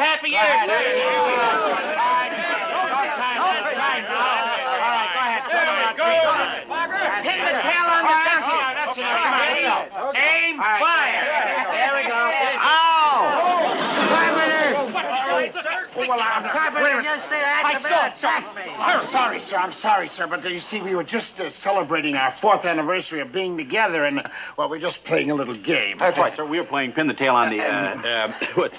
happy year. All right, go ahead. Pin the tail on the donkey. That's enough. Come on, let's go. Aim, fire. There we go. Carpenter, just say that. I'm sorry, sir, but you see, we were just celebrating our 4th anniversary of being together, and, well, we're just playing a little game. That's right, sir. We were playing pin the tail on the,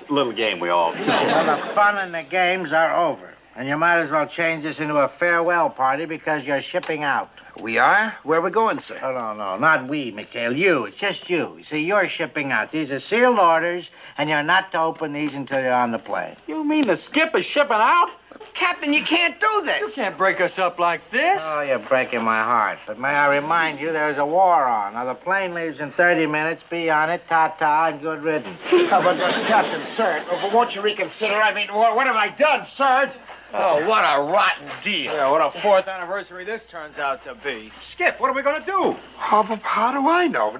little game we all... Well, the fun and the games are over. And you might as well change this into a farewell party because you're shipping out. We are? Where are we going, sir? Oh, no, not we, McHale. You. It's just you. You see, you're shipping out. These are sealed orders, and you're not to open these until you're on the plane. You mean the skip is shipping out? Captain, you can't do this. You can't break us up like this. Oh, you're breaking my heart. But may I remind you, there is a war on. Now, the plane leaves in 30 minutes. Be on it, ta-ta, and good riddance. Captain, sir, but won't you reconsider? I mean, what have I done, sir? Oh, what a rotten deal. Yeah, what a 4th anniversary this turns out to be. Skip, what are we going to do? How do I know?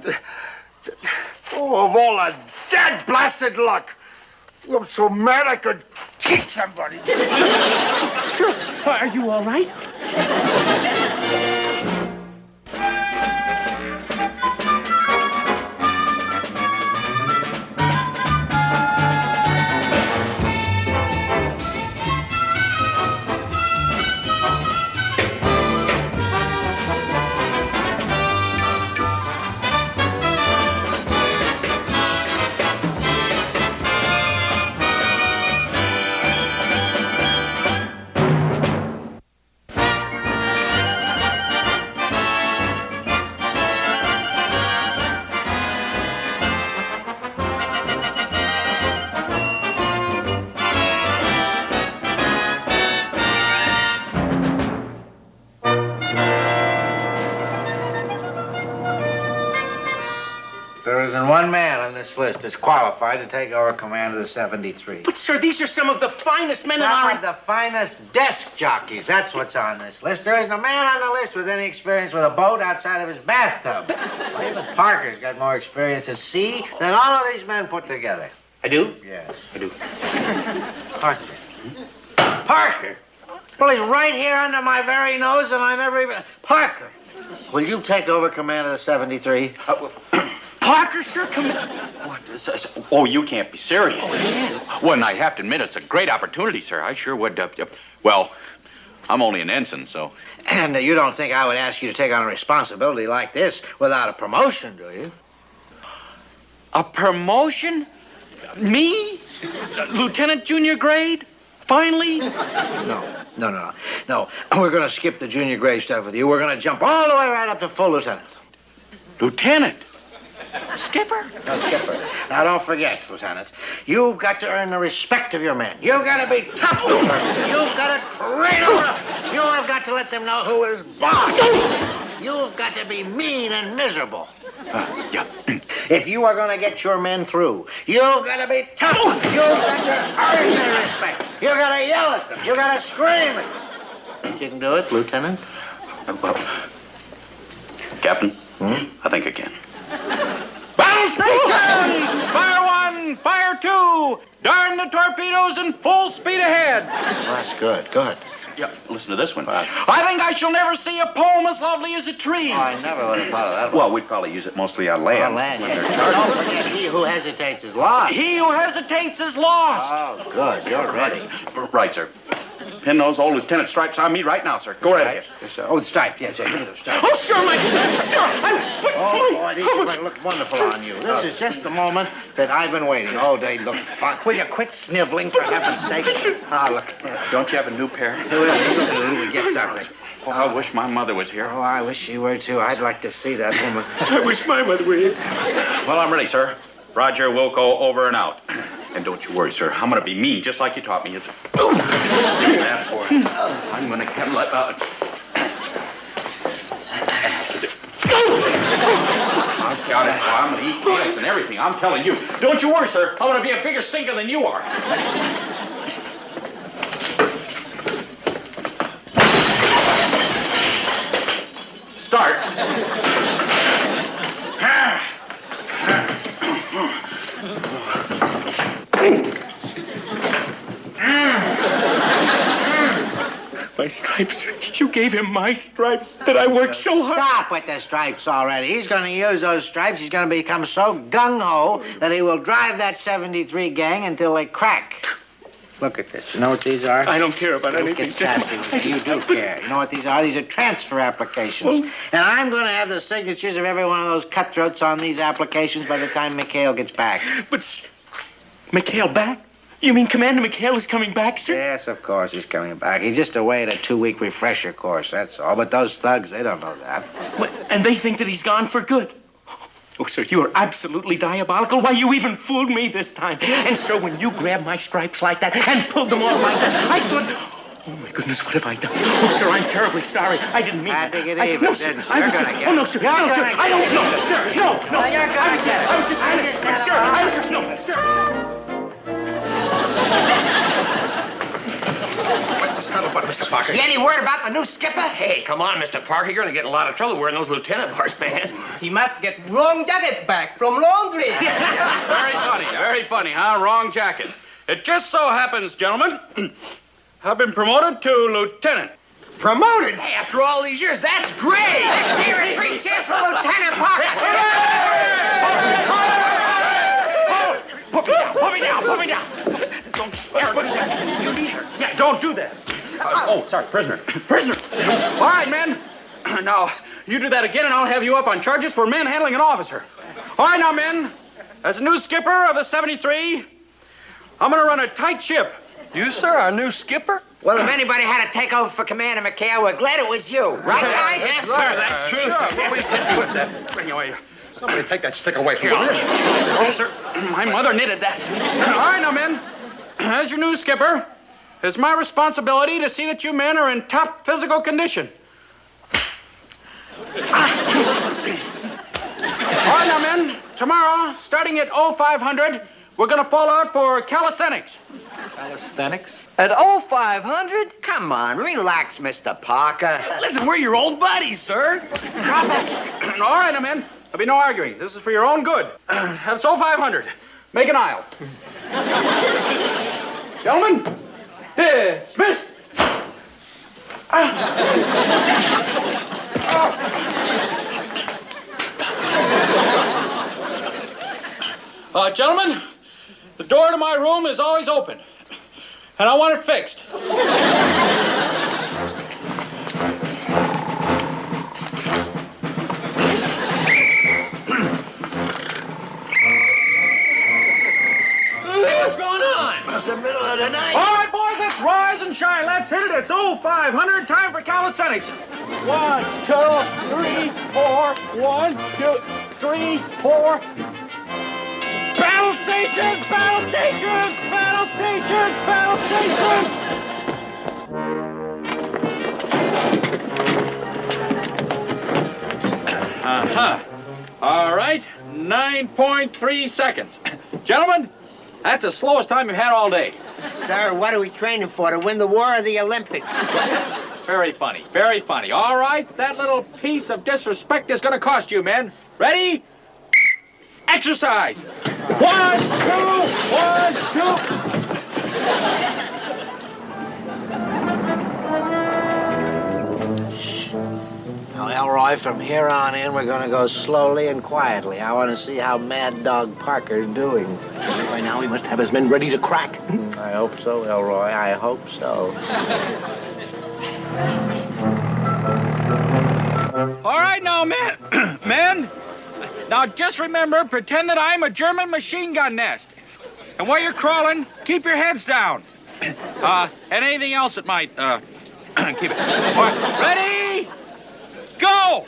Oh, of all the dead blasted luck. I'm so mad I could kick somebody. Are you all right? There isn't one man on this list that's qualified to take over command of the 73. But, sir, these are some of the finest men in Some our... of the finest desk jockeys. That's what's on this list. There isn't a man on the list with any experience with a boat outside of his bathtub. Well, even Parker's got more experience at sea than all of these men put together. I do? Yes. I do. Parker. Parker? Well, he's right here under my very nose, and I never even... Parker, will you take over command of the 73? Parker, sir, come in. What is this? Oh, you can't be serious. Oh, yeah. Well, and I have to admit, it's a great opportunity, sir. I sure would. Well, I'm only an ensign, so... And you don't think I would ask you to take on a responsibility like this without a promotion, do you? A promotion? Me? Lieutenant junior grade? Finally? No. We're going to skip the junior grade stuff with you. We're going to jump all the way right up to full lieutenant. Lieutenant? Skipper? No, skipper. Now, don't forget, Lieutenant, you've got to earn the respect of your men. You've got to be tough to them. You've got to train them up. You have got to let them know who is boss. You've got to be mean and miserable. Yeah. If you are going to get your men through, you've got to be tough. You've got to earn their respect. You've got to yell at them. You've got to scream at them. Think you can do it, Lieutenant? Well, Captain, I think I can. Battle stations! Fire 1, fire 2! Darn the torpedoes and full speed ahead! Well, that's good. Good. Yeah, listen to this one. I think I shall never see a poem as lovely as a tree. Oh, I never would have thought of that one. Well, we'd probably use it mostly on land. On land, yeah. Don't forget, he who hesitates is lost. He who hesitates is lost! Oh, good. You're ready. Right, sir. Pin those old lieutenant stripes on me right now, sir. Go right ahead. Yes, sir. Oh, the stripes. Yes, give me those stripes. Oh, sir, my son, sir. Oh, boy, these look wonderful on you. This is just the moment that I've been waiting. Oh, they look fine. Will you quit sniveling, for heaven's sake? Ah, look at that. Don't you have a new pair? We get something. Oh, I wish my mother was here. Oh, I wish she were, too. I'd like to see that woman. I wish my mother were here. Well, I'm ready, sir. Roger Wilco, over and out. And don't you worry, sir. I'm going to be mean, just like you taught me. It's that boy. I'm going to get I've got it. I'm going to eat cakes and everything. I'm telling you. Don't you worry, sir. I'm going to be a bigger stinker than you are. Start. My stripes. You gave him my stripes that I worked so hard. Stop with the stripes already. He's going to use those stripes. He's going to become so gung-ho that he will drive that 73 gang until they crack. Look at this. You know what these are? I don't care about Don't anything. get sassy with me. You do care. You know what these are? These are transfer applications. And I'm going to have the signatures of every one of those cutthroats on these applications by the time McHale gets back. But McHale back? You mean Commander McHale is coming back, sir? Yes, of course he's coming back. He's just away at a 2-week refresher course, that's all. But those thugs, they don't know that. What, and they think that he's gone for good? Oh, sir, you are absolutely diabolical. Why, you even fooled me this time. And so when you grabbed my stripes like that and pulled them off like that, I thought, oh, my goodness, what have I done? Oh, sir, I'm terribly sorry. I didn't mean I that. think it even, no, sir, didn't you? I was You're just, gonna get oh, no, it. sir, You're no, sir, gonna I don't get it. know, sir, no, no, Well, you're gonna get it. I was just, sir, I was just, no, sir. What's the scuttlebutt, Mr. Parker? You any word about the new skipper? Hey, come on, Mr. Parker. You're gonna get in a lot of trouble wearing those lieutenant bars, man. He must get wrong jacket back from laundry. Very funny, huh? Wrong jacket. It just so happens, gentlemen, I've been promoted to lieutenant. Promoted? Hey, after all these years, that's great! Let's hear it. 3 cheers for Lieutenant Parker. Put me down, put me down. Don't, you need her. Yeah, don't do that. Sorry, prisoner. Prisoner! All right, men. Now, you do that again, and I'll have you up on charges for manhandling an officer. All right, now, men. As the new skipper of the 73, I'm going to run a tight ship. You, sir, our new skipper? Well, if anybody had to take over for Commander McHale, we're glad it was you. Right, guys? Yes, sir, that's true. Somebody take that stick away from me. Oh, sir, my mother knitted that. All right, now, men. As your new skipper, it's my responsibility to see that you men are in top physical condition. All right, now, men. Tomorrow, starting at 0500, we're going to fall out for calisthenics. Calisthenics? At 0500? Come on, relax, Mr. Parker. Listen, we're your old buddies, sir. Drop it. All right, now, men. There'll be no arguing. This is for your own good. That's 0500. Make an aisle. Gentlemen, dismissed. Gentlemen, the door to my room is always open, and I want it fixed. What's going on? It's the middle of the night. All right, boys, let's rise and shine. Let's hit it. It's 0500. Time for calisthenics. 1, 2, 3, 4. 1, 2, 3, 4. Battle stations! Battle stations! Battle stations! Battle stations! Uh-huh. All right, 9.3 seconds. Gentlemen, that's the slowest time you've had all day. Sir, what are we training for? To win the war or the Olympics? Very funny, very funny. All right, that little piece of disrespect is going to cost you, men. Ready? Exercise. 1, 2, 1, 2. Now, Elroy, from here on in, we're going to go slowly and quietly. I want to see how Mad Dog Parker's doing. By now, he must have his men ready to crack. I hope so, Elroy. I hope so. All right, now, men. Men, now just remember, pretend that I'm a German machine gun nest. And while you're crawling, keep your heads down. And anything else that might, keep it. All right, ready? Go!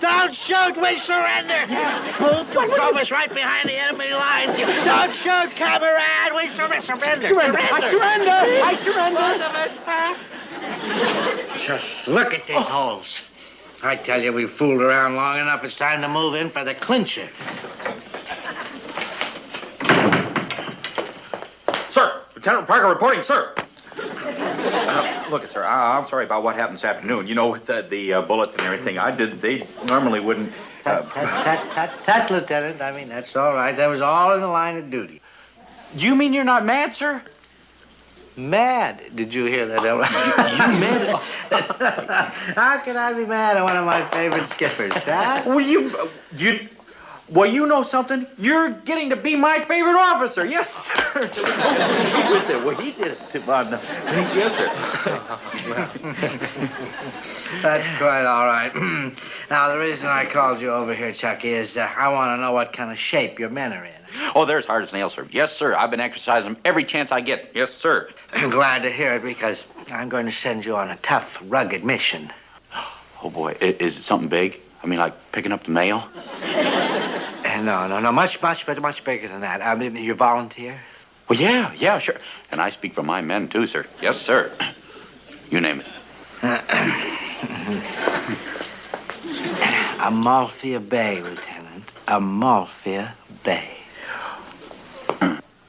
Don't shoot, we surrender! Move to us right behind the enemy lines. Don't shoot, comrade! We surrender! I surrender! Both of us, huh? Just look at these holes. I tell you, we've fooled around long enough. It's time to move in for the clincher. Lieutenant Parker reporting, sir. Look, sir, I'm sorry about what happened this afternoon. You know, with the bullets and everything, they normally wouldn't... Tut, Lieutenant. I mean, that's all right. That was all in the line of duty. You mean you're not mad, sir? Mad? Did you hear that? You mad? How can I be mad at one of my favorite skippers, huh? Well, you know something? You're getting to be my favorite officer. Yes, sir. Well, he did it to my... Yes, sir. That's quite all right. Now, the reason I called you over here, Chucky, is I want to know what kind of shape your men are in. Oh, they're as hard as nails, sir. Yes, sir. I've been exercising them every chance I get. Yes, sir. I'm glad to hear it because I'm going to send you on a tough, rugged mission. Oh, boy. Is it something big? I mean, like picking up the mail? No. Much bigger than that. I mean, you volunteer? Well, yeah, sure. And I speak for my men, too, sir. Yes, sir. You name it. Amalfi Bay, Lieutenant. Amalfi Bay.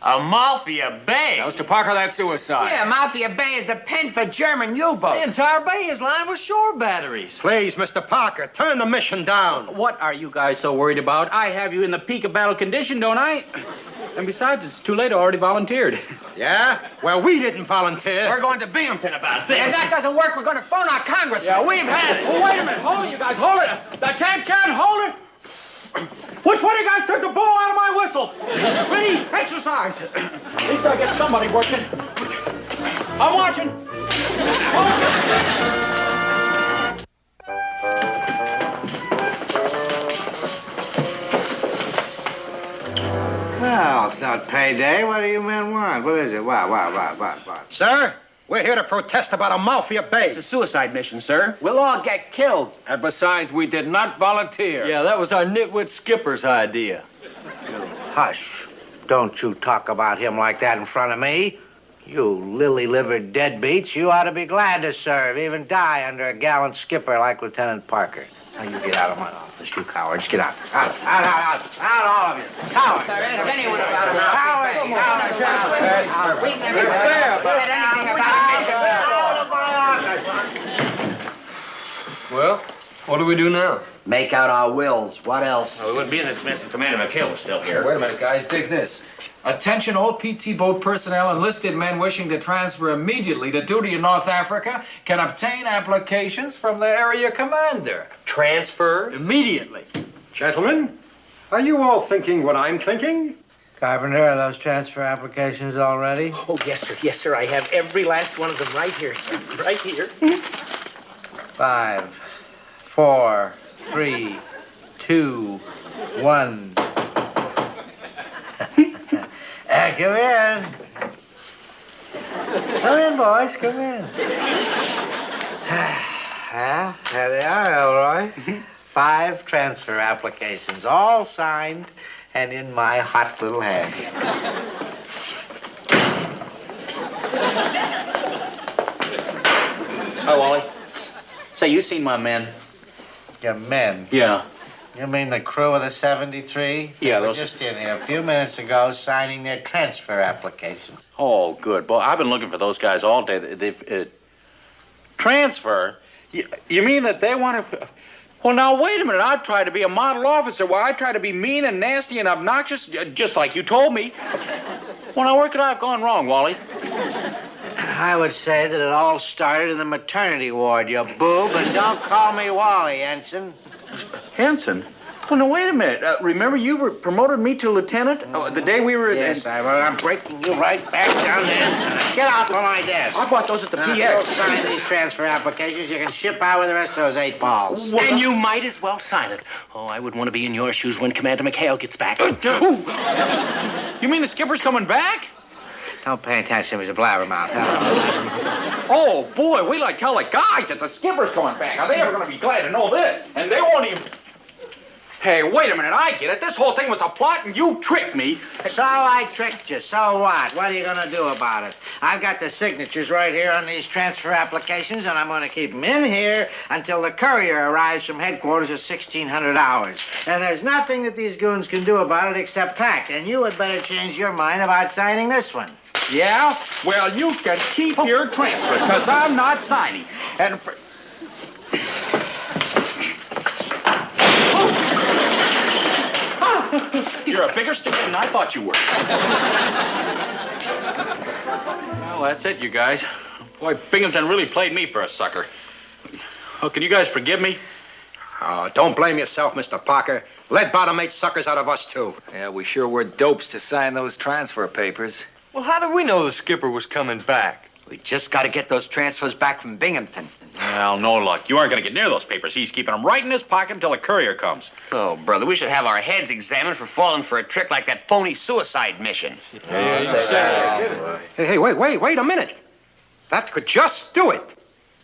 Amalfi Bay? Now, Mr. Parker, that's suicide. Yeah, Mafia Bay is a pen for German U-boats. The entire bay is lined with shore batteries. Please, Mr. Parker, turn the mission down. What are you guys so worried about? I have you in the peak of battle condition, don't I? And besides, it's too late. I already volunteered. Yeah? Well, we didn't volunteer. We're going to Binghamton about this. If that doesn't work, we're going to phone our congressman. Yeah, we've had it. Oh, wait a minute. Hold it, you guys. Hold it. The can, hold it. Which one of you guys took the blow out of my whistle? Ready? Exercise. At least I get somebody working. I'm watching. Well, it's not payday. What do you men want? What is it? What? Sir, we're here to protest about Amalfi Bay. It's a suicide mission, sir. We'll all get killed. And besides, we did not volunteer. Yeah, that was our nitwit skipper's idea. Hush. Don't you talk about him like that in front of me. You lily-livered deadbeats, you ought to be glad to serve, even die under a gallant skipper like Lieutenant Parker. Now, you get out of my office, you cowards. Get out. Out, all of you. Cowards. Sir, ask anyone about Amalfi Bay. Out. We've never said anything about a mission. Out of my office. Well, what do we do now? Make out our wills. What else? Well, we wouldn't be in this mess if Commander McHale was still here. Wait a minute, guys. Dig this. Attention all PT boat personnel, enlisted men wishing to transfer immediately to duty in North Africa can obtain applications from the area commander. Transfer? Immediately. Gentlemen, are you all thinking what I'm thinking? Carpenter, are those transfer applications all ready? Oh, yes, sir. Yes, sir. I have every last one of them right here, sir. Right here. 5, 4, 3, 2, 1. Come in. Come in, boys. Come in. There they are, Elroy. 5 transfer applications, all signed and in my hot little hand. Hi, Wally. Say, you seen my men? Your men? Yeah. You mean the crew of the 73? Yeah, They were those... just in here a few minutes ago signing their transfer applications. Oh, good. Well, I've been looking for those guys all day. They've transfer? You mean that they want to... Well, now, wait a minute. I tried to be a model officer. Well, I tried to be mean and nasty and obnoxious, just like you told me. Well, now, where could I have gone wrong, Wally? I would say that it all started in the maternity ward, you boob, and don't call me Wally, Ensign. Henson? Well, now, wait a minute. Remember you promoted me to lieutenant the day we were... Yes, I'm breaking you right back down to Ensign. Get off of my desk. I bought those at the Now, PX. if you'll sign these transfer applications, you can ship out with the rest of those 8 balls. And you might as well sign it. Oh, I would want to be in your shoes when Commander McHale gets back. You mean the skipper's coming back? Don't pay attention, he's a blabbermouth. Oh, boy, wait till I tell the guys that the skipper's coming back. Are they ever going to be glad to know this? And they won't even... Hey, wait a minute, I get it. This whole thing was a plot and you tricked me. So I tricked you. So what? What are you going to do about it? I've got the signatures right here on these transfer applications, and I'm going to keep them in here until the courier arrives from headquarters at 1600 hours. And there's nothing that these goons can do about it except pack. And you had better change your mind about signing this one. Yeah? Well, you can keep your transfer, because I'm not signing. And for... You're a bigger stick than I thought you were. Well, that's it, you guys. Boy, Binghamton really played me for a sucker. Oh, can you guys forgive me? Oh, don't blame yourself, Mr. Parker. Lead bottom made suckers out of us, too. Yeah, we sure were dopes to sign those transfer papers. Well, how did we know the skipper was coming back? We just got to get those transfers back from Binghamton. Well, no luck. You aren't going to get near those papers. He's keeping them right in his pocket until a courier comes. Oh, brother, we should have our heads examined for falling for a trick like that phony suicide mission. Hey, wait a minute. That could just do it.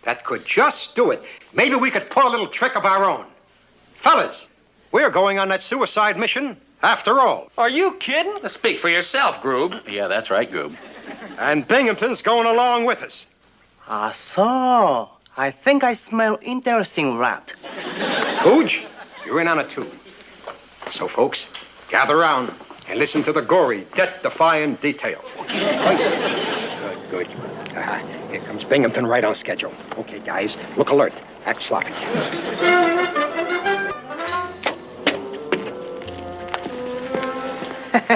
That could just do it. Maybe we could pull a little trick of our own. Fellas, we're going on that suicide mission after all. Are you kidding? Speak for yourself, Groob. Yeah, that's right, Goob. And Binghamton's going along with us. Ah, so. I think I smell interesting rat. Fuge, you're in on it, too. So, folks, gather around and listen to the gory, death-defying details. Good. Here comes Binghamton right on schedule. Okay, guys, look alert. Act sloppy.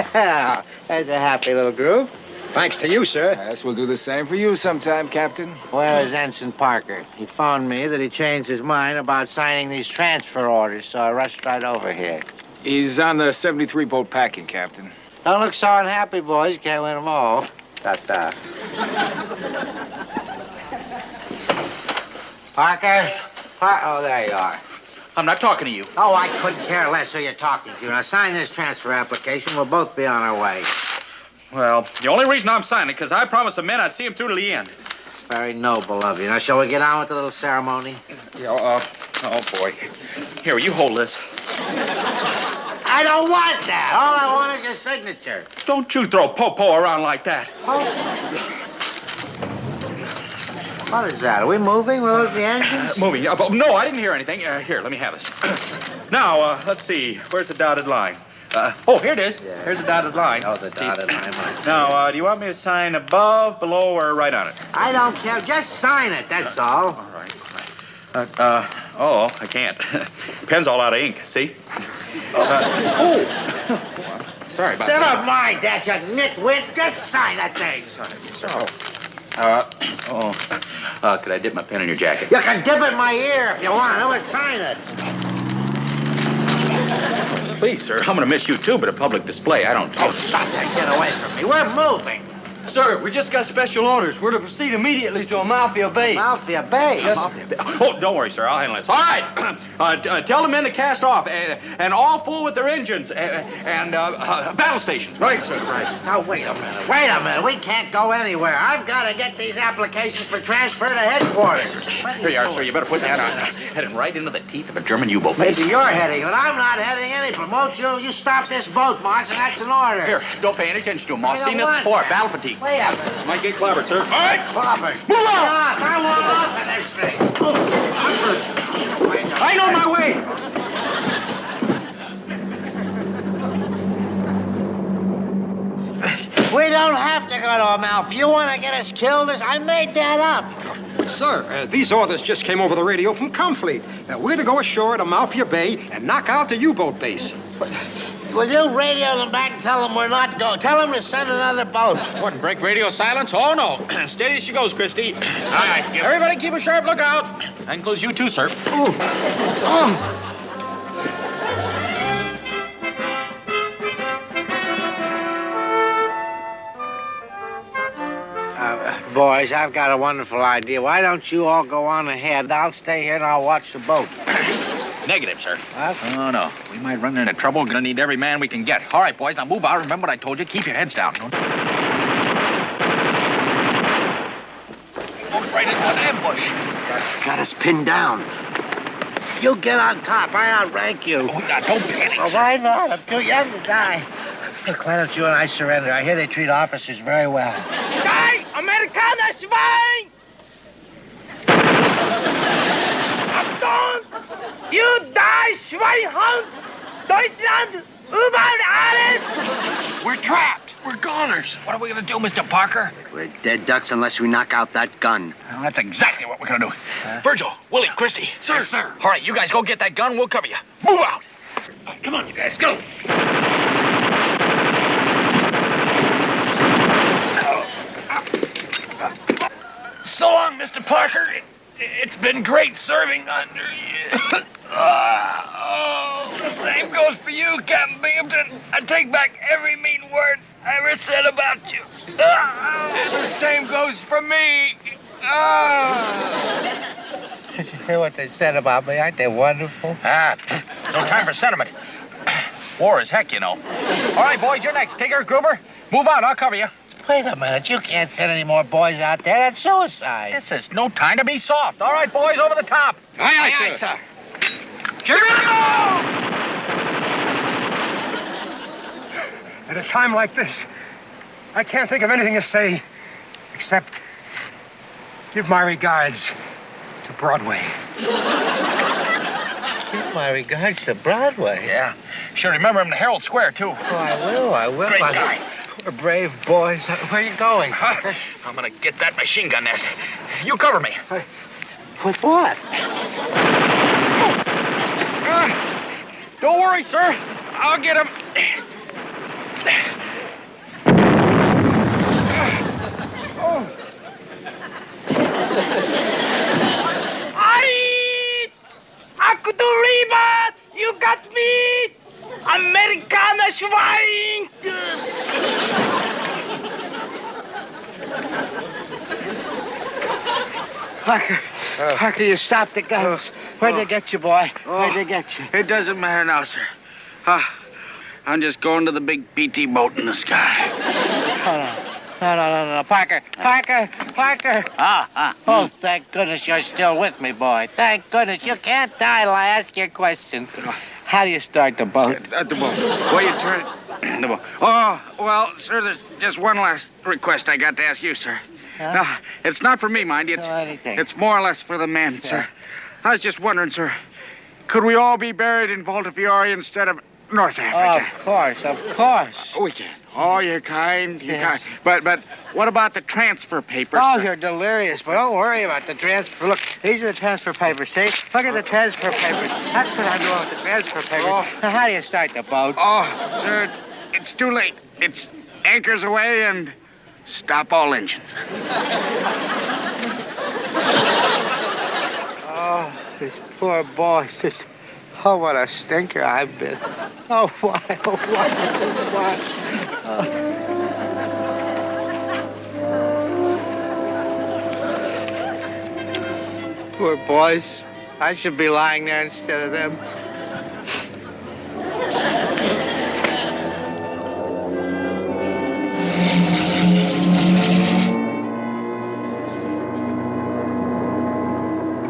That's a happy little group. Thanks to you, sir. Yes, we'll do the same for you sometime, Captain. Where is Ensign Parker? He phoned me that he changed his mind about signing these transfer orders, so I rushed right over here. He's on the 73 boat packing, Captain. Don't look so unhappy, boys. You can't win them all. Ta-ta. Parker? Oh, there you are. I'm not talking to you. Oh, I couldn't care less who you're talking to. Now, sign this transfer application. We'll both be on our way. Well, the only reason I'm signing it because I promised the men I'd see him through to the end. It's very noble of you. Now, shall we get on with the little ceremony? Yeah, oh, boy. Here, you hold this. I don't want that. All I want is your signature. Don't you throw po-po around like that. What is that? Are we moving? Where's the engines? Moving. No, I didn't hear anything. Here, let me have this. Now, let's see. Where's the dotted line? Here it is. Yeah. Here's the dotted line. Oh, the dotted line. Now, do you want me to sign above, below, or right on it? I don't care. Just sign it, that's all. All right. I can't. Pen's all out of ink, see? Sorry about that. Never mind that, you nitwit. Just sign that thing. Sorry. Could I dip my pen in your jacket? You can dip it in my ear if you want. I would sign it. Please, sir. I'm going to miss you, too, but a public display, I don't... Oh, stop that. Get away from me. We're moving. Sir, we just got special orders. We're to proceed immediately to Amalfi Bay. Amalfi Bay? Yes. Oh, don't worry, sir. I'll handle this. All right. Tell the men to cast off and all full with their engines and battle stations. Right, sir. Right. Now, wait a minute. Wait a minute. We can't go anywhere. I've got to get these applications for transfer to headquarters. Here you are, sir. You better put that on. Heading right into the teeth of a German U-boat base. Maybe you're heading, but I'm not heading any. Promote you. You stop this boat, Marsh, and that's an order. Here, don't pay any attention to him. I've seen this before. Battle fatigue. Wait a minute. Might get clobbered, sir. All right. Clobbered. Move on. I want off of this thing. I know my way. We don't have to go to Amalfi. You want to get us killed? I made that up. But, sir, these orders just came over the radio from Comfleet. We're to go ashore at Amalfi Bay and knock out the U-boat base. Will you radio them back and tell them we're not going? Tell them to send another boat. What, break radio silence? Oh, no. Steady as she goes, Christy. Aye, Skip. Everybody keep a sharp lookout. That includes you, too, sir. Boys, I've got a wonderful idea. Why don't you all go on ahead? I'll stay here and I'll watch the boat. Negative, sir. What? Oh, no. We might run into trouble. We're going to need every man we can get. All right, boys, now move out. Remember what I told you. Keep your heads down. Don't... Right into an ambush. Got us pinned down. You get on top. I outrank you. Oh, now, don't panic. Well, why not? I'm too young to die. Look, why don't you and I surrender? I hear they treat officers very well. Die! Amerikaner, Schwein! Achtung! You die, Schweinhund! Deutschland, überall alles! We're trapped. We're goners. What are we gonna do, Mr. Parker? We're dead ducks unless we knock out that gun. Well, that's exactly what we're gonna do. Virgil, Willie, Christy. Sir. Yes, sir. All right, you guys go get that gun. We'll cover you. Move out. Come on, you guys, go. So long, Mr. Parker. It's been great serving under you. The same goes for you, Captain Binghamton. I take back every mean word I ever said about you. The same goes for me. Did you hear what they said about me? Aren't they wonderful? No time for sentiment. War is heck, you know. All right, boys, you're next. Tigger, Gruber, move out. I'll cover you. Wait a minute. You can't send any more boys out there. That's suicide. This is no time to be soft. All right, boys, over the top. Aye, aye, sir. At a time like this, I can't think of anything to say except give my regards to Broadway. Give my regards to Broadway. Yeah. Should remember him to Herald Square, too. Oh, I will. Great guy. We're brave boys. Where are you going? I'm gonna get that machine gun nest. You cover me. With what? Don't worry, sir. I'll get him. Akuduriba! You got me! Americana Schwein! Parker, you stopped the guns. Where'd they get you, boy? Where'd they get you? It doesn't matter now, sir. I'm just going to the big PT boat in the sky. No. Parker. Oh, thank goodness you're still with me, boy. Thank goodness. You can't die till I ask you a question. How do you start the boat? At the boat. Well, you turn it. The boat. Oh, well, sir, there's just one last request I got to ask you, sir. Huh? No, it's not for me, mind you. Anything. It's more or less for the men, sir. I was just wondering, sir, could we all be buried in Volta Fiore instead of North Africa? Of course. We can. Oh, you're kind. But what about the transfer papers? Oh, sir? you're delirious, but don't worry about the transfer. Look, these are the transfer papers, see? Look at the transfer papers. That's what I'm doing with the transfer papers. Now, how do you start the boat? Oh, sir, it's too late. It's anchors away and stop all engines. Oh, this poor boy. Oh, what a stinker I've been. Oh, why? Poor boys. I should be lying there instead of them.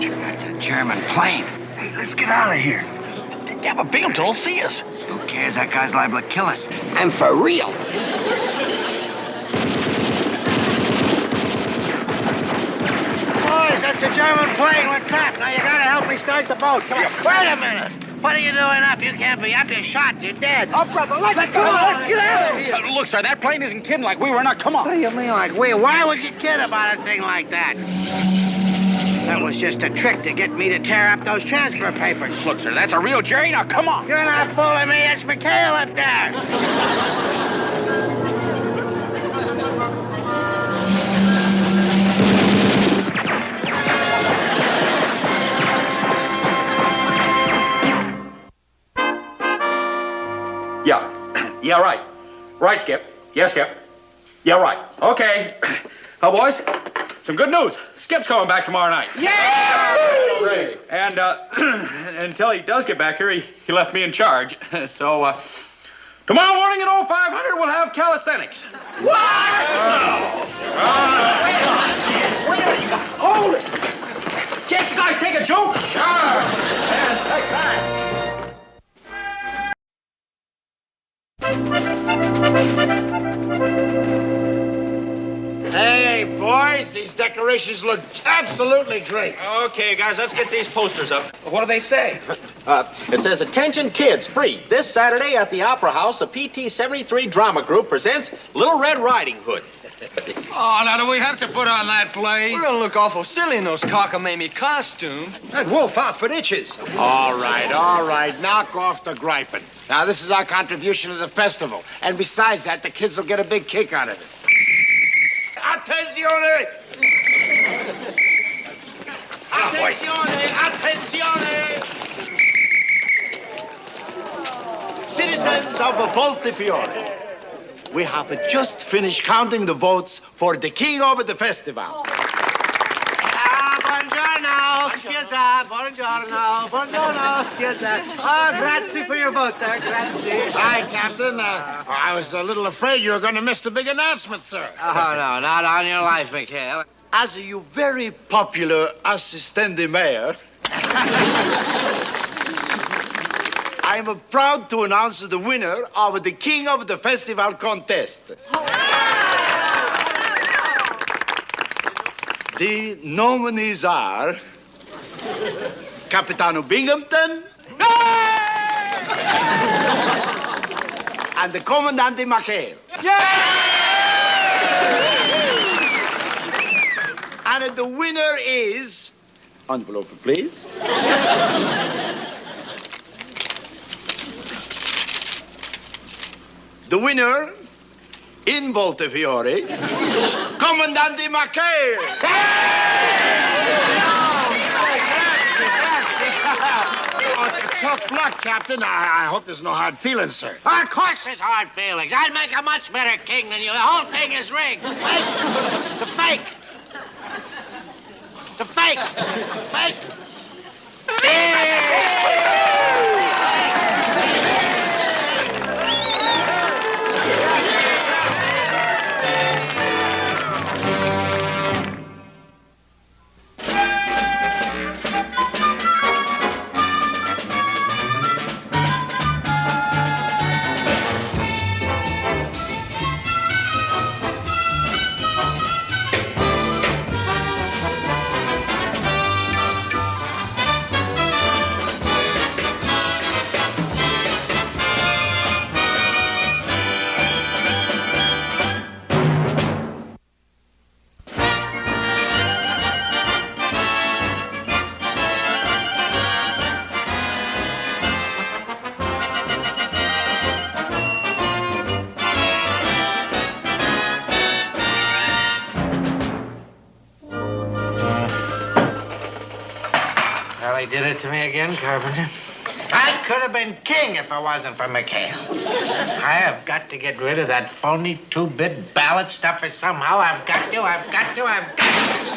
That's a German plane. Hey, let's get out of here. Yeah, but Binghamton will see us. Who cares? That guy's liable to kill us. And for real. Boys, that's a German plane. We're trapped. Now you gotta help me start the boat. Come on. Wait a minute. What are you doing up? You can't be up. You're shot. You're dead. Oh, brother, let's go. Let's get out of here. Look, sir, that plane isn't kidding like we were. Now, come on. What do you mean like we? Why would you kid about a thing like that? That was just a trick to get me to tear up those transfer papers. Look, sir, that's a real Jerry. Now, come on. You're not fooling me. It's McHale up there. Yeah, right. Right, Skip. Yes, Skip. Yeah, right. Okay. Well, boys, some good news. Skip's coming back tomorrow night. Yeah! Great. And until he does get back here, he left me in charge. So, tomorrow morning at 0500, we'll have calisthenics. What? Hold it! Can't you guys take a joke? Sure. Yes, take that. Hey, boys, these decorations look absolutely great. Okay, guys, let's get these posters up. What do they say? It says, attention kids, free. This Saturday at the Opera House, a PT-73 drama group presents Little Red Riding Hood. Oh, now do we have to put on that play? We're gonna look awful silly in those cockamamie costumes. That wolf outfit itches. All right. Knock off the griping. Now, this is our contribution to the festival. And besides that, the kids will get a big kick out of it. Attenzione! Attenzione! Citizens of Voltefiore, we have just finished counting the votes for the king of the festival. Buongiorno, scusa, buongiorno, scusa. Oh, grazie for your vote, grazie. Hi, Captain. I was a little afraid you were going to miss the big announcement, sir. Oh, no, not on your life, McHale. As you very popular assistant mayor, I'm proud to announce the winner of the King of the Festival contest. The nominees are Capitano Binghamton and the Commandante McHale. And the winner is... Envelope, please. The winner, in Voltefiore, Commandante McHale. Tough luck, Captain. I hope there's no hard feelings, sir. Of course there's hard feelings. I'd make a much better king than you. The whole thing is rigged. The fake. The fake. Fake. Well, he did it to me again, Carpenter. I could have been king if it wasn't for McHale's. I have got to get rid of that phony two-bit ballot stuff somehow. I've got to.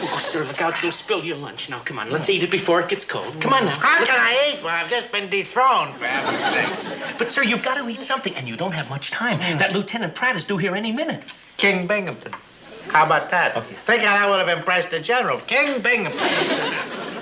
Oh, sir, look out. You'll spill your lunch. Now, come on. Let's eat it before it gets cold. Come on now. How can I eat when I've just been dethroned, for heaven's sakes? But, sir, you've got to eat something, and you don't have much time. That Lieutenant Pratt is due here any minute. King Binghamton. How about that? Okay. Think how that would have impressed the general. King Binghamton.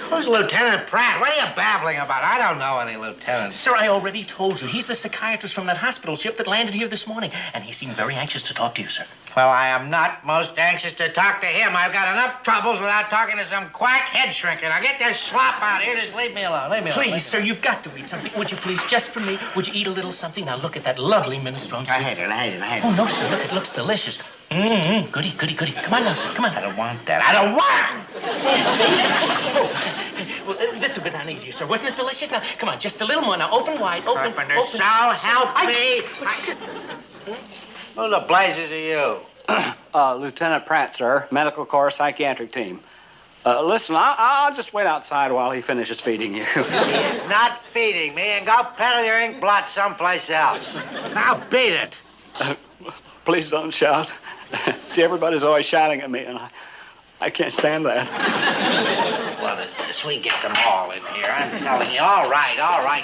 Who's Lieutenant Pratt? What are you babbling about? I don't know any lieutenants. Sir, I already told you. He's the psychiatrist from that hospital ship that landed here this morning, and he seemed very anxious to talk to you, sir. Well, I am not most anxious to talk to him. I've got enough troubles without talking to some quack head shrinker. Now get this slop out here. Just leave me alone. Leave me alone. Please, sir, you've got to eat something. Would you please, just for me, would you eat a little something? Now look at that lovely minestrone soup. I hate it. Oh, no, sir. Look, it looks delicious. Goody. Come on now, sir. Come on. I don't want that. I don't want it. Well, this would have been on easier, sir. Wasn't it delicious? Now, come on, just a little more. Now, open wide. Open. So help me. Who the blazes are you? Lieutenant Pratt, sir. Medical Corps Psychiatric Team. Listen, I'll just wait outside while he finishes feeding you. He is not feeding me, and go peddle your ink blot someplace else. Now beat it. Please don't shout. See, everybody's always shouting at me, and I can't stand that. What is this? We get them all in here. I'm telling you. All right.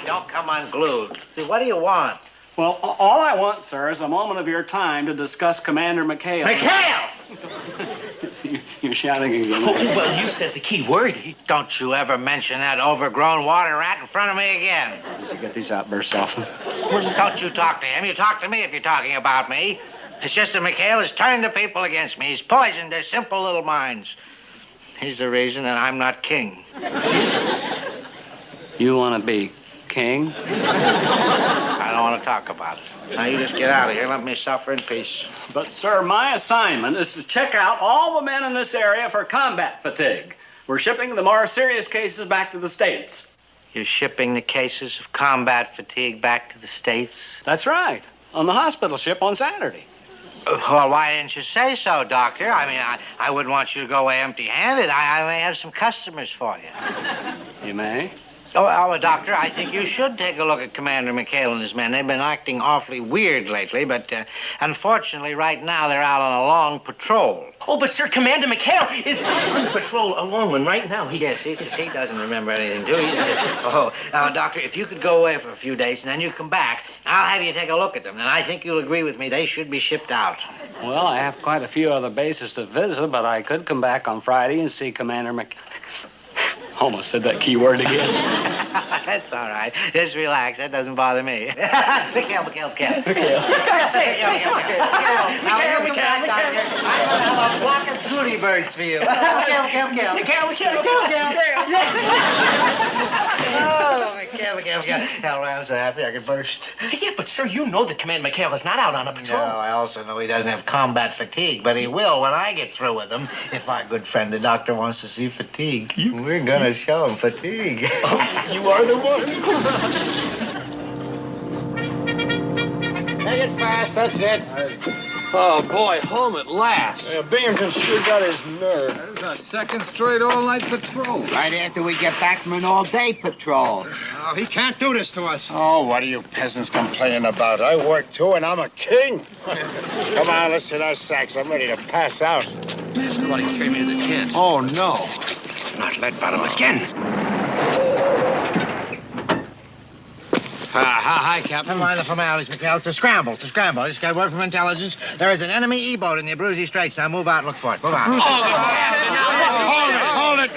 Don't come unglued. See, what do you want? Well, all I want, sir, is a moment of your time to discuss Commander McHale. McHale! See, you're shouting again. Oh, well, you said the key word. Don't you ever mention that overgrown water rat in front of me again. Did you get these outbursts often? Well, don't you talk to him. You talk to me if you're talking about me. It's just that McHale has turned the people against me. He's poisoned their simple little minds. He's the reason that I'm not king. You want to be King. I don't want to talk about it. Now you just get out of here. Let me suffer in peace. But, sir, my assignment is to check out all the men in this area for combat fatigue. We're shipping the more serious cases back to the States. You're shipping the cases of combat fatigue back to the States? That's right. On the hospital ship on Saturday. Well, why didn't you say so, Doctor? I mean, I wouldn't want you to go away empty-handed. I may have some customers for you. You may? Oh, Doctor, I think you should take a look at Commander McHale and his men. They've been acting awfully weird lately, but unfortunately, right now, they're out on a long patrol. Oh, but, sir, Commander McHale is on patrol, a long one, right now. Yes, he doesn't remember anything, do he? Doctor, if you could go away for a few days and then you come back, I'll have you take a look at them. And I think you'll agree with me, they should be shipped out. Well, I have quite a few other bases to visit, but I could come back on Friday and see Commander McHale. Almost said that key word again. That's all right. Just relax. That doesn't bother me. McHale. I'm a flock of Tootie birds for you. McHale. Oh, McHale. Elroy, I'm so happy I could burst. Yeah, but, sir, you know that Commander McHale is not out on a patrol. No, I also know he doesn't have combat fatigue, but he will when I get through with him. If our good friend, the doctor, wants to see fatigue, we're gonna show him fatigue. Oh, you are the one. Take it fast, that's it. Oh, boy, home at last. Yeah, Binghamton sure got his nerve. That's our second straight all-night patrol. Right after we get back from an all-day patrol. Oh, he can't do this to us. Oh, what are you peasants complaining about? I work too, and I'm a king. Come on, let's hit our sacks. I'm ready to pass out. Somebody came into the tent. Oh, no. Not lead bottom again. Hi, Captain. Never mind the formalities, McHale. It's a scramble. I just got word from intelligence. There is an enemy E-boat in the Abruzzi Straits. Now move out and look for it. Move out.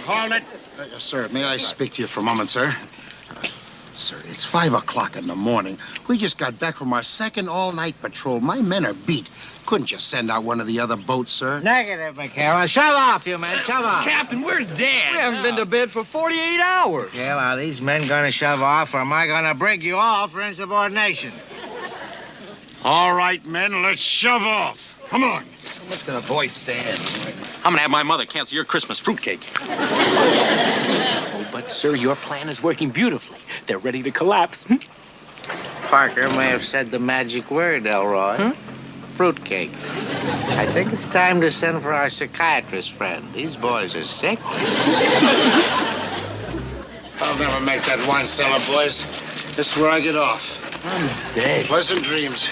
Hold it. Sir, may I speak to you for a moment, sir? Sir, it's 5 o'clock in the morning. We just got back from our second all-night patrol. My men are beat. Couldn't you send out one of the other boats, sir? Negative, McHale. Shove off, you men. Shove off. Captain, we're dead. We haven't been to bed for 48 hours. Yeah, are these men gonna shove off, or am I gonna brig you all for insubordination? All right, men, let's shove off. Come on. How much can a boy stand? I'm gonna have my mother cancel your Christmas fruitcake. Oh, but, sir, your plan is working beautifully. They're ready to collapse. Parker may have said the magic word, Elroy. Fruitcake. I think it's time to send for our psychiatrist friend. These boys are sick. I'll never make that wine cellar, boys. This is where I get off. I'm dead. Pleasant dreams.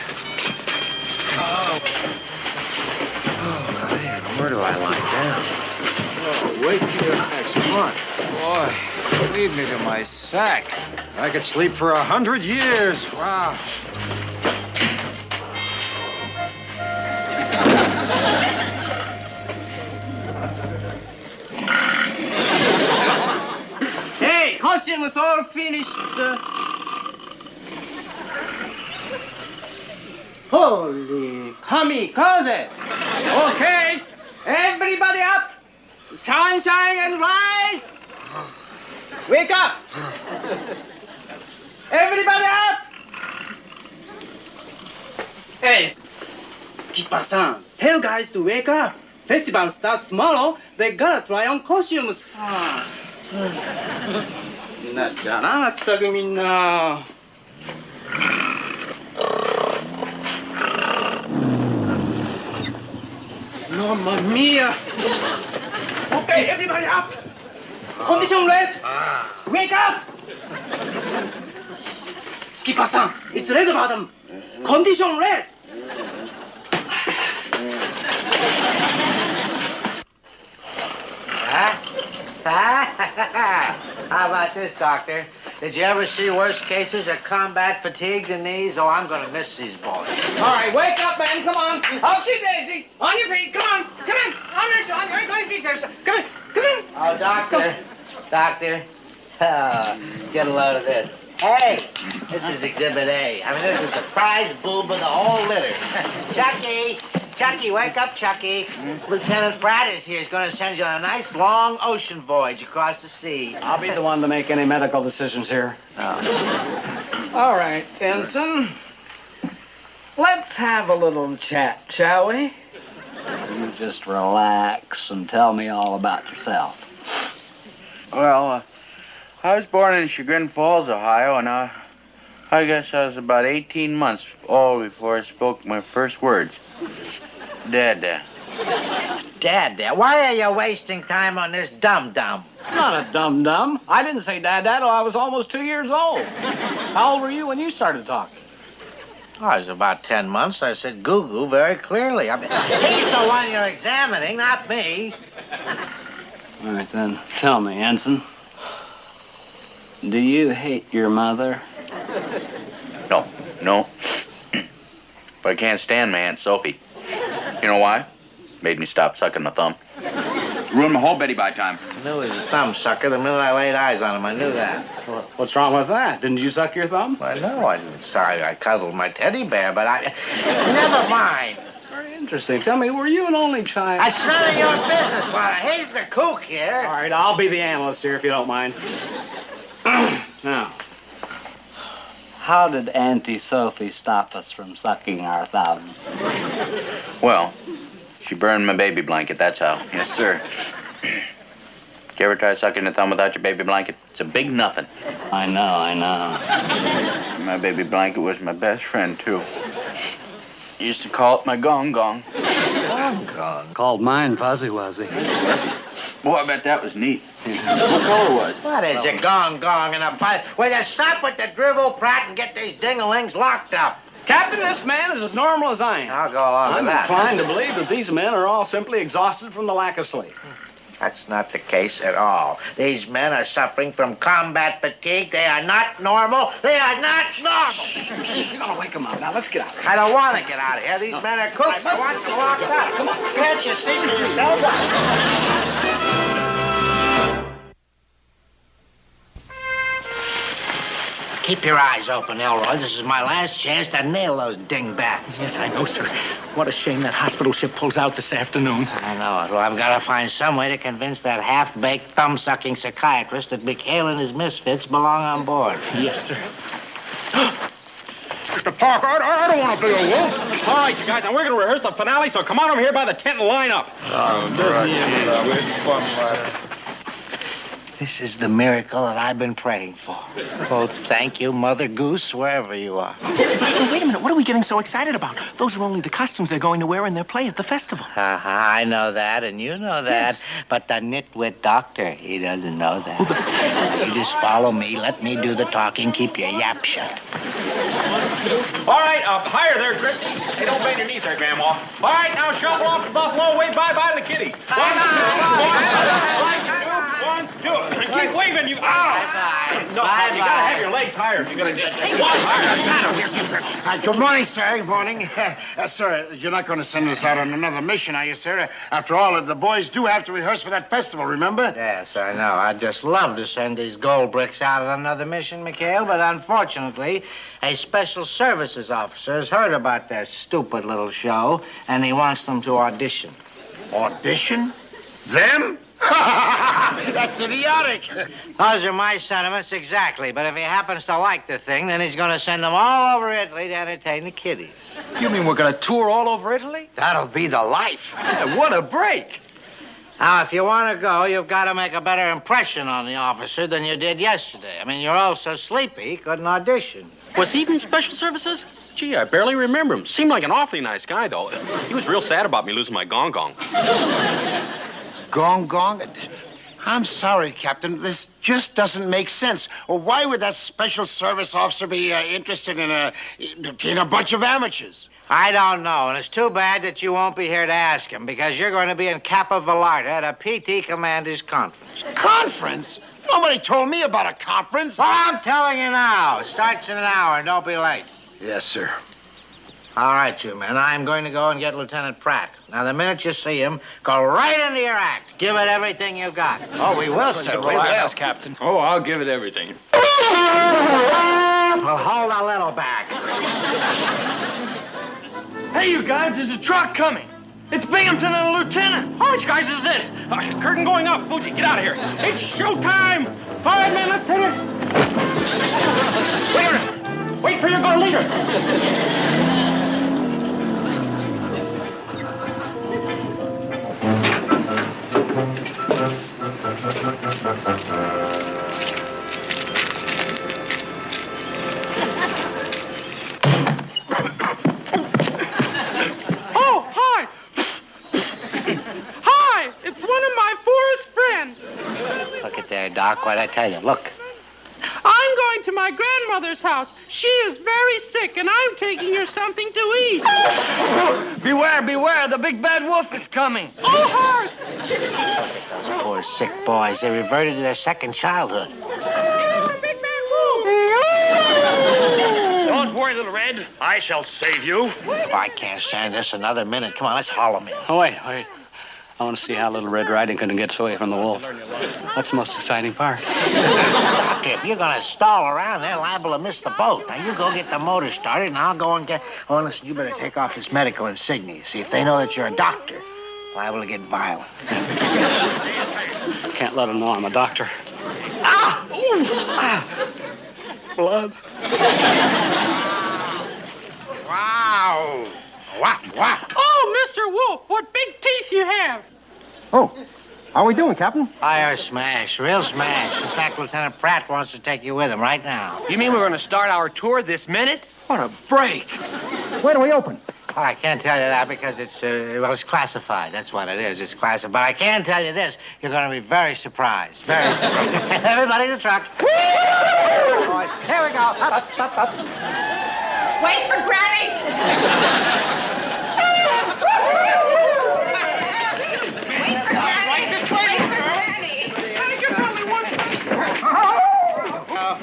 Oh, man, where do I lie down? Oh, wait till next month. Boy, leave me to my sack. I could sleep for 100 years. Wow. Hey, costume is all finished. Holy kamikaze! Okay, everybody up! Sunshine and rise! Wake up! Everybody up! Hey, Skipper-san, tell guys to wake up. Festival starts tomorrow. They gotta try on costumes. なっちゃな、まったくみんな。Mamma mia! Okay, everybody up! Condition red! Wake up! Skipper-san, it's red bottom. Condition red! How about this, Doctor? Did you ever see worse cases of combat fatigue than these? Oh, I'm gonna miss these boys. All right, wake up, man. Come on. Oopsie daisy. On your feet. Come on. Come on. On your feet there, sir. Come on. Come on. Oh, Doctor. Doctor. Get a load of this. Hey, this is Exhibit A. I mean, this is the prize boob of the whole litter. Chucky, Chucky, wake up, Chucky. Lieutenant Pratt is here. He's going to send you on a nice long ocean voyage across the sea. I'll be the one to make any medical decisions here. All right, Ensign. Let's have a little chat, shall we? You just relax and tell me all about yourself. Well, I was born in Chagrin Falls, Ohio, and I guess I was about 18 months old before I spoke my first words. Dad. Dad, why are you wasting time on this dum-dum? I'm not a dum-dum. I didn't say dad till I was almost 2 years old. How old were you when you started talking? I was about 10 months. I said goo-goo very clearly. I mean, he's the one you're examining, not me. All right, then, tell me, Ensign. Do you hate your mother? No. But I can't stand my Aunt Sophie. You know why? Made me stop sucking my thumb. Ruined my whole Betty Bye time. I knew he was a thumb sucker the minute I laid eyes on him. I knew that. Well, what's wrong with that? Didn't you suck your thumb? I know I didn't. Sorry, I cuddled my teddy bear, but I... Never mind. It's very interesting. Tell me, were you an only child? It's none of your business, Walter. He's the kook here. All right, I'll be the analyst here if you don't mind. Now. How did Auntie Sophie stop us from sucking our thumb? Well, she burned my baby blanket, that's how. Yes, sir. Did you ever try sucking your thumb without your baby blanket? It's a big nothing. I know. My baby blanket was my best friend, too. I used to call it my gong-gong. Gong-gong? Called mine Fuzzy Wuzzy. Boy, I bet that was neat. What color was it? What is it, gong-gong in a fight? Will you stop with the drivel, Pratt, and get these ding-a-lings locked up? Captain, this man is as normal as I am. I'll go along with that. I'm inclined to believe that these men are all simply exhausted from the lack of sleep. That's not the case at all. These men are suffering from combat fatigue. They are not normal. They are not normal. You're gonna wake them up. Now, let's get out of here. I don't want to get out of here. These men are cooks. I want them locked up. Come on. Can't you see for yourself? Keep your eyes open, Elroy. This is my last chance to nail those dingbats. Yes, I know, sir. What a shame that hospital ship pulls out this afternoon. I know it. Well, I've got to find some way to convince that half-baked, thumb-sucking psychiatrist that McHale and his misfits belong on board. Yes, sir. Mr. Parker, I don't want to be a wolf. All right, you guys, now we're going to rehearse the finale, so come on over here by the tent and line up. This is the miracle that I've been praying for. Oh, thank you, Mother Goose, wherever you are. So wait a minute, what are we getting so excited about? Those are only the costumes they're going to wear in their play at the festival. I know that, and you know that. Yes. But the nitwit doctor, he doesn't know that. You just follow me, let me do the talking, keep your yap shut. All right, higher there, Christy. Hey, don't bend your knees there, Grandma. All right, now shuffle off to Buffalo, wave bye-bye to Kitty. One, two. Keep waving, you. Ow! No, you gotta have your legs higher if you're gonna do it. Good morning, sir. Good morning. Sir, you're not going to send us out on another mission, are you, sir? After all, the boys do have to rehearse for that festival, remember? Yes, I know. I'd just love to send these gold bricks out on another mission, McHale, but unfortunately, a special services officer has heard about their stupid little show, and he wants them to audition. Audition? Them? That's idiotic. Those are my sentiments exactly, but if he happens to like the thing, then he's going to send them all over Italy to entertain the kiddies. You mean we're going to tour all over Italy? That'll be the life. Yeah, what a break. Now, if you want to go, you've got to make a better impression on the officer than you did yesterday. I mean, you're all so sleepy, he couldn't audition. Was he from Special Services? Gee, I barely remember him. Seemed like an awfully nice guy, though. He was real sad about me losing my gong-gong. Gong-gong? I'm sorry, Captain. This just doesn't make sense. Well, why would that special service officer be interested in a bunch of amateurs? I don't know, and it's too bad that you won't be here to ask him, because you're going to be in Capo Vallarta at a PT Commander's Conference. Conference? Nobody told me about a conference. Well, I'm telling you now. It starts in an hour, and don't be late. Yes, sir. All right, you men. I'm going to go and get Lieutenant Pratt. Now, the minute you see him, go right into your act. Give it everything you got. Oh, we will, sir. We will. Yes, Captain. Oh, I'll give it everything. Well, hold a little back. Hey, you guys, there's a truck coming. It's Binghamton and a lieutenant. How much guys is it? Curtain going up. Fuji, get out of here. It's showtime. All right, man, let's hit it. Wait for your goal leader. Oh, hi. Hi, it's one of my forest friends. Look at there, Doc. What'd I tell you? Look. I'm going to my grandmother's house. She is very sick, and I'm taking her something to eat. Beware, beware, the big bad wolf is coming. Oh, hard. Those poor sick boys. They reverted to their second childhood. Don't worry, little Red. I shall save you. Oh, I can't stand this another minute. Come on, let's haul him in. Oh, wait. I want to see how Little Red Riding Hood gets away from the wolf. That's the most exciting part. Doctor, if you're going to stall around, they're liable to miss the boat. Now, you go get the motor started, and I'll go and get... Oh, listen, you better take off this medical insignia. See, if they know that you're a doctor, liable to get violent. Can't let them know I'm a doctor. Ah! Ooh! Ah! Blood. Wow. Wow, wow. Oh, Mr. Wolf, what big teeth you have. Oh, how are we doing, Captain? Fire smash, real smash. In fact, Lieutenant Pratt wants to take you with him right now. You mean we're going to start our tour this minute? What a break. When do we open? Well, I can't tell you that because it's classified. That's what it is. It's classified. But I can tell you this. You're going to be very surprised. Very surprised. Everybody in the truck. Here we go. Up, up, up. Wait for Granny!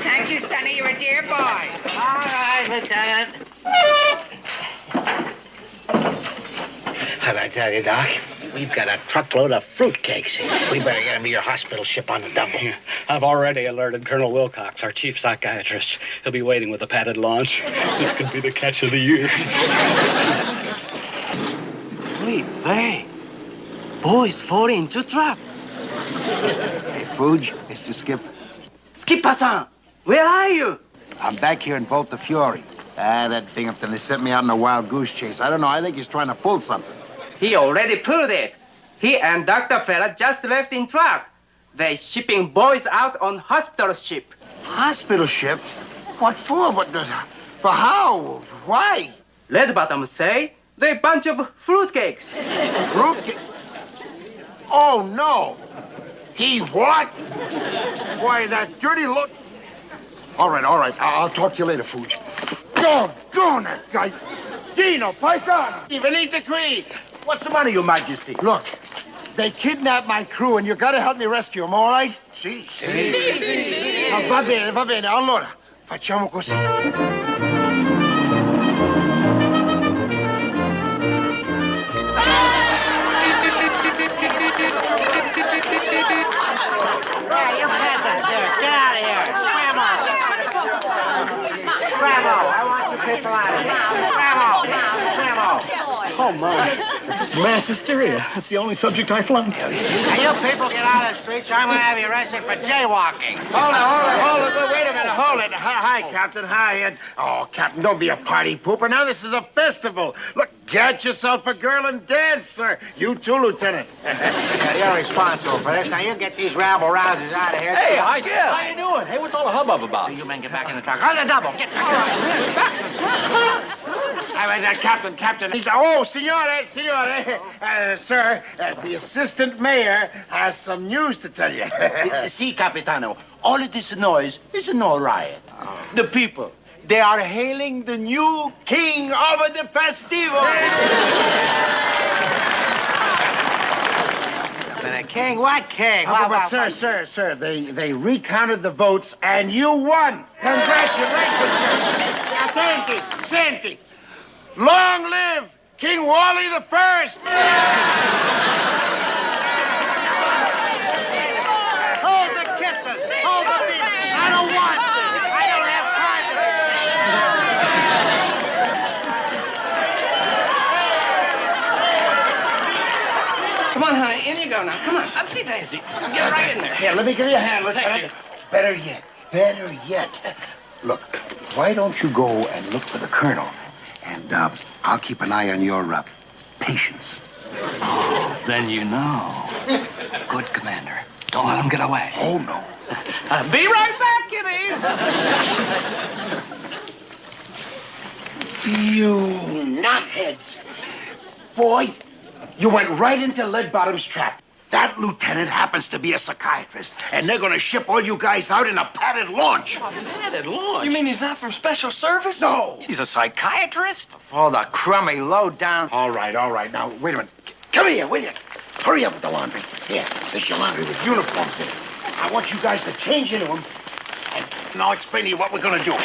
Thank you, Sonny. You're a dear boy. All right, Lieutenant. How'd I tell you, Doc? We've got a truckload of fruitcakes. We better get them to your hospital ship on the double. I've already alerted Colonel Wilcox, our chief psychiatrist. He'll be waiting with a padded launch. This could be the catch of the year. Wait, hey. Boys falling into trap. Hey, Fuge, Mr. Skip. Skipper-san, where are you? I'm back here in Volta Fiore. That Binghamton has sent me out on a wild goose chase. I don't know. I think he's trying to pull something. He already pulled it. He and Dr. Fella just left in truck. They shipping boys out on hospital ship. Hospital ship? What for? But how? Why? Red Bottom say they bunch of fruitcakes. Fruitcake? Oh, no. He what? Why, that dirty look. All right. I'll talk to you later, Fuge. Doggone it, guy. Dino, paisano. Venite qui. What's the matter, Your Majesty? Look, they kidnapped my crew, and you gotta help me rescue them, all right? Sì. Va bene. Allora, facciamo così. Hey, you peasants there, get out of here. Scramble, I want you people out of here. Scramble. Oh, my. This is mass hysteria. That's the only subject I flunk. Now, you people get out of the streets, or I'm going to have you arrested for jaywalking. Hold it. Wait a minute, hold it. Hi, Captain. Hi. Oh, Captain, don't be a party pooper. Now this is a festival. Look, get yourself a girl and dance, sir. You too, Lieutenant. Yeah, you're responsible for this. Now, you get these rabble-rousers out of here. Hey, hi, Skip. How you doing? Hey, what's all the hubbub about? You men get back in the truck. On the double. Get back. Captain. Oh, signore. Sir, the assistant mayor has some news to tell you. See, Capitano, all of this noise is no riot. The people, they are hailing the new king of the festival. But a king? What king? Sir, they recounted the votes, and you won. Congratulations, sir. Senti. Long live King Wally the First. Hold the kisses. Hold the beatings. I don't want them. I don't have time for go now. Come on. Upsy daisy. Get right in there. Here, let me give you a hand, Lieutenant. Better yet. Look, why don't you go and look for the colonel? And I'll keep an eye on your patience. Oh, then you know. Good, Commander. Don't let him get away. Oh, no. Be right back, kiddies. You knotheads. Boy, you went right into Leadbottom's trap. That lieutenant happens to be a psychiatrist, and they're going to ship all you guys out in a padded launch. Padded launch? You mean he's not from special service? No. He's a psychiatrist? Oh, the crummy, low-down. All right. Now, wait a minute. Come here, will you? Hurry up with the laundry. Here, there's your laundry with uniforms in it. I want you guys to change into them, and I'll explain to you what we're going to do.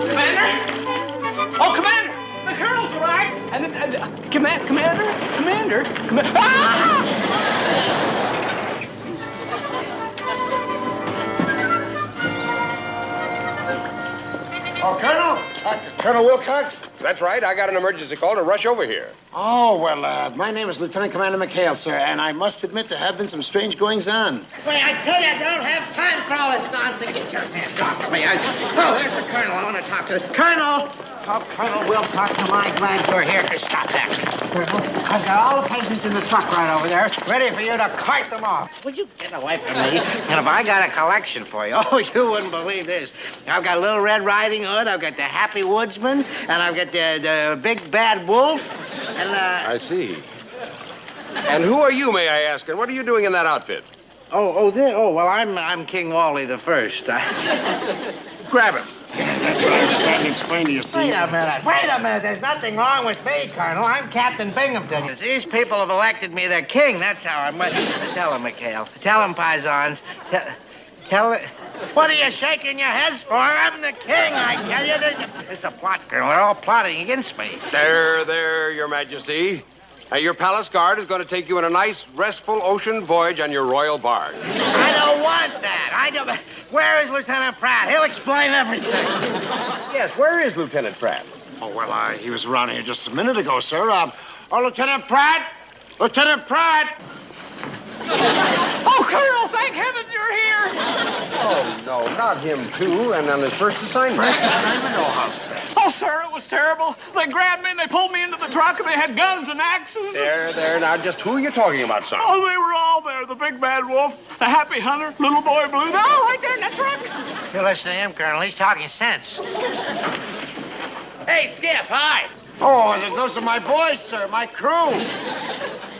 Commander? Oh, Commander! The colonel's arrived! And Commander? Ah! Oh, Colonel? Colonel Wilcox? That's right. I got an emergency call to rush over here. Oh, well, my name is Lieutenant Commander McHale's, sir, and I must admit there have been some strange goings-on. Wait, I tell you, I don't have time for all this nonsense. Get your hands off of me. Oh, there's the colonel. I want to talk to the colonel. Oh, Colonel Wilcox, am I glad you're here. Stop that. Colonel, I've got all the patients in the truck right over there, ready for you to cart them off. Will you get away from me? And if I got a collection for you, oh, you wouldn't believe this. I've got Little Red Riding Hood, I've got the Happy Woodsman, and I've got the Big Bad Wolf, and I see. And who are you, may I ask? And what are you doing in that outfit? Well, I'm King Wally the First. Grab him. Yeah, that's what I was trying to explain to you, see? Wait a minute. There's nothing wrung with me, Colonel. I'm Captain Binghamton. These people have elected me their king. That's how I'm... Tell them, McHale. Tell them, paisans. Tell it... What are you shaking your heads for? I'm the king, I tell you. It's a plot, Colonel. They're all plotting against me. There, Your Majesty. Your palace guard is going to take you on a nice, restful ocean voyage on your royal barge. I don't want that. Where is Lieutenant Pratt? He'll explain everything. Yes, where is Lieutenant Pratt? Oh, well, he was around here just a minute ago, sir. Lieutenant Pratt! Lieutenant Pratt! Oh, Colonel, thank heavens you're here! Oh, no, not him, too, and on his first assignment. First assignment? Oh, how sad. Oh, sir, it was terrible. They grabbed me and they pulled me into the truck and they had guns and axes. There, now, just who are you talking about, son? Oh, they were all there. The Big Bad Wolf, the Happy Hunter, Little Boy Blue. They're all right there in that truck. You listen to him, Colonel. He's talking sense. Hey, Skip, hi. Oh, those are my boys, sir, my crew.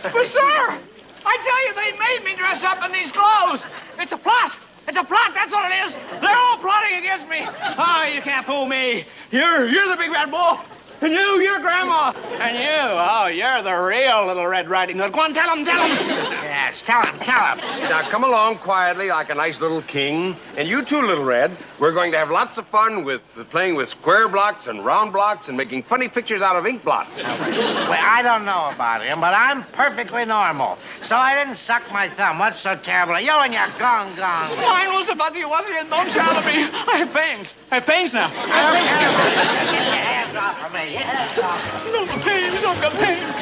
But, sir, I tell you, they made me dress up in these clothes. It's a plot. It's a plot, that's what it is. They're all plotting against me. Oh, you can't fool me. You're the Big Bad Wolf. And you're Grandma. And you're the real Little Red Riding Hood. Go on, tell him. Yes, tell him. Now, come along quietly like a nice little king. And you too, Little Red. We're going to have lots of fun with playing with square blocks and round blocks and making funny pictures out of ink blots. Well, I don't know about him, but I'm perfectly normal. So I didn't suck my thumb. What's so terrible? You and your gong. Mine was a fuzzy-wuzzy and don't shout at me. I have bangs. now. Get your hands off of me. Yes. No, pains. I've got pains.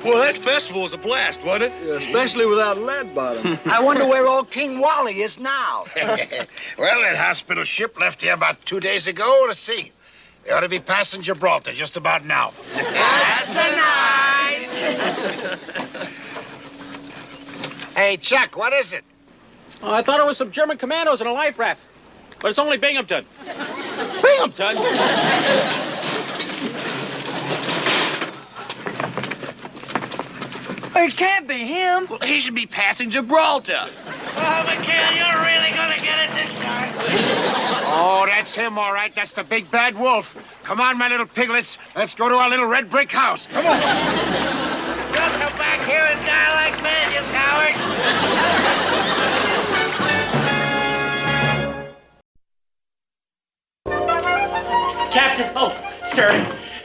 Well, that festival was a blast, wasn't it? Yeah, especially without Leadbottom. I wonder where old King Wally is now. Well, that hospital ship left here about 2 days ago. Let's see. They ought to be passing Gibraltar just about now. That's nice. Hey, Chuck, what is it? Oh, I thought it was some German commandos in a life raft. But it's only Binghamton. Binghamton? It can't be him. Well, he should be passing Gibraltar. Oh, McHale, you're really gonna get it this time. Oh, that's him, all right. That's the Big Bad Wolf. Come on, my little piglets. Let's go to our little red brick house. Come on. Don't come back here and die like men, you coward. Captain,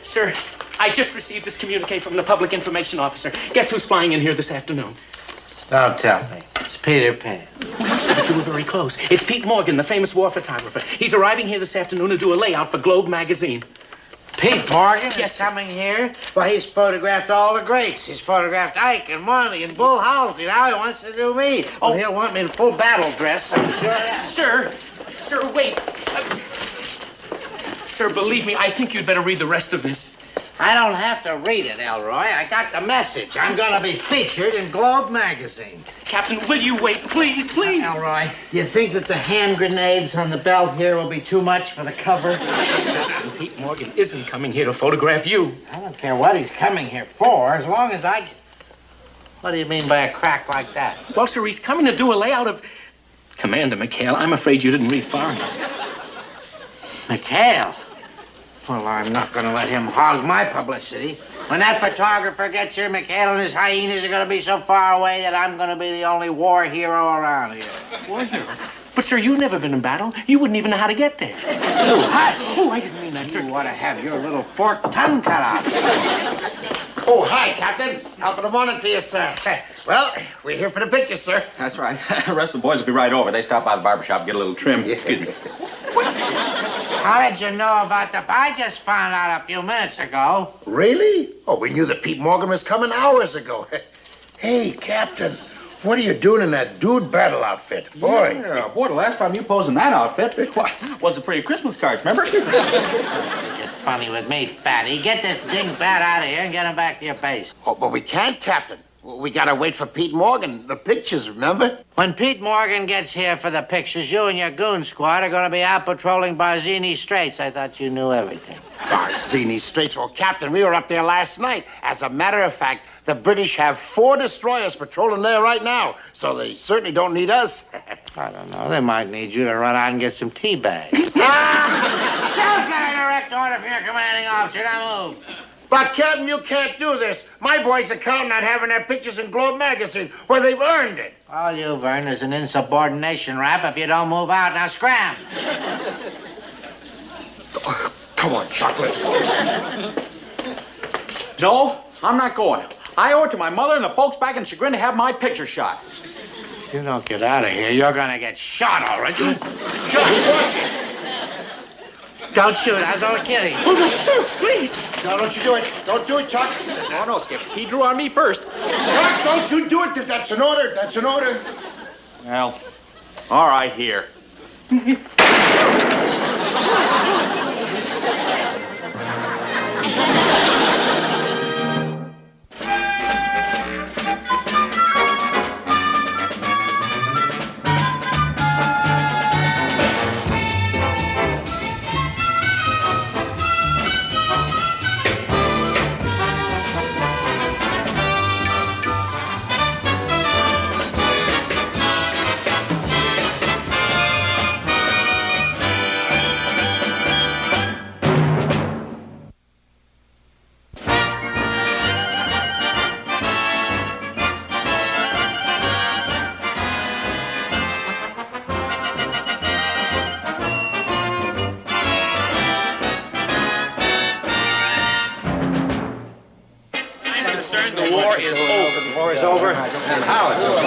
sir, I just received this communique from the public information officer. Guess who's flying in here this afternoon? Don't tell me. It's Peter Pan. You said that you were very close. It's Pete Morgan, the famous war photographer. He's arriving here this afternoon to do a layout for Globe magazine. Pete Morgan is coming here? Well, he's photographed all the greats. He's photographed Ike and Marley and Bull Halsey. Now he wants to do me. Oh, he'll want me in full battle dress, I'm sure. Sir, wait. Sir, believe me, I think you'd better read the rest of this. I don't have to read it, Elroy. I got the message. I'm going to be featured in Globe magazine. Captain, will you wait, please? Elroy, you think that the hand grenades on the belt here will be too much for the cover? Captain Pete Morgan isn't coming here to photograph you. I don't care what he's coming here for, as long as I... What do you mean by a crack like that? Well, sir, he's coming to do a layout of... Commander McHale, I'm afraid you didn't read far enough. McHale? Well, I'm not going to let him hog my publicity. When that photographer gets here, McHale and his hyenas are going to be so far away that I'm going to be the only war hero around here. War hero? But, sir, you've never been in battle. You wouldn't even know how to get there. Oh, hush! Oh, I didn't mean that, sir. You ought to have your little forked tongue cut out. Oh, hi, Captain. Top of the morning to you, sir. Well, we're here for the picture, sir. That's right. The rest of the boys will be right over. They stopped by the barbershop to get a little trim. Excuse me. How did you know about the... I just found out a few minutes ago. Really? Oh, we knew that Pete Morgan was coming hours ago. Hey, Captain, what are you doing in that dude battle outfit? Boy. Yeah, boy, the last time you posed in that outfit was a pretty Christmas card, remember? Get funny with me, fatty. Get this dingbat out of here and get him back to your base. Oh, but we can't, Captain. We gotta wait for Pete Morgan. The pictures, remember? When Pete Morgan gets here for the pictures, you and your goon squad are gonna be out patrolling Barzini Straits. I thought you knew everything. Barzini Straits? Well, Captain, we were up there last night. As a matter of fact, the British have 4 destroyers patrolling there right now, so they certainly don't need us. I don't know. They might need you to run out and get some tea bags. You've got a direct order from your commanding officer. Now move. But, Captain, you can't do this. My boys are counting on having their pictures in Globe magazine, where they've earned it. All you've earned is an insubordination rap if you don't move out. Now scram. Come on, Chocolate. No, I'm not going. I owe it to my mother and the folks back in Chagrin to have my picture shot. If you don't get out of here, you're gonna get shot, all right? Chuck, watch it. Don't shoot. I was only kidding. Oh, no, sir, please. No, don't you do it. Don't do it, Chuck. Oh, no, Skip. He drew on me first. Chuck, don't you do it. That's an order. That's an order. Well, all right, here. The war is over. The war is over? And how it's over?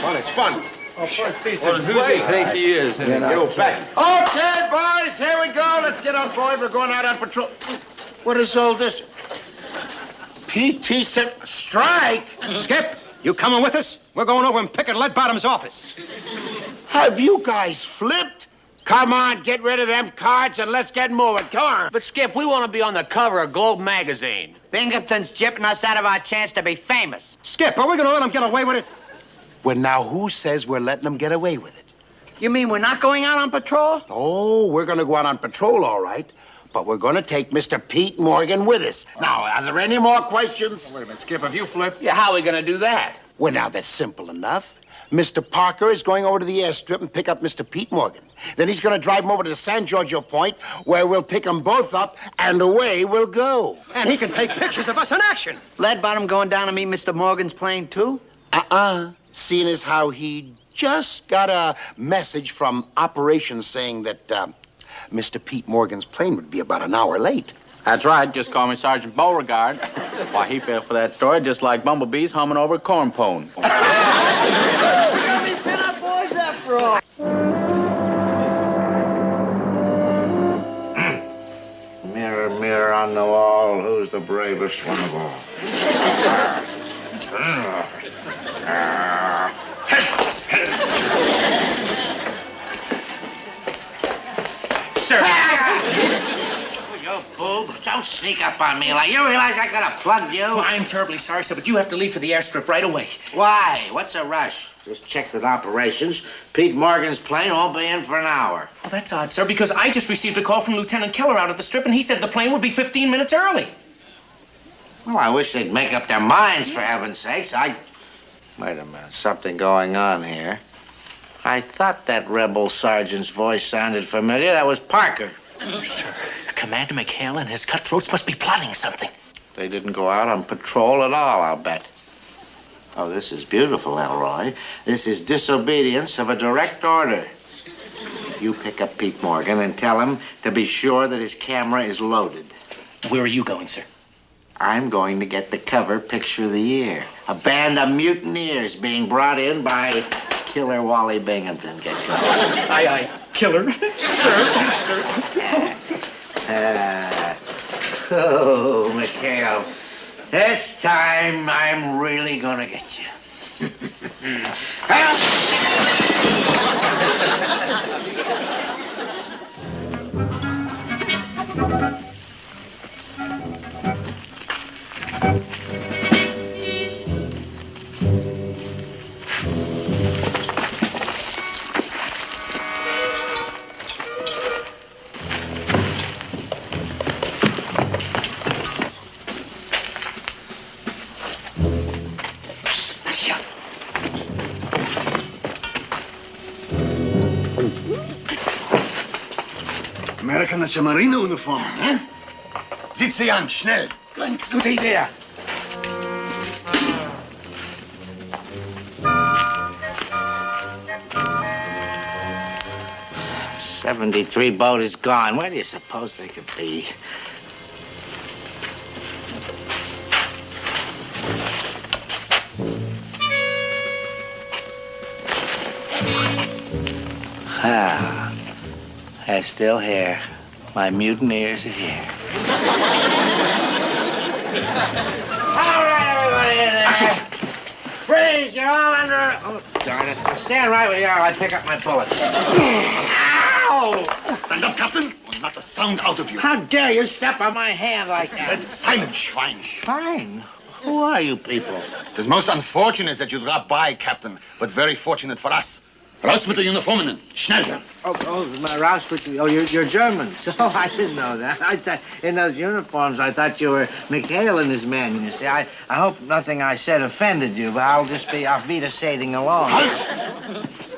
Well, it's fun. Well, who does he think he is? And you bet. Okay, boys, here we go. Let's get on board. We're going out on patrol. What is all this? PT said strike? Skip, you coming with us? We're going over and picking Lead Bottom's office. Have you guys flipped? Come on, get rid of them cards and let's get moving. Come on. But, Skip, we want to be on the cover of Globe magazine. Binghamton's gypping us out of our chance to be famous. Skip, are we going to let him get away with it? Well, now, who says we're letting them get away with it? You mean we're not going out on patrol? Oh, we're going to go out on patrol, all right. But we're going to take Mr. Pete Morgan with us. Now, are there any more questions? Wait a minute, Skip, have you flipped? Yeah, how are we going to do that? Well, now, that's simple enough. Mr. Parker is going over to the airstrip and pick up Mr. Pete Morgan. Then he's going to drive him over to San Giorgio Point, where we'll pick them both up, and away we'll go. And he can take pictures of us in action. Lead Bottom going down to meet Mr. Morgan's plane, too? Seeing as how he just got a message from operations saying that Mr. Pete Morgan's plane would be about an hour late. That's right. Just call me Sergeant Beauregard. Why, he fell for that story just like bumblebees humming over a corn pone. We're going to be pin-up boys after all. Mirror, mirror on the bravest one of all. Sir! You boob. Don't sneak up on me like you realize I could have plugged you. Oh, I'm terribly sorry, sir, but you have to leave for the airstrip right away. Why? What's a rush? Just checked with operations. Pete Morgan's plane won't be in for an hour. Well, that's odd, sir, because I just received a call from Lieutenant Keller out at the strip, and he said the plane would be 15 minutes early. Well, I wish they'd make up their minds, for heaven's sakes. Wait a minute. Something going on here. I thought that rebel sergeant's voice sounded familiar. That was Parker. Sir, Commander McHale and his cutthroats must be plotting something. They didn't go out on patrol at all, I'll bet. Oh, this is beautiful, Elroy. This is disobedience of a direct order. You pick up Pete Morgan and tell him to be sure that his camera is loaded. Where are you going, sir? I'm going to get the cover picture of the year. A band of mutineers being brought in by Killer Wally Binghamton. Get going. Aye, aye. Killer. Sir. Oh, McHale. This time I'm really gonna get you. American Submarine-Uniform, ne? Sitz sie an, schnell. Ganz gute Idee. '73 boat is gone. Where do you suppose they could be? Ah, they're still here. My mutineers are here. All right, everybody in there. Freeze, you're all under... Oh, darn it. Stand right where you are while I pick up my bullets. Ow! Stand up, Captain, or not a sound out of you. How dare you step on my hand like that? Said silence, Schwein. Fine. Who are you people? It is most unfortunate that you dropped by, Captain, but very fortunate for us. Raus mit den Uniformen. Schnell. Raus with you. Oh, you're Germans. Oh, I didn't know that. I thought in those uniforms, I thought you were McHale and his men. You see, I hope nothing I said offended you, but I'll just be auf Wiedersehen along. Halt!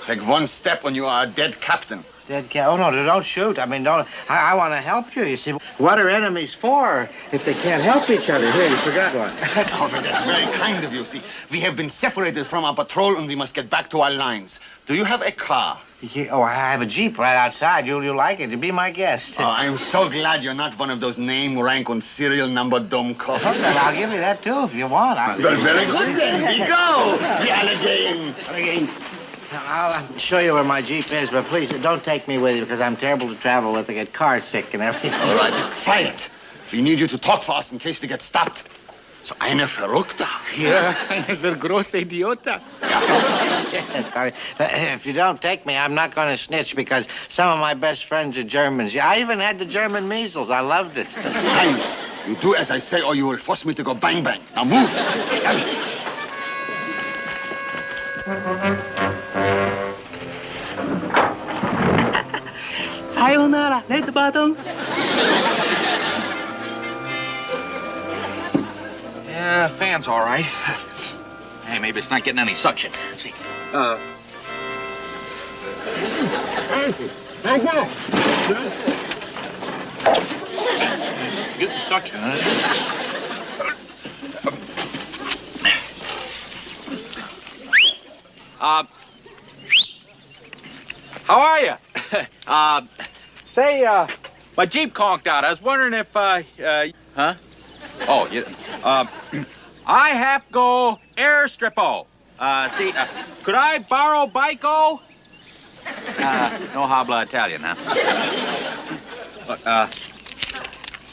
Take one step when you are a dead captain. Dead cat? Oh, no, don't shoot. I mean, don't. I want to help you, you see. What are enemies for if they can't help each other? Here, you forgot one. Oh, that's very kind of you. See, we have been separated from our patrol and we must get back to our lines. Do you have a car? Yeah, oh, I have a Jeep right outside. You'll like it. Be my guest. Oh, I'm so glad you're not one of those name, rank, and serial number dummkopfs. Okay, I'll give you that, too, if you want. Well, very good, then. We go. The alligator. I'll show you where my Jeep is, but please don't take me with you because I'm terrible to travel with. I get car sick and everything. All right, quiet. We need you to talk for us in case we get stopped. So eine Verrückte. Ja, eine so große Idiota. Yes, if you don't take me, I'm not going to snitch because some of my best friends are Germans. Yeah, I even had the German measles. I loved it. Silence. You do as I say or you will force me to go bang-bang. Now move. Sayonara, red bottom. Yeah, fan's all right. Hey, maybe it's not getting any suction. Let's see. Get the suction, huh? How are you? Say, my Jeep conked out. I was wondering if, huh? Oh, you, I have to go airstripo. See, could I borrow bike-o? No habla Italian, huh?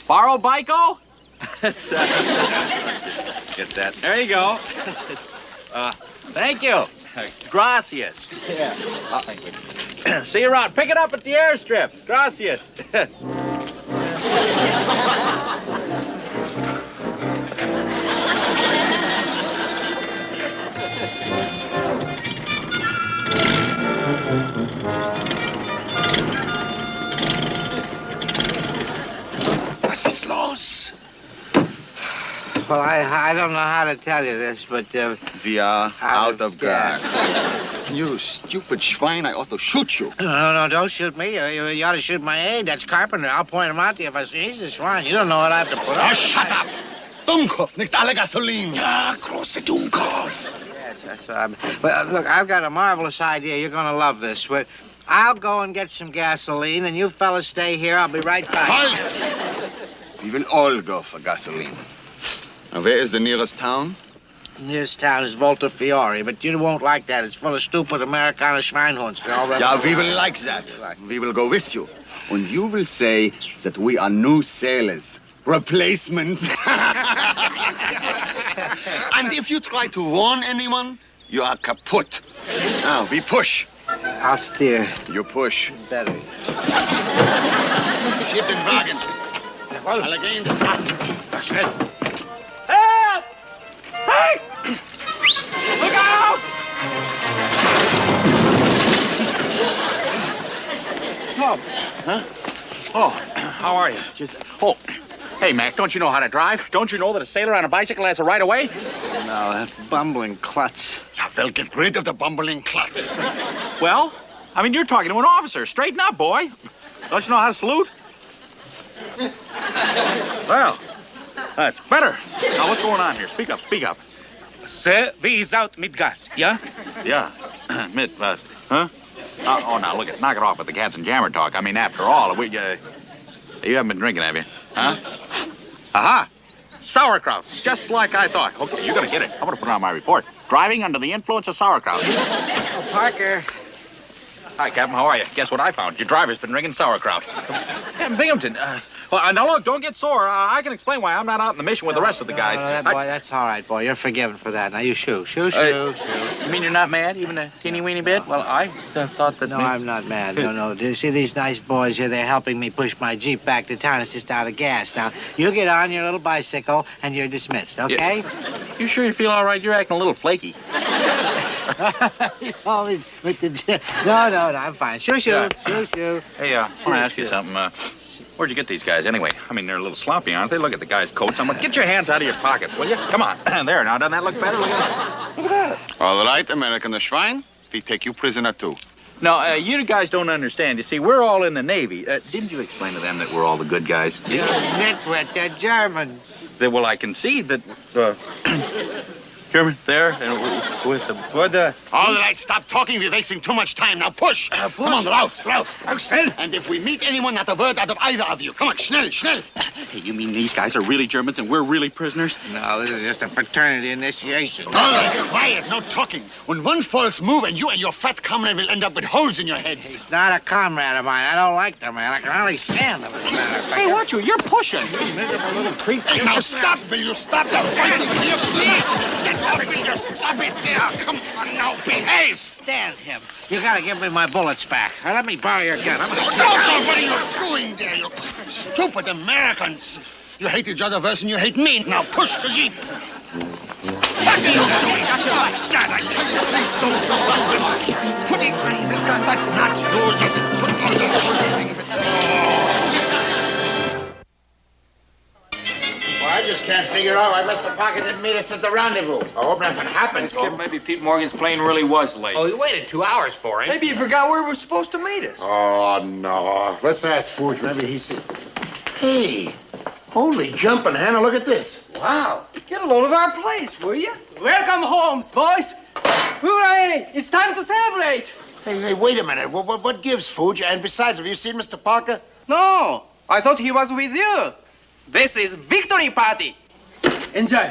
Borrow bike-o? Get that. There you go. Thank you. Gracias. Yeah. See you around. Pick it up at the airstrip. Gracias. Was ist los? Well, I don't know how to tell you this, but We are out of gas. You stupid swine, I ought to shoot you. No, don't shoot me. You ought to shoot my aide. That's Carpenter. I'll point him out to you if I see he's a swine. You don't know what I have to put up. Oh, shut up! Dummkopf, nicht alle Gasoline. Ja, große Dummkopf. Yes, that's what I'm... Well, look, I've got a marvelous idea. You're going to love this. But I'll go and get some gasoline, and you fellas stay here. I'll be right back. Halt! We will all go for gasoline. Now, where is the nearest town? Nearest town is Volta Fiore, but you won't like that. It's full of stupid Amerikaner Schweinhunds. Yeah, we will like that. We will go with you. And you will say that we are new sailors. Replacements. And if you try to warn anyone, you are kaput. Now, we push. I'll steer. You push. Better. Schieb den Wagen. Alle gehen das ab. Schnell. Help! Hey! Look out! Oh. Huh? Oh, how are you? Oh, hey, Mac, don't you know how to drive? Don't you know that a sailor on a bicycle has a right of way? No, that bumbling klutz. Ja, well, get rid of the bumbling klutz. Well, I mean, you're talking to an officer. Straighten up, boy. Don't you know how to salute? Well, that's better. Now, what's going on here? Speak up, speak up. Sir, we is out mit gas, yeah? Yeah, mit was? Huh? Oh, now, look, knock it off with the cats and jammer talk. I mean, after all, you haven't been drinking, have you? Huh? Aha! Sauerkraut, just like I thought. Okay, you're gonna get it. I'm gonna put it on my report. Driving under the influence of sauerkraut. Oh, Parker. Hi, Captain, how are you? Guess what I found? Your driver's been drinking sauerkraut. Captain Binghamton, well, now look, don't get sore. I can explain why I'm not out in the mission with the rest of the guys. No, boy, that's all right, boy. You're forgiven for that. Now, you shoo. You mean you're not mad, even a teeny-weeny bit? Well, I thought that... No, I'm not mad. No. Do you see these nice boys here? They're helping me push my Jeep back to town. It's just out of gas. Now, you get on your little bicycle, and you're dismissed, okay? You sure you feel all right? You're acting a little flaky. He's always with the... No, I'm fine. Shoo. Hey, I want to ask you something. Where'd you get these guys, anyway? I mean, they're a little sloppy, aren't they? Look at the guy's coats. Get your hands out of your pockets, will you? Come on. There, now, doesn't that look better? Look at that. Look at that. All right, American the Schwein. We take you prisoner, too. No, you guys don't understand. You see, we're all in the Navy. Didn't you explain to them that we're all the good guys? You're nitwit. They're Germans. Well, I can see that... German, there, and with the... All right, stop talking. We're wasting too much time. Now push. Come on, raus. Schnell. And if we meet anyone, not a word out of either of you. Come on, schnell. Hey, you mean these guys are really Germans and we're really prisoners? No, this is just a fraternity initiation. All right, quiet, no talking. When one false move and you and your fat comrade will end up with holes in your heads. He's not a comrade of mine. I don't like the man. I can hardly stand him, as a matter of fact. Hey, watch you. You're pushing. You miserable little creep. Hey, now stop. Will you stop the fighting here, please? Will you stop it there? Come on now, behave. Stand him. You gotta give me my bullets back. Let me borrow your gun. No, what are you doing there, you stupid Americans? You hate each other worse than you hate me. Now push the Jeep. What are you doing? Stand, I tell you, please don't go out. Put it on the gun. That's not yours. Just put it on the thing. I just can't figure out why Mr. Parker didn't meet us at the rendezvous. I hope nothing happened. Skip, maybe Pete Morgan's plane really was late. Oh, he waited 2 hours for him. Maybe you forgot where he was supposed to meet us. Oh, no. Let's ask Fooch. Maybe he's... Hey, holy jumping, Hannah, look at this. Wow. Get a load of our place, will you? Welcome home, boys. Hooray! It's time to celebrate. Hey, wait a minute. What gives, Fooch? And besides, have you seen Mr. Parker? No, I thought he was with you. This is victory party. Enjoy.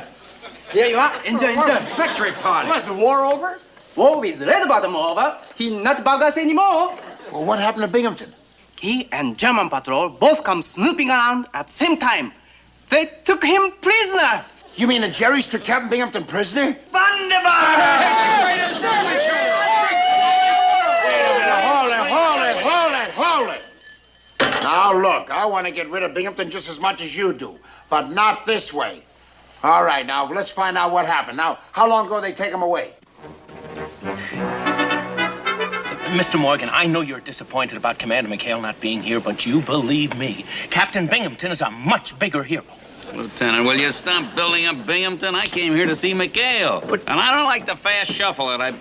Here you are. Enjoy. Victory party. Was the war over? War with Red Bottom over. He not bug us anymore. Well, what happened to Binghamton? He and German patrol both come snooping around at the same time. They took him prisoner. You mean the Jerry's took Captain Binghamton prisoner? Wunderbar! Wait a minute, hold it. Now, look, I want to get rid of Binghamton just as much as you do, but not this way. All right, now, let's find out what happened. Now, how long ago they take him away? Mr. Morgan, I know you're disappointed about Commander McHale not being here, but you believe me, Captain Binghamton is a much bigger hero. Lieutenant, will you stop building up Binghamton? I came here to see McHale. And I don't like the fast shuffle that I...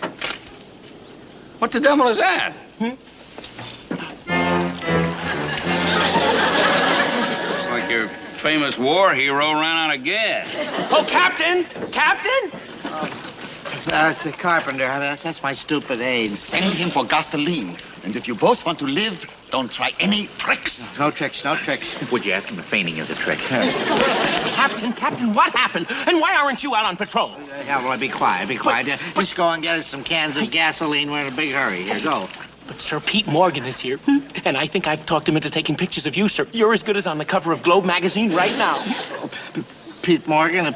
What the devil is that? Looks like your famous war hero ran out of gas. Oh, Captain! Captain! It's a carpenter. That's my stupid aide. Send him for gasoline. And if you both want to live, don't try any tricks. No tricks, no tricks. Would you ask him if fainting is a trick? Captain, what happened? And why aren't you out on patrol? Yeah, well, be quiet. Just go and get us some cans of gasoline. We're in a big hurry. Here, go. But Sir Pete Morgan is here, and I think I've talked him into taking pictures of you, sir. You're as good as on the cover of Globe magazine right now. Pete Morgan,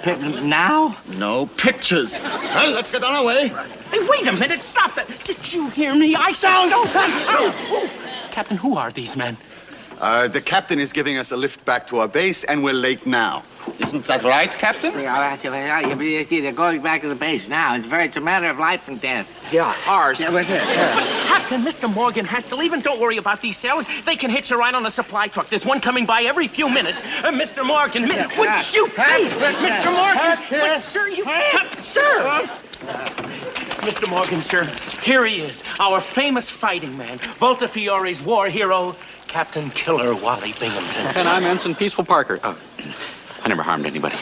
now? No pictures. Well, let's get on our way. Hey, wait a minute, stop that. Did you hear me? I said don't. Captain, who are these men? The captain is giving us a lift back to our base, and we're late now. Isn't that right, Captain? Yeah, they're going back to the base now. It's a matter of life and death. Yeah, ours. Yeah, with it. Captain, Mr. Morgan has to leave, and don't worry about these sailors. They can hitch a ride on the supply truck. There's one coming by every few minutes. Mr. Morgan, would you please? Mr. Morgan, but sir, sir. Mr. Morgan, sir, here he is, our famous fighting man, Volta Fiore's war hero, Captain Killer Wally Binghamton. And I'm Ensign Peaceful Parker. I never harmed anybody.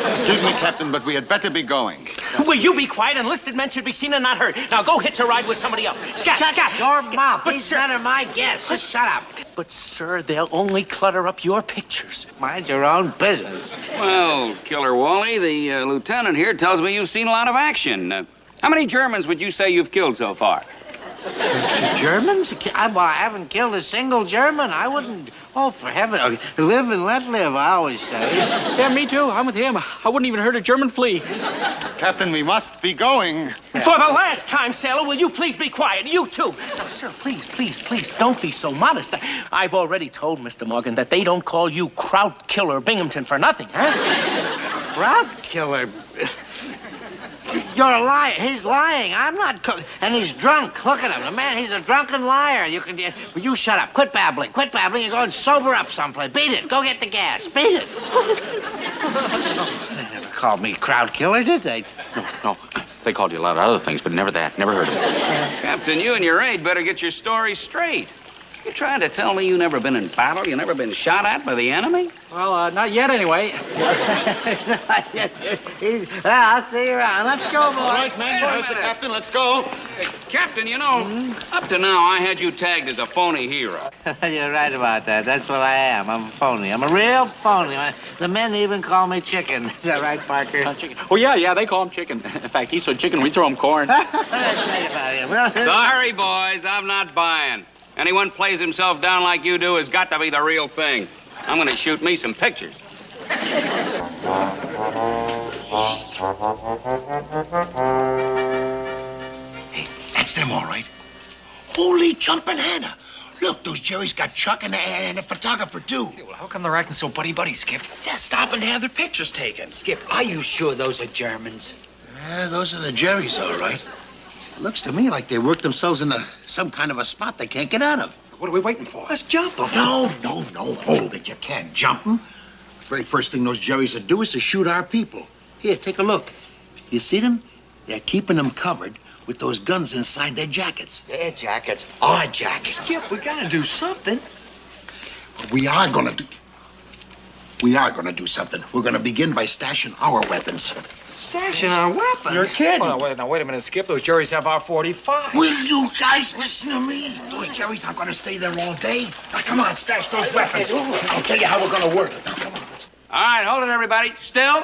Excuse me, Captain, but we had better be going. Will you be quiet? Enlisted men should be seen and not heard. Now go hitch a ride with somebody else. Scat! Your mouth. These men are my guests. Just shut up. But, sir, they'll only clutter up your pictures. Mind your own business. Well, Killer Wally, the lieutenant here tells me you've seen a lot of action. How many Germans would you say you've killed so far? Germans? I haven't killed a single German. I wouldn't. Oh, for heaven. Live and let live, I always say. Yeah, me too. I'm with him. I wouldn't even hurt a German flea. Captain, we must be going. For the last time, sailor, will you please be quiet? You too. Now, sir, please, don't be so modest. I've already told Mr. Morgan that they don't call you Kraut Killer Binghamton for nothing, huh? Kraut Killer? You're a liar. He's lying. I'm not. And he's drunk. Look at him. The man, he's a drunken liar. You shut up. Quit babbling. You go and sober up someplace. Beat it. Go get the gas. Beat it. They never called me crowd killer, did they? No. They called you a lot of other things, but never that. Never heard of it. Captain, you and your aide better get your story straight. You trying to tell me you never been in battle? You never been shot at by the enemy? Well, not yet anyway. I'll see you around. Let's go, boys. All right, man. Here's the captain. Let's go. Hey, Captain, you know, up to now, I had you tagged as a phony hero. You're right about that. That's what I am. I'm a phony. I'm a real phony. The men even call me chicken. Is that right, Parker? Chicken. Oh, yeah, they call him chicken. In fact, he's so chicken, we throw him corn. Sorry, boys, I'm not buying. Anyone plays himself down like you do has got to be the real thing. I'm gonna shoot me some pictures. Hey, that's them all right. Holy jumping Hannah. Look, those Jerry's got Chuck and a photographer, too. Hey, well, how come they're acting so buddy-buddy, Skip? Yeah, stopping to have their pictures taken. Skip, are you sure those are Germans? Yeah, those are the Jerry's, all right. Looks to me like they worked themselves into some kind of a spot they can't get out of. What are we waiting for? Let's jump them. No, hold it. You can't jump them. The very first thing those Jerry's would do is to shoot our people. Here, take a look. You see them? They're keeping them covered with those guns inside their jackets. Their jackets, our jackets. Skip, we gotta do something. We are gonna do something. We're gonna begin by stashing our weapons. Stashing our weapons? You're kidding. Well, wait a minute, Skip. Those Jerry's have our 45. Will you guys listen to me? Those Jerry's aren't gonna stay there all day. Now, come on, stash those weapons. I'll tell you how we're gonna work it. Now, come on. All right, hold it, everybody. Still.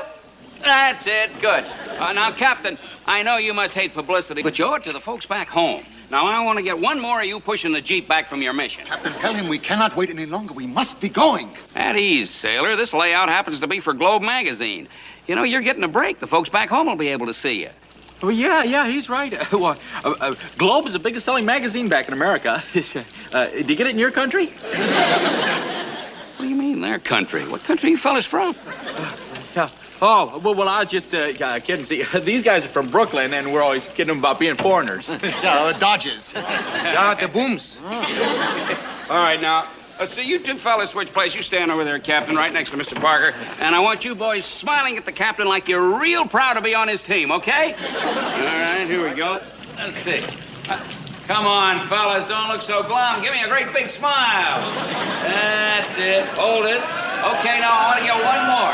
That's it. Good. Now, Captain, I know you must hate publicity, but you owe it to the folks back home. Now, I want to get one more of you pushing the Jeep back from your mission. Captain, tell him we cannot wait any longer. We must be going. At ease, sailor. This layout happens to be for Globe magazine. You know, you're getting a break. The folks back home will be able to see you. Well, yeah, he's right. Globe is the biggest selling magazine back in America. Did you get it in your country? What do you mean, their country? What country are you fellas from? Yeah. Oh, well, I was just kidding. See, these guys are from Brooklyn, and we're always kidding them about being foreigners. Dodgers. The booms. All right, now, so you two fellas switch place. You stand over there, Captain, right next to Mr. Parker. And I want you boys smiling at the captain like you're real proud to be on his team, okay? All right, here we go. Let's see. Come on, fellas, don't look so glum. Give me a great big smile. That's it. Hold it. Okay, now I want to get one more.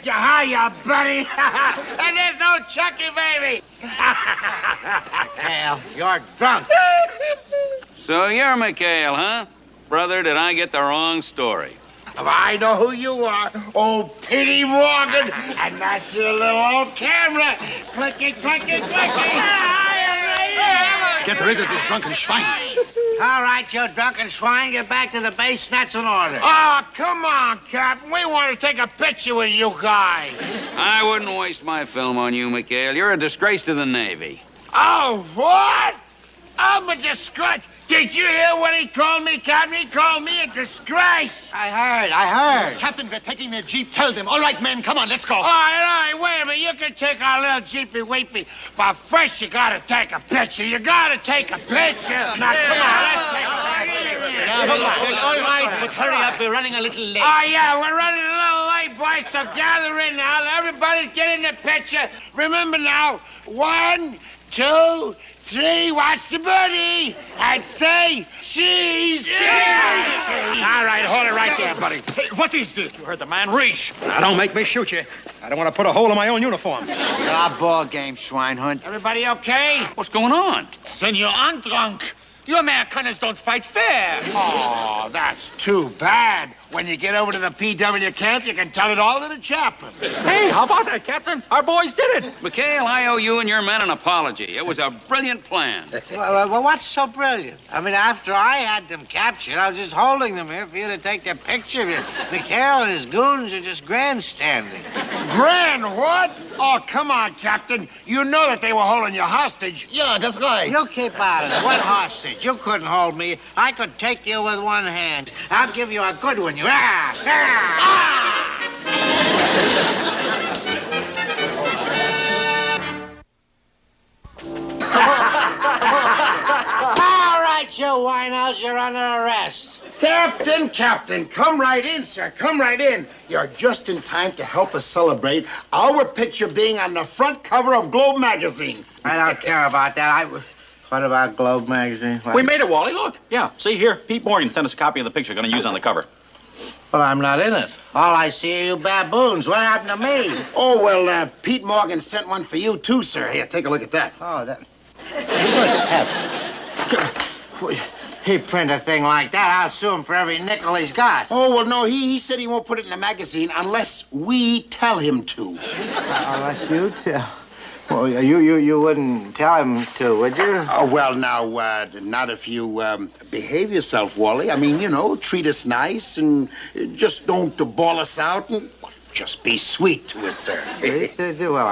Hiya, buddy. And there's old Chucky, baby. Hell, you're drunk. So you're McHale, huh? Brother, did I get the wrong story? I know who you are. Old Petey Morgan. And that's your little old camera. Clicky, clicky, clicky. Get rid of this drunken swine. All right, you drunken swine, get back to the base. That's an order. Oh, come on, Captain. We want to take a picture with you guys. I wouldn't waste my film on you, McHale. You're a disgrace to the Navy. Oh, what? I'm a disgrace. Did you hear what he called me, Captain? He called me a disgrace. I heard. Captain, we're taking their Jeep. Tell them. All right, men, come on, let's go. All right, wait a minute. You can take our little jeepy-weepy, but first you gotta take a picture. You gotta take a picture. Now, come on, let's take a picture. All right, but hurry up. We're running a little late. Oh, yeah, we're running a little late, boys, so gather in now. Everybody get in the picture. Remember now, 1, 2, 3, watch the birdie, and say cheese. Cheese. All right, hold it right there, buddy. Hey, what is this? You heard the man reach. Now, don't make me shoot you. I don't want to put a hole in my own uniform. Our ball game, Schweinhund. Everybody okay? What's going on? Senor, I'm drunk. You Americans don't fight fair. Oh, that's too bad. When you get over to the PW camp, you can tell it all to the chaplain. Hey, how about that, Captain? Our boys did it. McHale, I owe you and your men an apology. It was a brilliant plan. Well, what's so brilliant? I mean, after I had them captured, I was just holding them here for you to take their picture. McHale and his goons are just grandstanding. Grand what? Oh, come on, Captain. You know that they were holding you hostage. Yeah, that's right. You keep out of it. What hostage? You couldn't hold me. I could take you with one hand. I'll give you a good one. You All right, you winos, you're under arrest. Captain, come right in, sir. Come right in. You're just in time to help us celebrate our picture being on the front cover of Globe magazine. I don't care about that. What about Globe magazine? What? We made it, Wally. Look. Yeah, see here. Pete Morgan sent us a copy of the picture going to use on the cover. Well, I'm not in it. All I see are you baboons. What happened to me? Oh, well, Pete Morgan sent one for you, too, sir. Here, take a look at that. Oh, that... He print a thing like that, I'll sue him for every nickel he's got. Oh, well, no, he said he won't put it in the magazine unless we tell him to. Unless you tell... Well, you wouldn't tell him to, would you? Oh, well, now, not if you behave yourself, Wally. I mean, you know, treat us nice and just don't bawl us out and just be sweet to us, sir. Sweet to you? Well,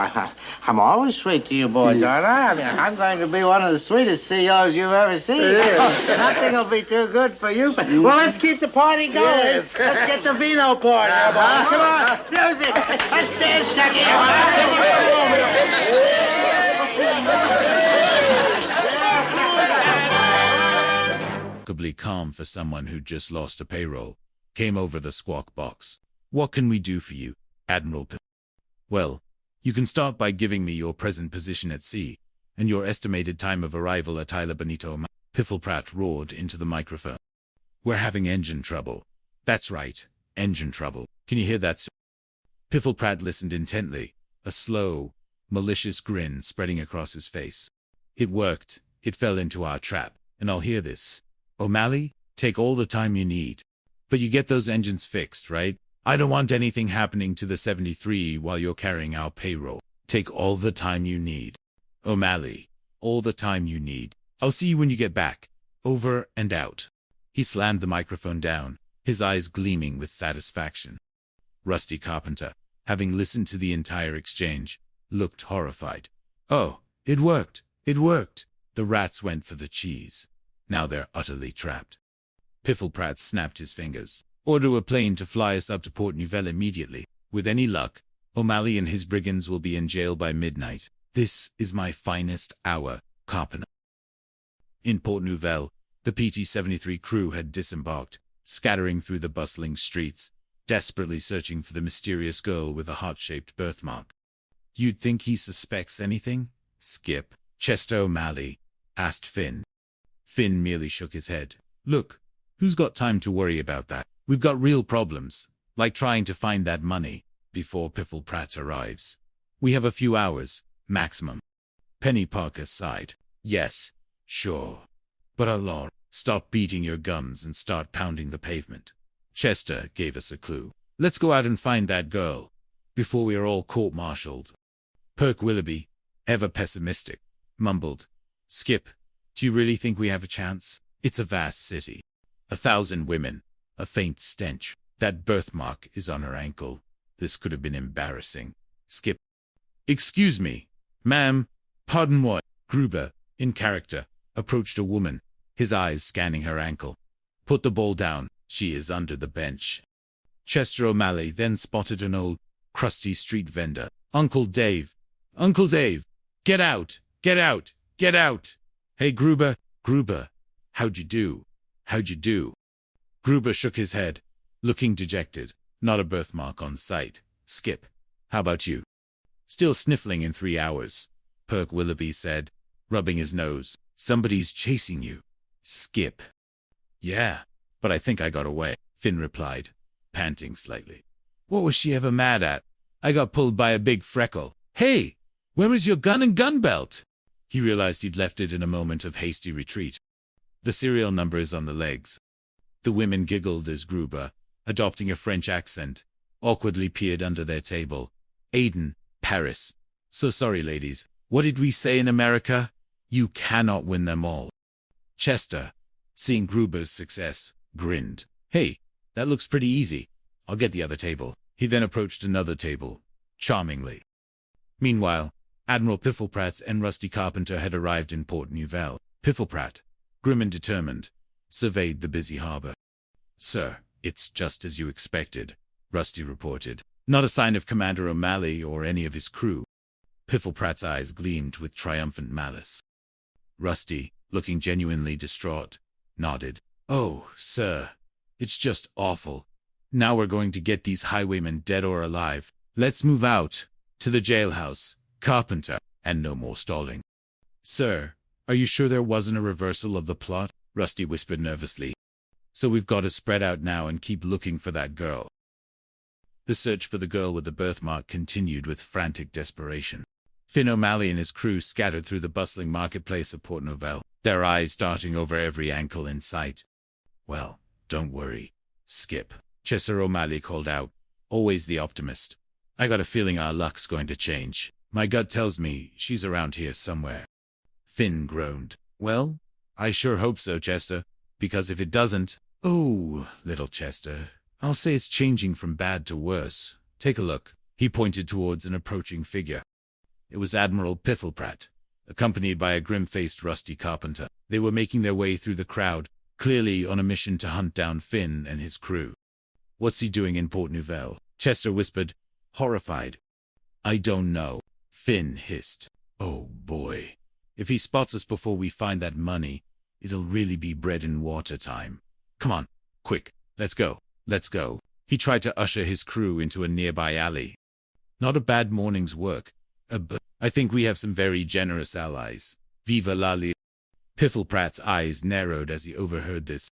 I'm always sweet to you boys, aren't I? I mean, I'm going to be one of the sweetest CEOs you've ever seen. Yeah. Nothing will be too good for you. But, well, let's keep the party going. Yes. Let's get the vino poured. Come on, music. Let's dance, Chucky. Remarkably calm for someone who just lost a payroll, came over the squawk box. What can we do for you, Admiral? Well, you can start by giving me your present position at sea, and your estimated time of arrival at Isla Benito. Piffle Pratt roared into the microphone. We're having engine trouble. That's right, Engine trouble. Can you hear that, sir? Piffle-Pratt listened intently, a slow, malicious grin spreading across his face. It worked. It fell into our trap. And I'll hear this. O'Malley, take all the time you need. But you get those engines fixed, right? I don't want anything happening to the 73 while you're carrying our payroll. Take all the time you need. O'Malley, all the time you need. I'll see you when you get back. Over and out. He slammed the microphone down, his eyes gleaming with satisfaction. Rusty Carpenter, having listened to the entire exchange, looked horrified. Oh, it worked. It worked. The rats went for the cheese. Now they're utterly trapped. Piffle-Pratt snapped his fingers. Order a plane to fly us up to Port Nouvelle immediately. With any luck, O'Malley and his brigands will be in jail by midnight. This is my finest hour, Carpenter. In Port Nouvelle, the PT-73 crew had disembarked, scattering through the bustling streets, desperately searching for the mysterious girl with a heart-shaped birthmark. You'd think he suspects anything? Skip. Chester O'Malley asked Finn. Finn merely shook his head. Look, who's got time to worry about that? We've got real problems, like trying to find that money before Piffle-Pratt arrives. We have a few hours, maximum. Penny Parker sighed. Yes, sure. But Allah, stop beating your gums and start pounding the pavement. Chester gave us a clue. Let's go out and find that girl before we are all court-martialed. Perk Willoughby, ever pessimistic, mumbled. Skip, do you really think we have a chance? It's a vast city. 1,000 women, a faint stench. That birthmark is on her ankle. This could have been embarrassing. Skip. Excuse me, ma'am. Pardon what? Gruber, in character, approached a woman, his eyes scanning her ankle. Put the ball down. She is under the bench. Chester O'Malley then spotted an old, crusty street vendor. Uncle Dave. Uncle Dave. Get out. Get out. Get out. Hey, Gruber. Gruber. How'd you do? How'd you do? Gruber shook his head, looking dejected. Not a birthmark on sight. Skip. How about you? Still sniffling in 3 hours, Perk Willoughby said, rubbing his nose. Somebody's chasing you. Skip. Yeah, but I think I got away, Finn replied, panting slightly. What was she ever mad at? I got pulled by a big freckle. Hey, where is your gun and gun belt? He realized he'd left it in a moment of hasty retreat. The serial number is on the legs. The women giggled as Gruber, adopting a French accent, awkwardly peered under their table. Aden, Paris. So sorry, ladies. What did we say in America? You cannot win them all. Chester, seeing Gruber's success, grinned. Hey, that looks pretty easy. I'll get the other table. He then approached another table, charmingly. Meanwhile, Admiral Piffle-Pratt and Rusty Carpenter had arrived in Port Nouvelle. Piffle-Pratt, grim and determined, surveyed the busy harbor. Sir, it's just as you expected, Rusty reported. Not a sign of Commander O'Malley or any of his crew. Piffle-Pratt's eyes gleamed with triumphant malice. Rusty, looking genuinely distraught, nodded. Oh, sir, it's just awful. Now we're going to get these highwaymen dead or alive. Let's move out. To the jailhouse, Carpenter, and no more stalling. Sir, are you sure there wasn't a reversal of the plot? Rusty whispered nervously. So we've got to spread out now and keep looking for that girl. The search for the girl with the birthmark continued with frantic desperation. Finn O'Malley and his crew scattered through the bustling marketplace of Port Nouvelle, their eyes darting over every ankle in sight. Well, don't worry, Skip, Chester O'Malley called out, always the optimist. I got a feeling our luck's going to change. My gut tells me she's around here somewhere. Finn groaned. Well, I sure hope so, Chester, because if it doesn't... Oh, little Chester, I'll say it's changing from bad to worse. Take a look. He pointed towards an approaching figure. It was Admiral Piffle-Pratt, accompanied by a grim-faced Rusty Carpenter. They were making their way through the crowd, clearly on a mission to hunt down Finn and his crew. What's he doing in Port Nouvelle? Chester whispered, horrified. I don't know, Finn hissed. Oh boy. If he spots us before we find that money, it'll really be bread and water time. Come on, quick, let's go, let's go. He tried to usher his crew into a nearby alley. Not a bad morning's work. I think we have some very generous allies. Viva l'allias. Piffle-Pratt's eyes narrowed as he overheard this.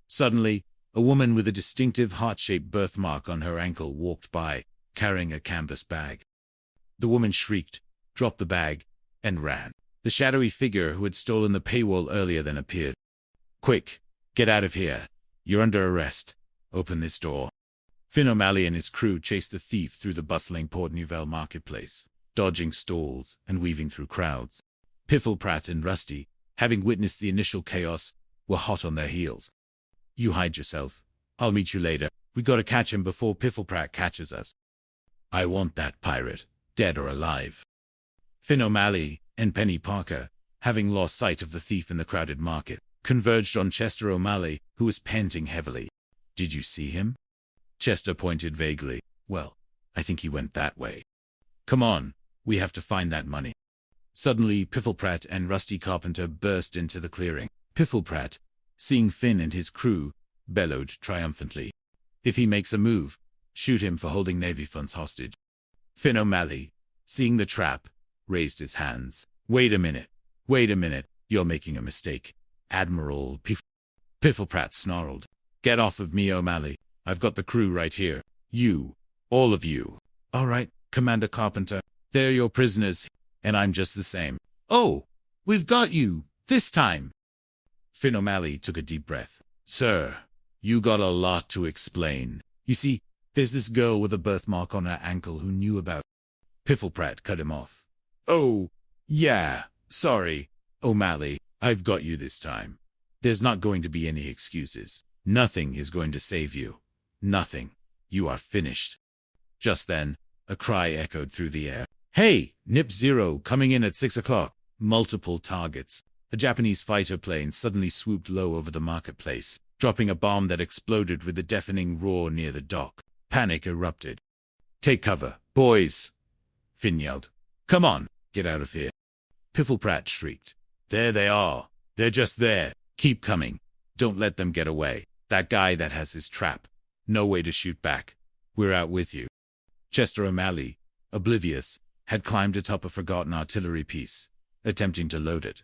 Suddenly, A woman with a distinctive heart-shaped birthmark on her ankle walked by, carrying a canvas bag. The woman shrieked, dropped the bag, and ran. The shadowy figure who had stolen the paywall earlier then appeared. "Quick, get out of here. You're under arrest. Open this door." Finn O'Malley and his crew chased the thief through the bustling Port Nouvelle marketplace, dodging stalls and weaving through crowds. Piffle, Pratt, and Rusty, having witnessed the initial chaos, were hot on their heels. "You hide yourself. I'll meet you later. We gotta catch him before Piffle Pratt catches us." "I want that pirate, dead or alive." Finn O'Malley and Penny Parker, having lost sight of the thief in the crowded market, converged on Chester O'Malley, who was panting heavily. "Did you see him?" Chester pointed vaguely. "Well, I think he went that way." "Come on, we have to find that money." Suddenly, Piffle Pratt and Rusty Carpenter burst into the clearing. Piffle Pratt, seeing Finn and his crew, bellowed triumphantly. "If he makes a move, shoot him for holding Navy funds hostage." Finn O'Malley, seeing the trap, raised his hands. Wait a minute, you're making a mistake. Admiral Piffle Pratt snarled. "Get off of me, O'Malley. I've got the crew right here. You, all of you." "All right, Commander Carpenter. They're your prisoners, and I'm just the same." "Oh, we've got you, this time." Finn O'Malley took a deep breath. "Sir, you got a lot to explain. You see, there's this girl with a birthmark on her ankle who knew about—" Piffle Pratt cut him off. "Oh, yeah, sorry, O'Malley. I've got you this time. There's not going to be any excuses. Nothing is going to save you. Nothing. You are finished." Just then, a cry echoed through the air. "Hey, Nip Zero, coming in at 6 o'clock. Multiple targets." A Japanese fighter plane suddenly swooped low over the marketplace, dropping a bomb that exploded with a deafening roar near the dock. Panic erupted. "Take cover, boys!" Finn yelled. "Come on, get out of here." Piffle Pratt shrieked. "There they are. They're just there. Keep coming. Don't let them get away. That guy that has his trap. No way to shoot back. We're out with you." Chester O'Malley, oblivious, had climbed atop a forgotten artillery piece, attempting to load it.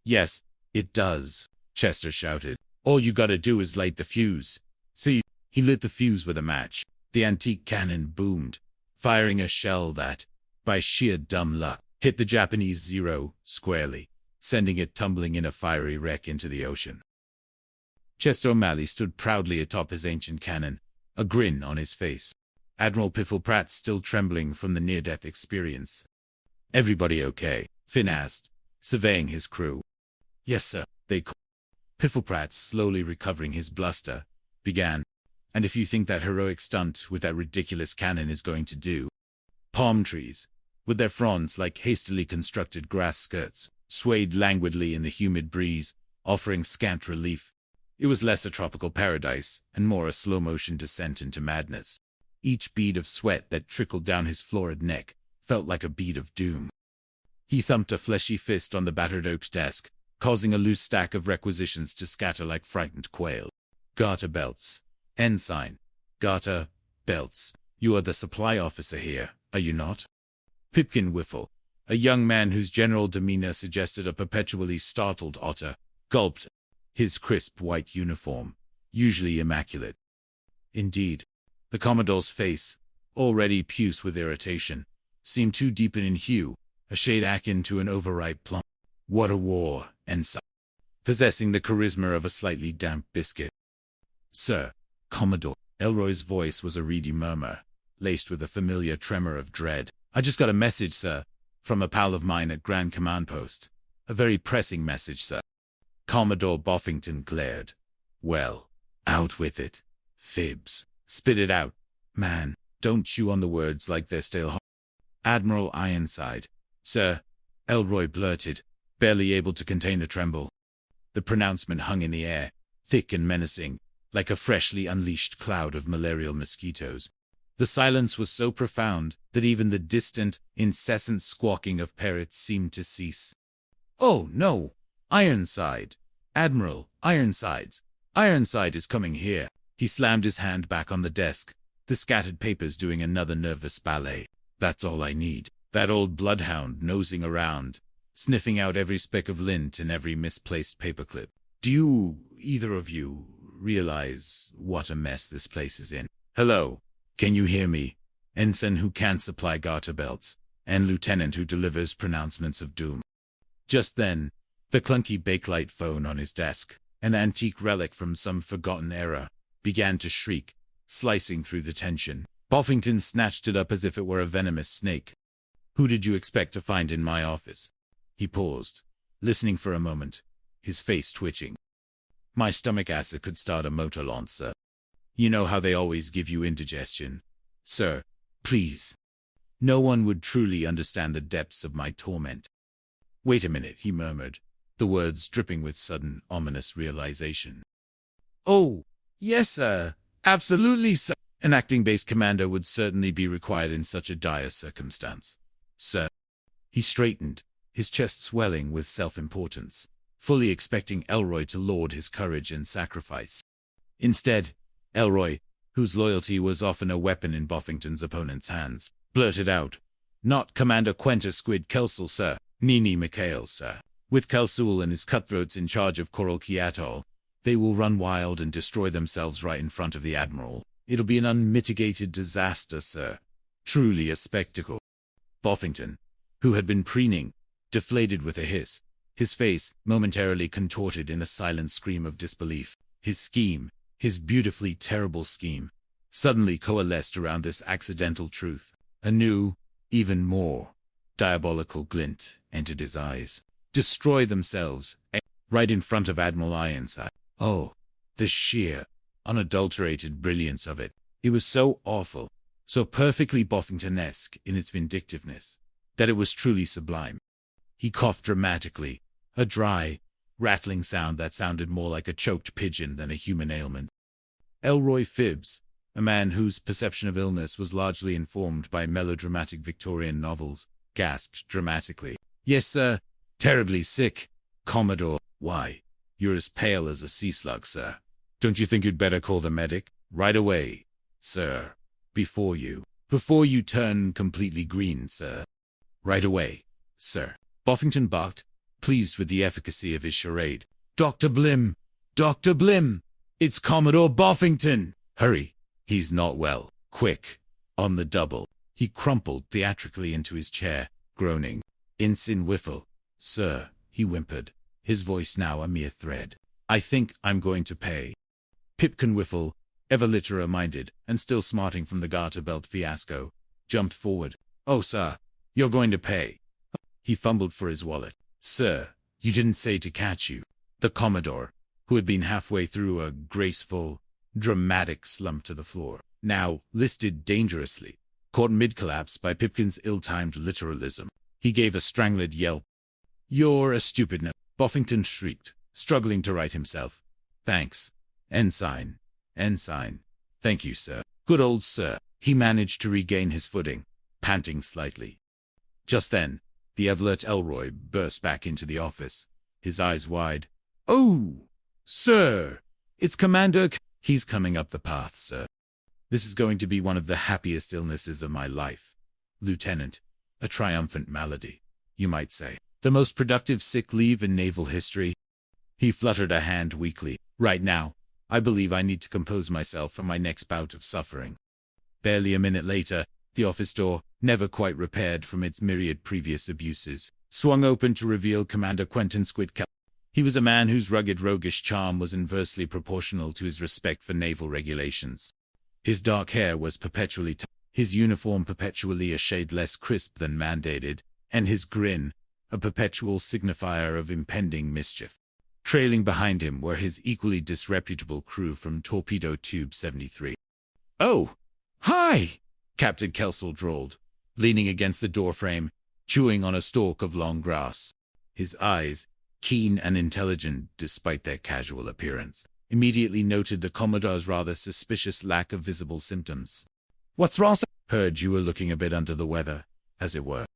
"Yes, it does," Chester shouted. "All you gotta do is light the fuse." See, he lit the fuse with a match. The antique cannon boomed, firing a shell that, by sheer dumb luck, hit the Japanese Zero squarely, sending it tumbling in a fiery wreck into the ocean. Chester O'Malley stood proudly atop his ancient cannon, a grin on his face. Admiral Piffle Pratt still trembling from the near-death experience. "Everybody okay?" Finn asked, surveying his crew. "Yes, sir," they called. Piffle Pratt, slowly recovering his bluster, began. "And if you think that heroic stunt with that ridiculous cannon is going to do..." Palm trees, with their fronds like hastily constructed grass skirts, swayed languidly in the humid breeze, offering scant relief. It was less a tropical paradise and more a slow-motion descent into madness. Each bead of sweat that trickled down his florid neck felt like a bead of doom. He thumped a fleshy fist on the battered oak desk, causing a loose stack of requisitions to scatter like frightened quail. "Garter belts. Ensign. Garter belts. You are the supply officer here, are you not?" Pipkin Whiffle, a young man whose general demeanor suggested a perpetually startled otter, gulped. His crisp white uniform, usually immaculate. Indeed, the Commodore's face, already puce with irritation, seemed too deepen in hue, a shade akin to an overripe plum. "What a war, Ensign," possessing the charisma of a slightly damp biscuit. "Sir, Commodore." Elroy's voice was a reedy murmur, laced with a familiar tremor of dread. "I just got a message, sir, from a pal of mine at Grand Command Post. A very pressing message, sir." Commodore Boffington glared. "Well, out with it. Fibs. Spit it out. Man, don't chew on the words like they're still hot." "Admiral Ironside." "Sir," Elroy blurted, barely able to contain a tremble. The pronouncement hung in the air, thick and menacing, like a freshly unleashed cloud of malarial mosquitoes. The silence was so profound that even the distant, incessant squawking of parrots seemed to cease. "Oh, no! Ironside! Admiral Ironside is coming here." He slammed his hand back on the desk, the scattered papers doing another nervous ballet. "That's all I need. That old bloodhound nosing around, sniffing out every speck of lint and every misplaced paperclip. Do you, either of you, realize what a mess this place is in. Hello, can you hear me? Ensign who can't supply garter belts, and lieutenant who delivers pronouncements of doom. Just then, the clunky bakelite phone on his desk, an antique relic from some forgotten era, began to shriek, slicing through the tension. Buffington snatched it up as if it were a venomous snake. Who did you expect to find in my office? He paused, listening for a moment, his face twitching. My stomach acid could start a motor launch, sir. You know how they always give you indigestion. Sir, please. No one would truly understand the depths of my torment. Wait a minute, he murmured, the words dripping with sudden, ominous realization. Oh, yes, sir. Absolutely, sir. An acting base commander would certainly be required in such a dire circumstance. Sir. He straightened, his chest swelling with self-importance, fully expecting Elroy to laud his courage and sacrifice. Instead, Elroy, whose loyalty was often a weapon in Buffington's opponent's hands, blurted out, "Not Commander Quintus Squid Kelsel, sir. Nini McHale's, sir. With Kelsul and his cutthroats in charge of Coral Key Atoll, they will run wild and destroy themselves right in front of the admiral. It'll be an unmitigated disaster, sir. Truly a spectacle." Buffington, who had been preening, deflated with a hiss, his face momentarily contorted in a silent scream of disbelief. His scheme, his beautifully terrible scheme, suddenly coalesced around this accidental truth. A new, even more diabolical glint entered his eyes. Destroy themselves, right in front of Admiral Ironside. Oh, the sheer, unadulterated brilliance of it. It was so awful, so perfectly Buffington-esque in its vindictiveness, that it was truly sublime. He coughed dramatically, a dry, rattling sound that sounded more like a choked pigeon than a human ailment. Elroy Phibbs, a man whose perception of illness was largely informed by melodramatic Victorian novels, gasped dramatically. "Yes, sir. Terribly sick. Commodore. Why, you're as pale as a sea slug, sir. Don't you think you'd better call the medic? Right away, sir. Before you turn completely green, sir. Right away, sir." Buffington barked, pleased with the efficacy of his charade. "Dr. Blim! Dr. Blim! It's Commodore Buffington! Hurry! He's not well. Quick! On the double." He crumpled theatrically into his chair, groaning. "Ensign Whiffle, sir," he whimpered, his voice now a mere thread. "I think I'm going to pay." Pipkin Whiffle, ever litera-minded and still smarting from the garter belt fiasco, jumped forward. "Oh, sir, you're going to pay." He fumbled for his wallet. "Sir, you didn't say to catch you." The Commodore, who had been halfway through a graceful, dramatic slump to the floor, now listed dangerously, caught mid-collapse by Pipkin's ill-timed literalism. He gave a strangled yelp. "You're a stupid no," Buffington shrieked, struggling to right himself. "Thanks, Ensign. Ensign. Thank you, sir. Good old sir." He managed to regain his footing, panting slightly. Just then, the alert Elroy burst back into the office, his eyes wide. "Oh, sir, it's Commander He's coming up the path, sir. This is going to be one of the happiest illnesses of my life, Lieutenant. A triumphant malady, you might say. The most productive sick leave in naval history." He fluttered a hand weakly. "Right now, I believe I need to compose myself for my next bout of suffering." Barely a minute later, the office door, never quite repaired from its myriad previous abuses, swung open to reveal Commander Quentin Squid Kelsel. He was a man whose rugged roguish charm was inversely proportional to his respect for naval regulations. His dark hair was perpetually his uniform perpetually a shade less crisp than mandated, and his grin, a perpetual signifier of impending mischief. Trailing behind him were his equally disreputable crew from Torpedo Tube 73. "Oh, hi!" Captain Kelsel drawled, leaning against the doorframe, chewing on a stalk of long grass. His eyes, keen and intelligent despite their casual appearance, immediately noted the Commodore's rather suspicious lack of visible symptoms. "What's wrong, sir?" "Heard you were looking a bit under the weather, as it were."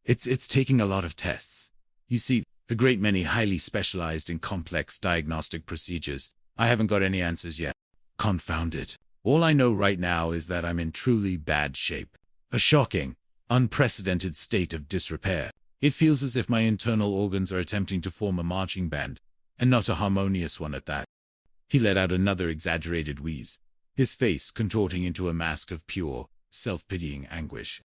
It's taking a lot of tests. You see, a great many highly specialized and complex diagnostic procedures. I haven't got any answers yet." "Confound it. All I know right now is that I'm in truly bad shape. A shocking, unprecedented state of disrepair. It feels as if my internal organs are attempting to form a marching band, and not a harmonious one at that." He let out another exaggerated wheeze, his face contorting into a mask of pure, self-pitying anguish.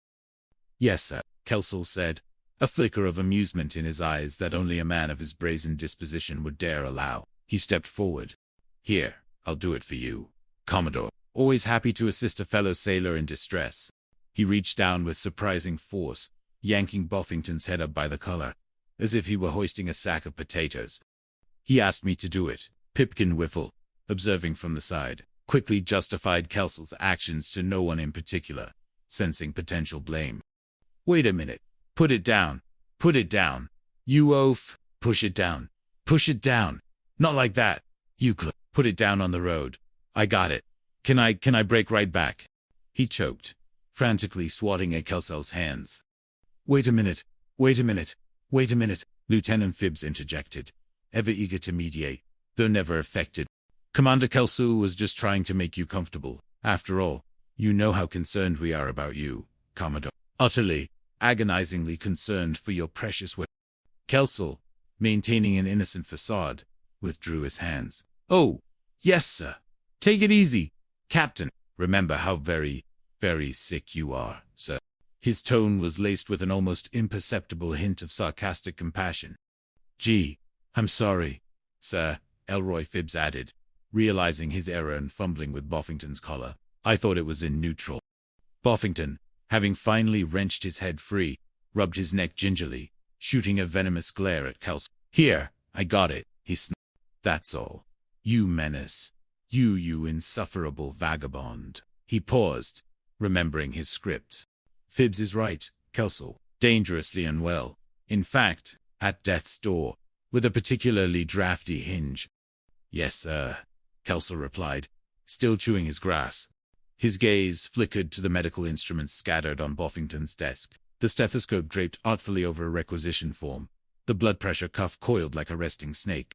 Yes, sir, Kelso said, a flicker of amusement in his eyes that only a man of his brazen disposition would dare allow. He stepped forward. Here, I'll do it for you, Commodore. Always happy to assist a fellow sailor in distress. He reached down with surprising force, yanking Buffington's head up by the collar, as if he were hoisting a sack of potatoes. He asked me to do it. Pipkin Whiffle, observing from the side, quickly justified Kelso's actions to no one in particular, sensing potential blame. Wait a minute. Put it down. Put it down. You oaf. Push it down. Push it down. Not like that. You put it down on the road. I got it. Can I break right back? He choked, frantically swatting at Kelso's hands. Wait a minute. Wait a minute. Wait a minute. Lieutenant Phibbs interjected, ever eager to mediate, though never affected. Commander Kelso was just trying to make you comfortable. After all, you know how concerned we are about you, Commodore. Utterly, agonizingly concerned for your precious work. Kelso, maintaining an innocent facade, withdrew his hands. Oh, yes, sir. Take it easy, Captain. Remember how very, very sick you are, sir. His tone was laced with an almost imperceptible hint of sarcastic compassion. Gee, I'm sorry, sir, Elroy Phibbs added, realizing his error and fumbling with Buffington's collar. I thought it was in neutral. Buffington, having finally wrenched his head free, rubbed his neck gingerly, shooting a venomous glare at Kelso. Here, I got it, he snapped. That's all. You menace. You insufferable vagabond. He paused, remembering his script. Phibbs is right, Kelso. Dangerously unwell. In fact, at death's door, with a particularly drafty hinge. Yes, sir, Kelso replied, still chewing his grass. His gaze flickered to the medical instruments scattered on Buffington's desk. The stethoscope draped artfully over a requisition form. The blood pressure cuff coiled like a resting snake.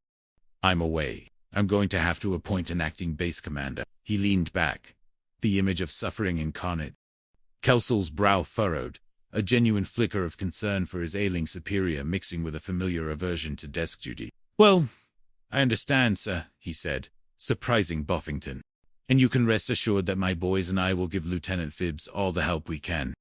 I'm away. I'm going to have to appoint an acting base commander. He leaned back, the image of suffering incarnate. Kelso's brow furrowed, a genuine flicker of concern for his ailing superior mixing with a familiar aversion to desk duty. Well, I understand, sir, he said, surprising Buffington. And you can rest assured that my boys and I will give Lieutenant Phibbs all the help we can.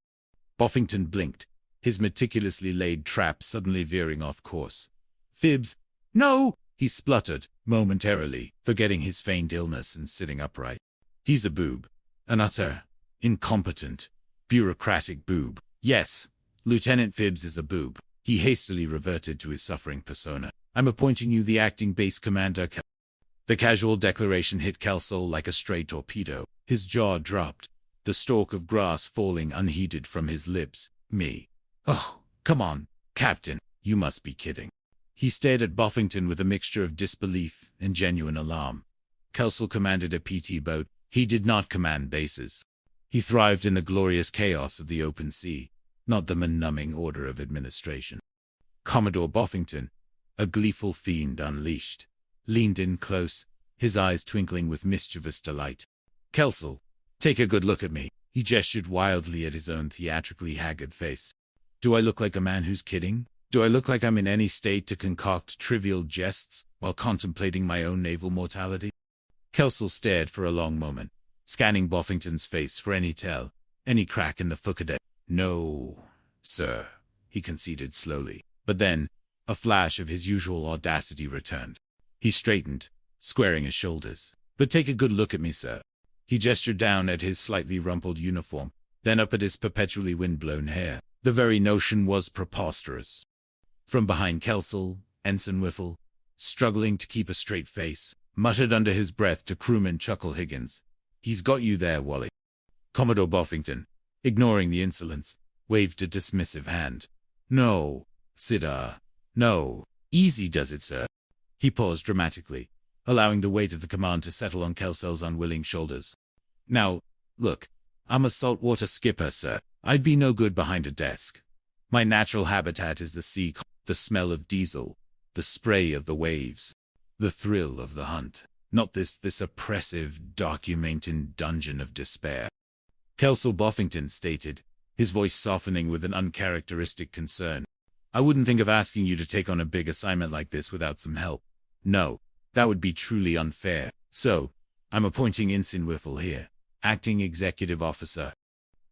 Buffington blinked, his meticulously laid trap suddenly veering off course. Phibbs, no, he spluttered, momentarily, forgetting his feigned illness and sitting upright. He's a boob. An utter, incompetent, bureaucratic boob. Yes, Lieutenant Phibbs is a boob. He hastily reverted to his suffering persona. I'm appointing you the acting base commander. The casual declaration hit Kelso like a stray torpedo. His jaw dropped, the stalk of grass falling unheeded from his lips. Me. Oh, come on, Captain. You must be kidding. He stared at Buffington with a mixture of disbelief and genuine alarm. Kelso commanded a PT boat. He did not command bases. He thrived in the glorious chaos of the open sea, not the benumbing order of administration. Commodore Buffington, a gleeful fiend unleashed, leaned in close, his eyes twinkling with mischievous delight. Kelso, take a good look at me. He gestured wildly at his own theatrically haggard face. Do I look like a man who's kidding? Do I look like I'm in any state to concoct trivial jests while contemplating my own naval mortality? Kelso stared for a long moment, scanning Buffington's face for any tell, any crack in the facade. No, sir, he conceded slowly. But then, a flash of his usual audacity returned. He straightened, squaring his shoulders. But take a good look at me, sir. He gestured down at his slightly rumpled uniform, then up at his perpetually wind-blown hair. The very notion was preposterous. From behind Kelso, Ensign Whiffle, struggling to keep a straight face, muttered under his breath to crewman Chuckle Higgins. He's got you there, Wally. Commodore Buffington, ignoring the insolence, waved a dismissive hand. No, Sida. No. Easy does it, sir. He paused dramatically, allowing the weight of the command to settle on Kelso's unwilling shoulders. Now, look, I'm a saltwater skipper, sir. I'd be no good behind a desk. My natural habitat is the sea, the smell of diesel, the spray of the waves, the thrill of the hunt. Not this oppressive, documented dungeon of despair. Kelso Buffington stated, his voice softening with an uncharacteristic concern. I wouldn't think of asking you to take on a big assignment like this without some help. No, that would be truly unfair. So, I'm appointing Ensign Whiffle here, acting executive officer.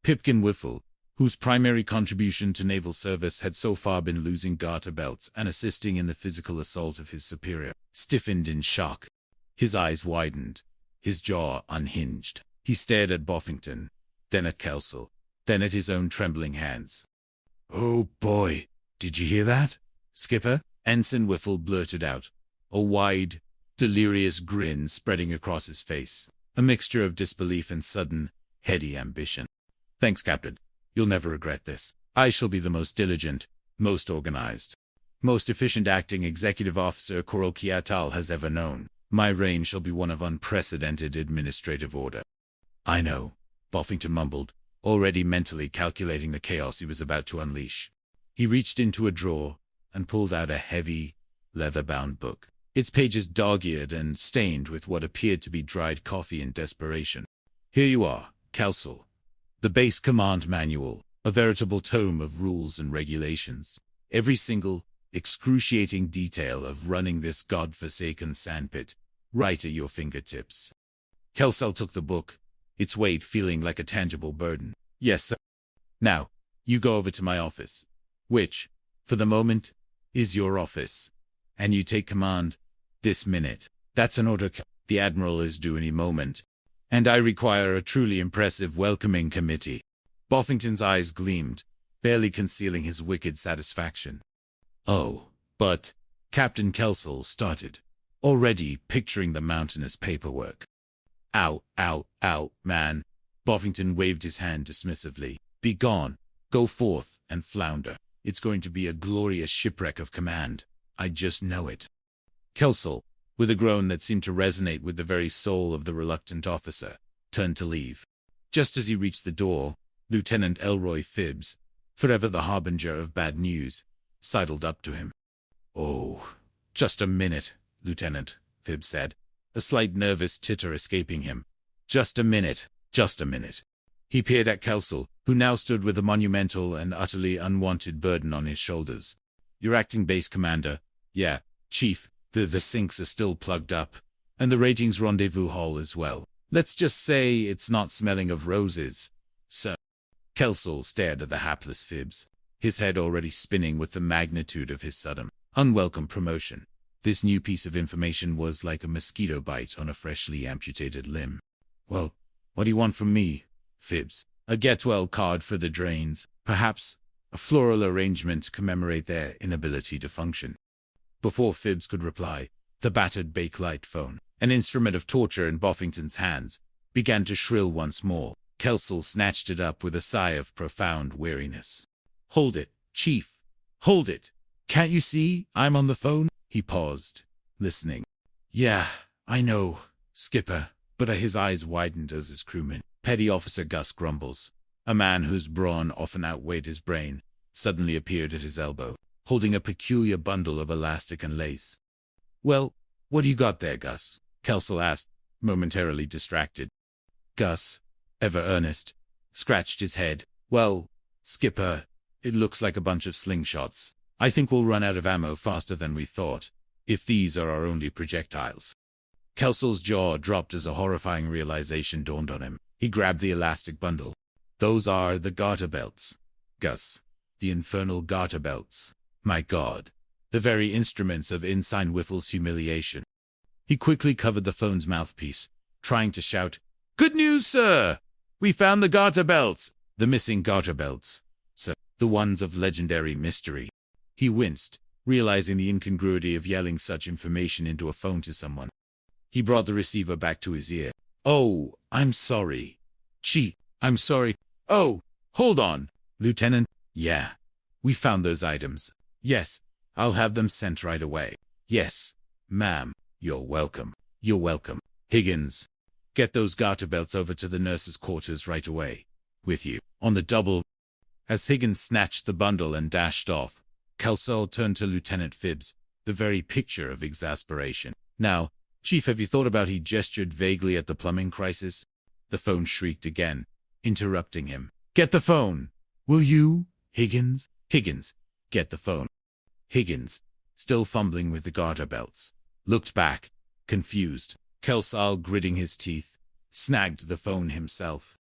Pipkin Whiffle, whose primary contribution to naval service had so far been losing garter belts and assisting in the physical assault of his superior, stiffened in shock. His eyes widened, his jaw unhinged. He stared at Boffington, then at Kelsall, then at his own trembling hands. "Oh boy, did you hear that, Skipper?" Ensign Whiffle blurted out, a wide, delirious grin spreading across his face, a mixture of disbelief and sudden, heady ambition. "Thanks, Captain. You'll never regret this. I shall be the most diligent, most organized, most efficient acting executive officer Coral Kiatal has ever known. My reign shall be one of unprecedented administrative order." "I know," Boffington mumbled, already mentally calculating the chaos he was about to unleash. He reached into a drawer and pulled out a heavy, leather-bound book, its pages dog-eared and stained with what appeared to be dried coffee in desperation. "Here you are, Kelsall. The Base Command Manual, a veritable tome of rules and regulations. Every single, excruciating detail of running this godforsaken sandpit, right at your fingertips." Kelsall took the book, its weight feeling like a tangible burden. "Yes, sir. Now, you go over to my office, which, for the moment, is your office, and you take command this minute. That's an order. The admiral is due any moment, and I require a truly impressive welcoming committee." Boffington's eyes gleamed, barely concealing his wicked satisfaction. "Oh, but," Captain Kelsall started, already picturing the mountainous paperwork. "Ow, man." Boffington waved his hand dismissively. "Be gone. Go forth and flounder. It's going to be a glorious shipwreck of command. I just know it." Kelsall, with a groan that seemed to resonate with the very soul of the reluctant officer, turned to leave. Just as he reached the door, Lieutenant Elroy Phibbs, forever the harbinger of bad news, sidled up to him. "Oh, just a minute, Lieutenant," Phibbs said, a slight nervous titter escaping him. Just a minute." He peered at Kelsall, who now stood with a monumental and utterly unwanted burden on his shoulders. "You're acting base commander." "Yeah, Chief. The sinks are still plugged up, and the ratings rendezvous hall as well. Let's just say it's not smelling of roses, sir." Kelsall stared at the hapless Phibbs, his head already spinning with the magnitude of his sudden, unwelcome promotion. This new piece of information was like a mosquito bite on a freshly amputated limb. "Well, what do you want from me, Phibbs?" "A get-well card for the drains, perhaps a floral arrangement to commemorate their inability to function." Before Phibbs could reply, the battered Bakelite phone, an instrument of torture in Boffington's hands, began to shrill once more. Kelsall snatched it up with a sigh of profound weariness. "Hold it, Chief. Hold it. Can't you see I'm on the phone?" He paused, listening. "Yeah, I know, Skipper," but his eyes widened as his crewman, Petty Officer Gus Grumbles, a man whose brawn often outweighed his brain, suddenly appeared at his elbow, holding a peculiar bundle of elastic and lace. "Well, what do you got there, Gus?" Kelsall asked, momentarily distracted. Gus, ever earnest, scratched his head. "Well, Skipper, it looks like a bunch of slingshots. I think we'll run out of ammo faster than we thought, if these are our only projectiles." Kelsall's jaw dropped as a horrifying realization dawned on him. He grabbed the elastic bundle. "Those are the garter belts, Gus. The infernal garter belts. My God. The very instruments of Ensign Whiffle's humiliation." He quickly covered the phone's mouthpiece, trying to shout, "Good news, sir! We found the garter belts!" The missing garter belts, sir. The ones of legendary mystery. He winced, realizing the incongruity of yelling such information into a phone to someone. He brought the receiver back to his ear. "Oh, I'm sorry. Chief, I'm sorry. Oh, hold on, Lieutenant. Yeah, we found those items. Yes, I'll have them sent right away." "Yes, ma'am. You're welcome. You're welcome. Higgins, get those garter belts over to the nurse's quarters right away. With you, on the double." As Higgins snatched the bundle and dashed off, Kelsall turned to Lieutenant Phibbs, the very picture of exasperation. "Now, Chief, have you thought about—" He gestured vaguely at the plumbing crisis. The phone shrieked again, interrupting him. "Get the phone! Will you, Higgins? Higgins, get the phone." Higgins, still fumbling with the garter belts, looked back, confused. Kelsall, gritting his teeth, snagged the phone himself.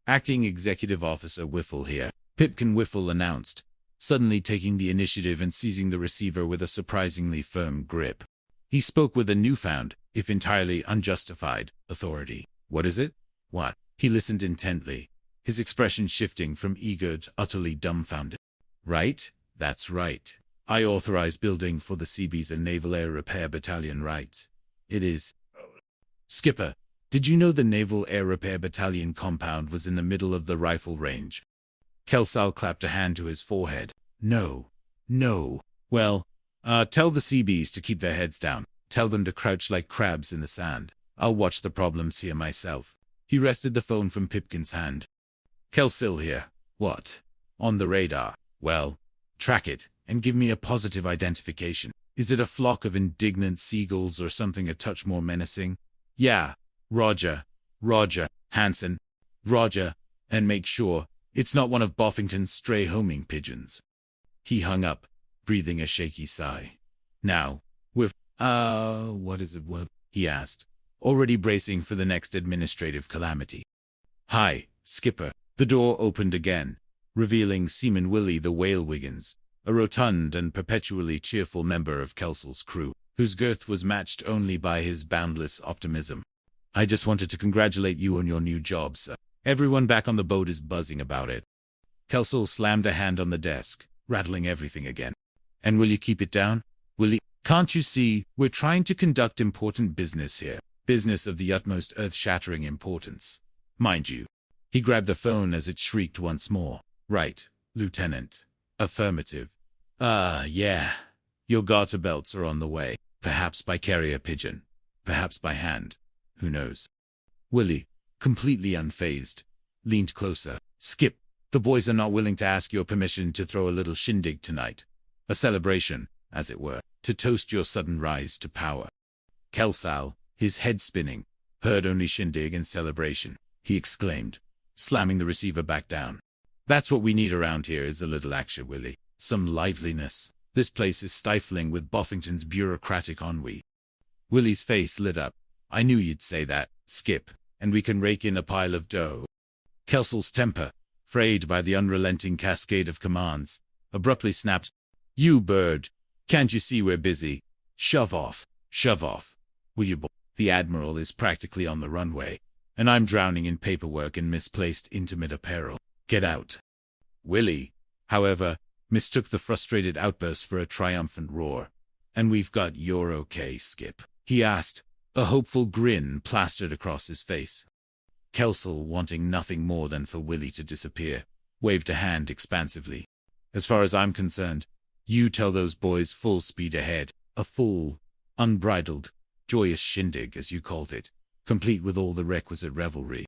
Acting Executive Officer Whiffle here, Pipkin Whiffle announced, suddenly taking the initiative and seizing the receiver with a surprisingly firm grip. He spoke with a newfound, if entirely unjustified, authority. What is it? What? He listened intently, his expression shifting from eager to utterly dumbfounded. Right? That's right. I authorize building for the Seabees a Naval Air Repair Battalion, right? It is. Skipper, did you know the Naval Air Repair Battalion compound was in the middle of the rifle range? Kelsall clapped a hand to his forehead. No. Well, tell the Seabees to keep their heads down. Tell them to crouch like crabs in the sand. I'll watch the problems here myself. He wrested the phone from Pipkin's hand. Kelsill here. What? On the radar. Well, track it, and give me a positive identification. Is it a flock of indignant seagulls or something a touch more menacing? Yeah. Roger. Hanson. Roger. And make sure it's not one of Boffington's stray homing pigeons. He hung up, breathing a shaky sigh. Now, what is it? What? He asked, already bracing for the next administrative calamity. Hi, Skipper. The door opened again, revealing Seaman Willie the Whale Wiggins, a rotund and perpetually cheerful member of Kelsall's crew, whose girth was matched only by his boundless optimism. I just wanted to congratulate you on your new job, sir. Everyone back on the boat is buzzing about it. Kelsall slammed a hand on the desk, rattling everything again. And will you keep it down? Will you? Can't you see, we're trying to conduct important business here. Business of the utmost earth-shattering importance. Mind you. He grabbed the phone as it shrieked once more. Right, Lieutenant. Affirmative. Yeah. Your garter belts are on the way. Perhaps by carrier pigeon. Perhaps by hand. Who knows? Willie, completely unfazed, leaned closer. Skip, the boys are not willing to ask your permission to throw a little shindig tonight. A celebration, as it were, to toast your sudden rise to power. Kelsall, his head spinning, heard only shindig and celebration. He exclaimed, slamming the receiver back down. That's what we need around here is a little action, Willie. Some liveliness. This place is stifling with Boffington's bureaucratic ennui. Willie's face lit up. I knew you'd say that, Skip, and we can rake in a pile of dough. Kelsall's temper, frayed by the unrelenting cascade of commands, abruptly snapped. You bird! Can't you see we're busy? Shove off. Will you The admiral is practically on the runway, and I'm drowning in paperwork and misplaced intimate apparel. Get out. Willie, however, mistook the frustrated outburst for a triumphant roar. And we've got your okay, Skip? He asked, a hopeful grin plastered across his face. Kelsall, wanting nothing more than for Willie to disappear, waved a hand expansively. As far as I'm concerned, you tell those boys full speed ahead. A full, unbridled, joyous shindig, as you called it, complete with all the requisite revelry.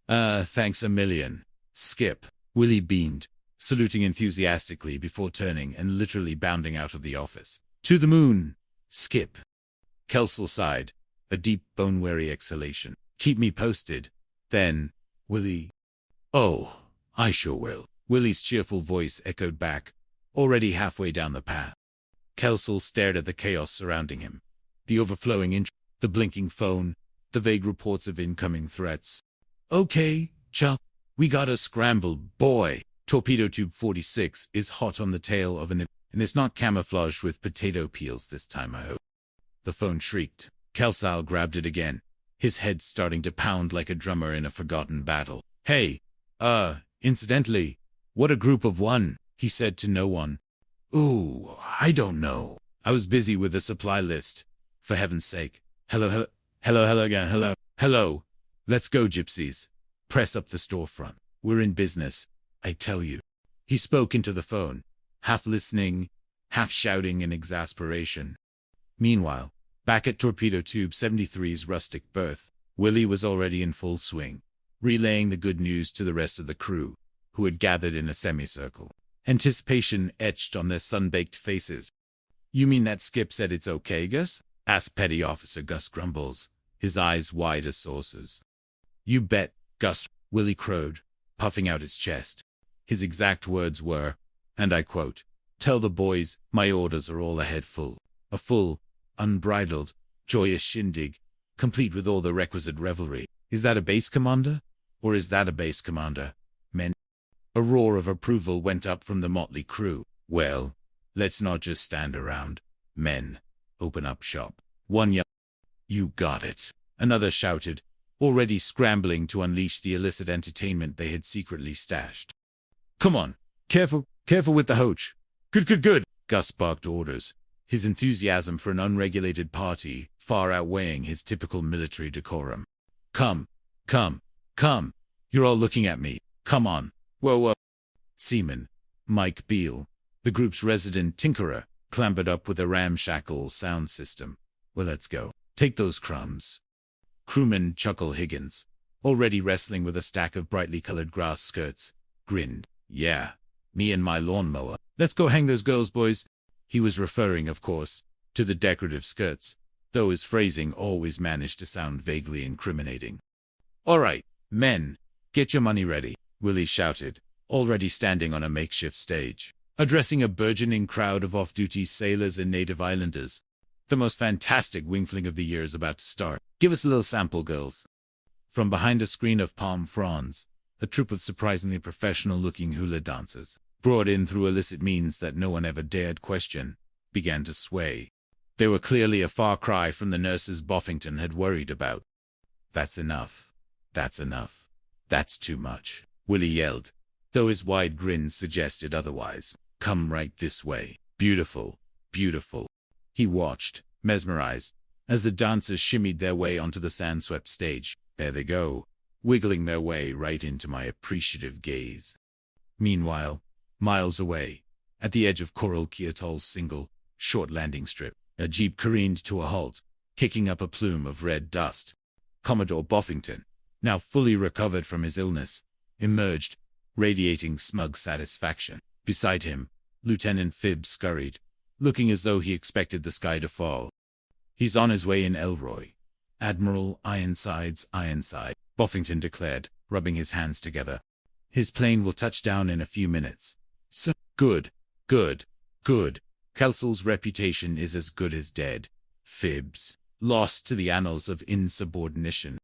Thanks a million, Skip. Willie beamed, saluting enthusiastically before turning and literally bounding out of the office. To the moon, Skip. Kelsall sighed, a deep, bone-weary exhalation. Keep me posted. Then, Willie. Oh, I sure will. Willie's cheerful voice echoed back, already halfway down the path. Kelsall stared at the chaos surrounding him. The overflowing interest, the blinking phone, the vague reports of incoming threats. Okay, Chuck, we gotta scramble, boy. Torpedo tube 46 is hot on the tail of and it's not camouflaged with potato peels this time, I hope. The phone shrieked. Kelsall grabbed it again, his head starting to pound like a drummer in a forgotten battle. Hey, incidentally, what a group of one, he said to no one. Ooh, I don't know. I was busy with the supply list. For heaven's sake. Hello again, hello. Let's go, gypsies. Press up the storefront. We're in business, I tell you. He spoke into the phone, half listening, half shouting in exasperation. Meanwhile, back at Torpedo Tube 73's rustic berth, Willie was already in full swing, relaying the good news to the rest of the crew, who had gathered in a semicircle. Anticipation etched on their sun-baked faces. You mean that Skip said it's okay, Gus? Asked Petty Officer Gus Grumbles, his eyes wide as saucers. You bet, Gus, Willie crowed, puffing out his chest. His exact words were, and I quote, tell the boys my orders are all ahead full. A full, unbridled, joyous shindig, complete with all the requisite revelry. Is that a base commander? Or is that a base commander? Men. A roar of approval went up from the motley crew. Well, let's not just stand around. Men, open up shop. One yelled, "You got it." Another shouted, already scrambling to unleash the illicit entertainment they had secretly stashed. "Come on, careful with the hoach. Good. Gus barked orders, his enthusiasm for an unregulated party far outweighing his typical military decorum. Come. You're all looking at me. Come on. Whoa. Seaman, Mike Beale, the group's resident tinkerer, clambered up with a ramshackle sound system. Well, let's go. Take those crumbs. Crewman Chuckle Higgins, already wrestling with a stack of brightly colored grass skirts, grinned. Yeah, me and my lawnmower. Let's go hang those girls, boys. He was referring, of course, to the decorative skirts, though his phrasing always managed to sound vaguely incriminating. All right, men, get your money ready, Willie shouted, already standing on a makeshift stage, addressing a burgeoning crowd of off-duty sailors and native islanders. The most fantastic wing fling of the year is about to start. Give us a little sample, girls. From behind a screen of palm fronds, a troupe of surprisingly professional-looking hula dancers, brought in through illicit means that no one ever dared question, began to sway. They were clearly a far cry from the nurses Boffington had worried about. That's enough. That's too much, Willie yelled, though his wide grin suggested otherwise. Come right this way. Beautiful. He watched, mesmerized, as the dancers shimmied their way onto the sand-swept stage. There they go, wiggling their way right into my appreciative gaze. Meanwhile, miles away, at the edge of Coral Key Atoll's single, short landing strip, a jeep careened to a halt, kicking up a plume of red dust. Commodore Boffington, now fully recovered from his illness, emerged, radiating smug satisfaction. Beside him, Lieutenant Phibbs scurried, looking as though he expected the sky to fall. He's on his way in, Elroy. Admiral Ironsides, Boffington declared, rubbing his hands together. His plane will touch down in a few minutes. So good. Kelsel's reputation is as good as dead. Phibbs, lost to the annals of insubordination.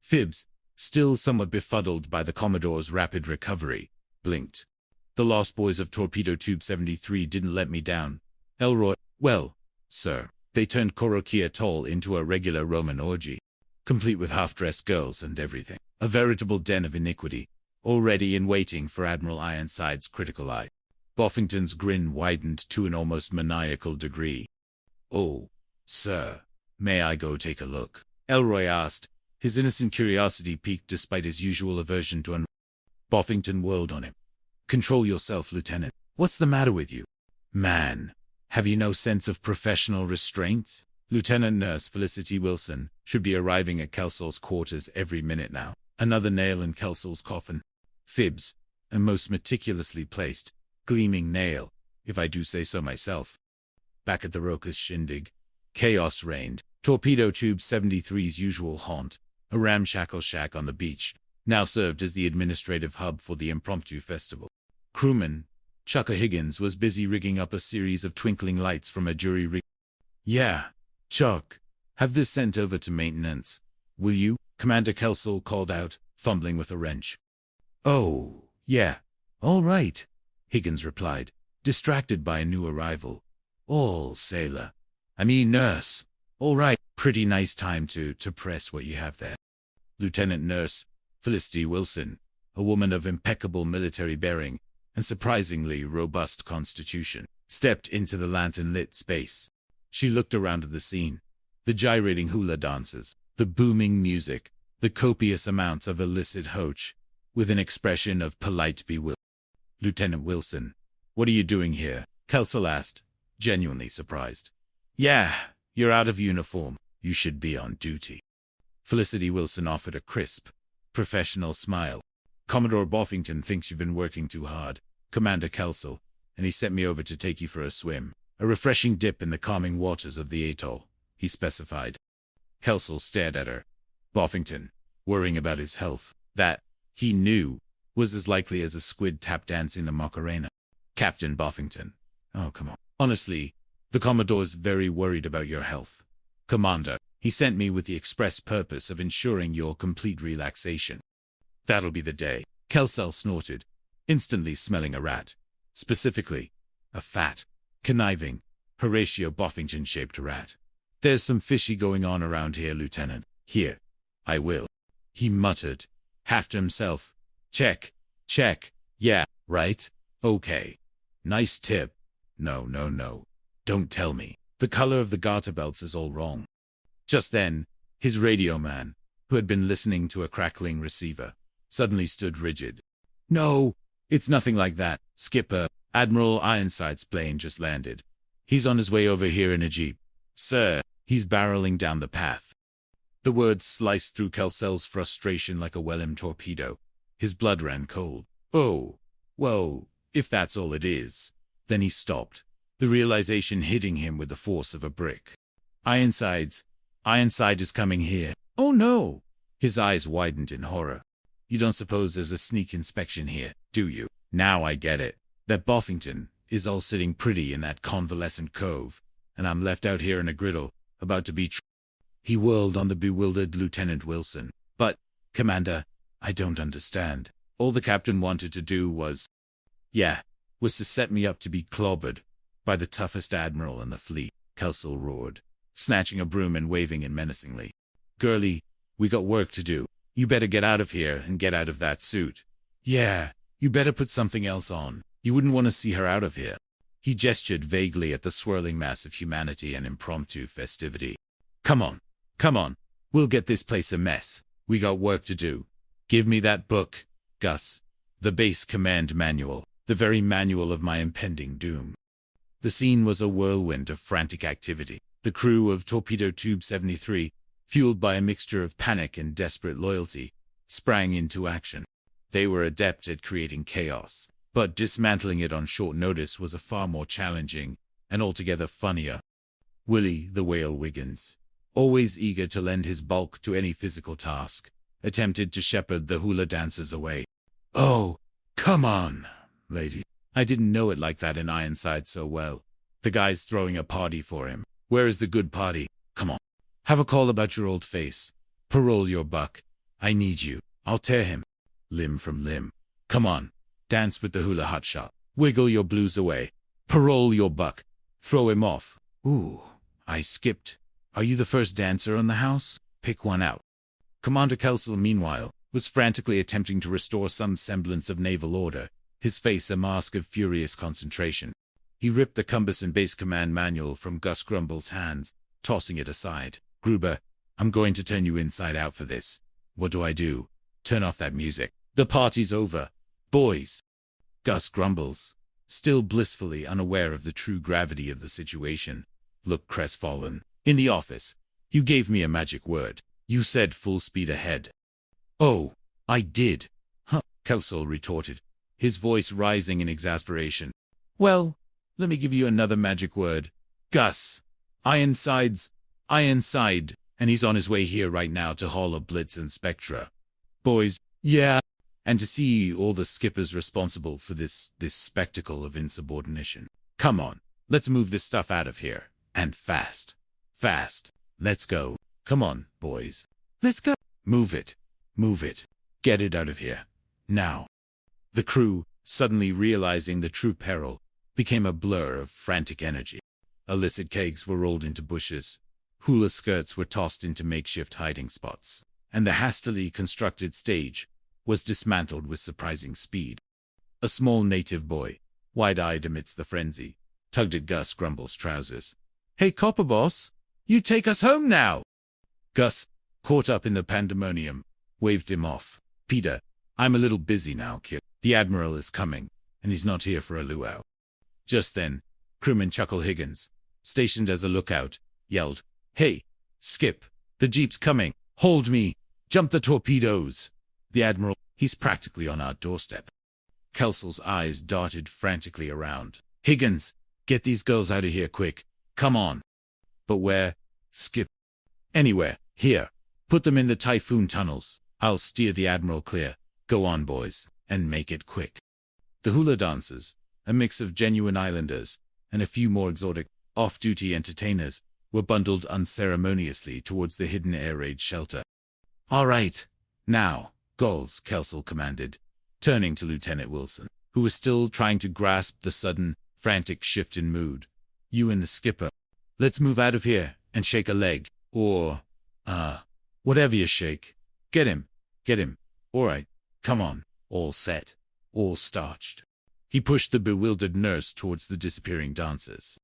Phibbs, still somewhat befuddled by the Commodore's rapid recovery, blinked. The lost boys of Torpedo Tube 73 didn't let me down. Elroy, well, sir, they turned Coral Key Atoll into a regular Roman orgy, complete with half-dressed girls and everything. A veritable den of iniquity, already in waiting for Admiral Ironside's critical eye. Boffington's grin widened to an almost maniacal degree. Oh, sir, may I go take a look? Elroy asked, his innocent curiosity piqued despite his usual aversion to Boffington whirled on him. Control yourself, Lieutenant. What's the matter with you? Man, have you no sense of professional restraint? Lieutenant Nurse Felicity Wilson should be arriving at Kelsel's quarters every minute now. Another nail in Kelsel's coffin. Phibbs, a most meticulously placed, gleaming nail, if I do say so myself. Back at the raucous shindig, chaos reigned. Torpedo Tube 73's usual haunt, a ramshackle shack on the beach, now served as the administrative hub for the impromptu festival. Crewman Chucker Higgins was busy rigging up a series of twinkling lights from a jury rig. Yeah, Chuck, have this sent over to maintenance, will you? Commander Kelsel called out, fumbling with a wrench. Oh, yeah, all right, Higgins replied, distracted by a new arrival. All sailor. Nurse. All right, pretty nice time to press what you have there. Lieutenant Nurse Felicity Wilson, a woman of impeccable military bearing and surprisingly robust constitution, stepped into the lantern-lit space. She looked around at the scene, the gyrating hula dances, the booming music, the copious amounts of illicit hoach, with an expression of polite bewilderment. Lieutenant Wilson, what are you doing here? Kelsel asked, genuinely surprised. Yeah, you're out of uniform. You should be on duty. Felicity Wilson offered a crisp, professional smile. Commodore Boffington thinks you've been working too hard, Commander Kelsel, and he sent me over to take you for a swim. A refreshing dip in the calming waters of the atoll, he specified. Kelsel stared at her. Boffington, worrying about his health, that, he knew, was as likely as a squid tap dancing the Macarena. Captain Boffington. Oh, come on. Honestly, the Commodore's very worried about your health. Commander, He sent me with the express purpose of ensuring your complete relaxation. That'll be the day. Kelso snorted, instantly smelling a rat. Specifically, a fat, conniving, Horatio Boffington-shaped rat. There's some fishy going on around here, Lieutenant. Here. I will. He muttered, half to himself. Check. Yeah, right? Okay. Nice tip. No. Don't tell me. The color of the garter belts is all wrong. Just then, his radio man, who had been listening to a crackling receiver, suddenly stood rigid. No, it's nothing like that, Skipper. Admiral Ironside's plane just landed. He's on his way over here in a jeep. Sir, he's barreling down the path. The words sliced through Kelsel's frustration like a well-aimed torpedo. His blood ran cold. Oh, well, if that's all it is. Then he stopped, the realization hitting him with the force of a brick. Ironside is coming here. Oh no! His eyes widened in horror. You don't suppose there's a sneak inspection here, do you? Now I get it. That Boffington is all sitting pretty in that convalescent cove, and I'm left out here in a griddle, about to be He whirled on the bewildered Lieutenant Wilson. But, Commander, I don't understand. All the captain wanted to do was to set me up to be clobbered by the toughest admiral in the fleet, Kelso roared, snatching a broom and waving it menacingly. Girlie, we got work to do. You better get out of here and get out of that suit. Yeah, you better put something else on. You wouldn't want to see her out of here. He gestured vaguely at the swirling mass of humanity and impromptu festivity. Come on. We'll get this place a mess. We got work to do. Give me that book, Gus. The base command manual. The very manual of my impending doom. The scene was a whirlwind of frantic activity. The crew of Torpedo Tube 73, fueled by a mixture of panic and desperate loyalty, sprang into action. They were adept at creating chaos, but dismantling it on short notice was a far more challenging and altogether funnier. Willie the Whale Wiggins, always eager to lend his bulk to any physical task, attempted to shepherd the hula dancers away. Oh, come on, lady. I didn't know it like that in Ironside so well. The guy's throwing a party for him. Where is the good party? Come on. Have a call about your old face. Parole your buck. I need you. I'll tear him limb from limb. Come on. Dance with the hula hotshot. Wiggle your blues away. Parole your buck. Throw him off. Ooh, I skipped. Are you the first dancer on the house? Pick one out. Commander Kelso, meanwhile, was frantically attempting to restore some semblance of naval order, his face a mask of furious concentration. He ripped the compass and base command manual from Gus Grumble's hands, tossing it aside. Gruber, I'm going to turn you inside out for this. What do? Turn off that music. The party's over. Boys. Gus Grumbles, still blissfully unaware of the true gravity of the situation, looked crestfallen. In the office, you gave me a magic word. You said full speed ahead. Oh, I did. Huh, Kelso retorted, his voice rising in exasperation. Well, let me give you another magic word. Gus. Ironside, and he's on his way here right now to haul a blitz and Spectra. Boys, yeah, and to see all the skippers responsible for this spectacle of insubordination. Come on, let's move this stuff out of here, and fast. Let's go. Come on, boys. Let's go. Move it. Get it out of here. Now. The crew, suddenly realizing the true peril, became a blur of frantic energy. Illicit kegs were rolled into bushes, hula skirts were tossed into makeshift hiding spots, and the hastily constructed stage was dismantled with surprising speed. A small native boy, wide-eyed amidst the frenzy, tugged at Gus Grumble's trousers. Hey, Copper Boss, you take us home now! Gus, caught up in the pandemonium, waved him off. Peter, I'm a little busy now, kid. The Admiral is coming, and he's not here for a luau. Just then, crewman Chuckle Higgins, stationed as a lookout, yelled, Hey, Skip, the jeep's coming. Hold me. Jump the torpedoes. The Admiral, he's practically on our doorstep. Kelso's eyes darted frantically around. Higgins, get these girls out of here quick. Come on. But where? Skip. Anywhere. Here. Put them in the Typhoon tunnels. I'll steer the Admiral clear. Go on, boys, and make it quick. The hula dancers, a mix of genuine islanders and a few more exotic, off-duty entertainers, were bundled unceremoniously towards the hidden air raid shelter. "All right, now, goals," Kelsall commanded, turning to Lieutenant Wilson, who was still trying to grasp the sudden, frantic shift in mood. "You and the skipper. Let's move out of here and shake a leg, or, whatever you shake. Get him. All right, come on, all set, all starched." He pushed the bewildered nurse towards the disappearing dancers.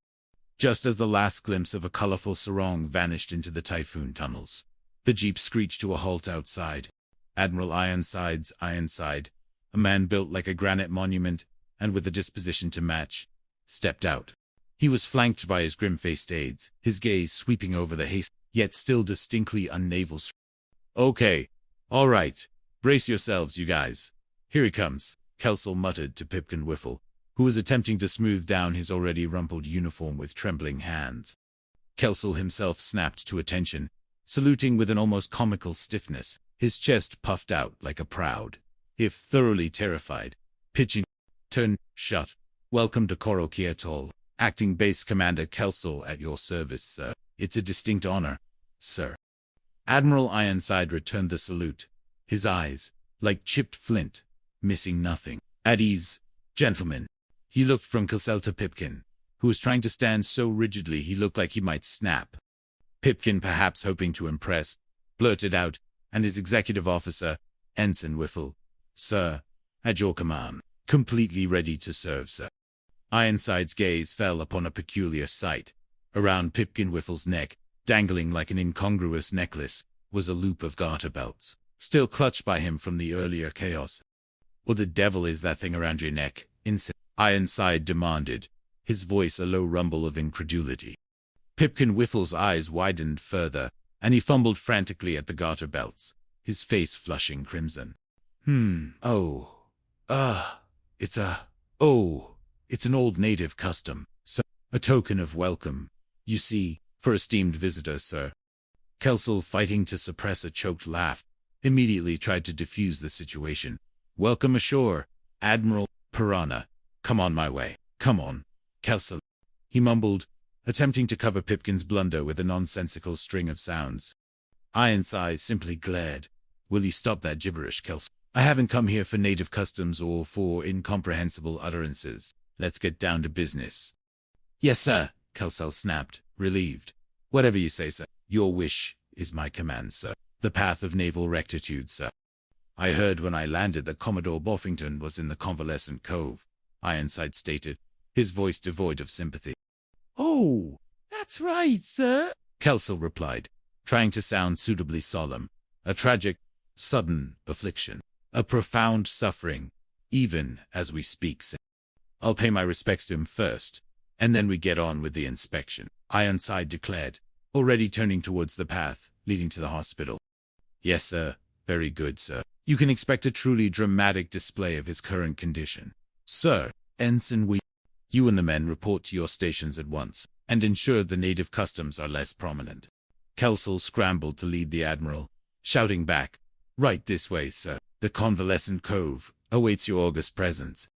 Just as the last glimpse of a colorful sarong vanished into the typhoon tunnels, the jeep screeched to a halt outside. Admiral Ironsides, a man built like a granite monument and with a disposition to match, stepped out. He was flanked by his grim-faced aides, his gaze sweeping over the haste, yet still distinctly unnaval. "Okay, all right, brace yourselves, you guys. Here he comes," Kelsall muttered to Pipkin Whiffle, who was attempting to smooth down his already rumpled uniform with trembling hands. Kelsall himself snapped to attention, saluting with an almost comical stiffness, his chest puffed out like a proud, if thoroughly terrified, pitching. "Turn, shut. Welcome to Koroki Atoll. Acting Base Commander Kelsall at your service, sir. It's a distinct honor, sir." Admiral Ironside returned the salute, his eyes, like chipped flint, missing nothing. "At ease, gentlemen." He looked from Kelsall to Pipkin, who was trying to stand so rigidly he looked like he might snap. Pipkin, perhaps hoping to impress, blurted out, and his executive officer, Ensign Whiffle, "Sir, at your command. Completely ready to serve, sir." Ironside's gaze fell upon a peculiar sight. Around Pipkin Whiffle's neck, dangling like an incongruous necklace, was a loop of garter belts, still clutched by him from the earlier chaos. "What the devil is that thing around your neck?" Ironside demanded, his voice a low rumble of incredulity. Pipkin Whiffle's eyes widened further, and he fumbled frantically at the garter belts, his face flushing crimson. It's an old native custom, sir. A token of welcome, you see, for esteemed visitors, sir." Kelsall, fighting to suppress a choked laugh, immediately tried to defuse the situation. "Welcome ashore, Admiral Piranha. Come on my way. Come on, Kelsall," he mumbled, attempting to cover Pipkin's blunder with a nonsensical string of sounds. Ironside simply glared. "Will you stop that gibberish, Kelsall? I haven't come here for native customs or for incomprehensible utterances. Let's get down to business." "Yes, sir," Kelsall snapped, relieved. "Whatever you say, sir. Your wish is my command, sir. The path of naval rectitude, sir." "I heard when I landed that Commodore Boffington was in the Convalescent Cove," Ironside stated, his voice devoid of sympathy. "Oh, that's right, sir," Kelsall replied, trying to sound suitably solemn. "A tragic, sudden affliction. A profound suffering, even as we speak, sir. I'll pay my respects to him first, and then we get on with the inspection," Ironside declared, already turning towards the path leading to the hospital. "Yes, sir. Very good, sir. You can expect a truly dramatic display of his current condition. Sir, Ensign, you and the men report to your stations at once, and ensure the native customs are less prominent." Kelsall scrambled to lead the Admiral, shouting back, "Right this way, sir. The Convalescent Cove awaits your august presence."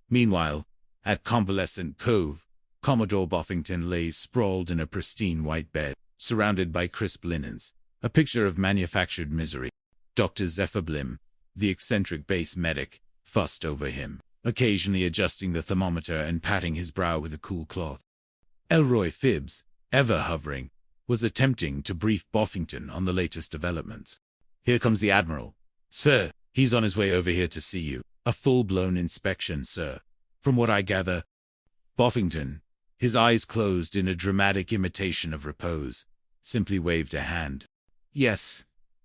Meanwhile, at Convalescent Cove, Commodore Boffington lay sprawled in a pristine white bed, surrounded by crisp linens, a picture of manufactured misery. Dr. Zephyr Blim, the eccentric base medic, fussed over him, occasionally adjusting the thermometer and patting his brow with a cool cloth. Elroy Phibbs, ever hovering, was attempting to brief Boffington on the latest developments. "Here comes the Admiral. Sir, he's on his way over here to see you. A full-blown inspection, sir. From what I gather." Boffington, his eyes closed in a dramatic imitation of repose, simply waved a hand. "Yes,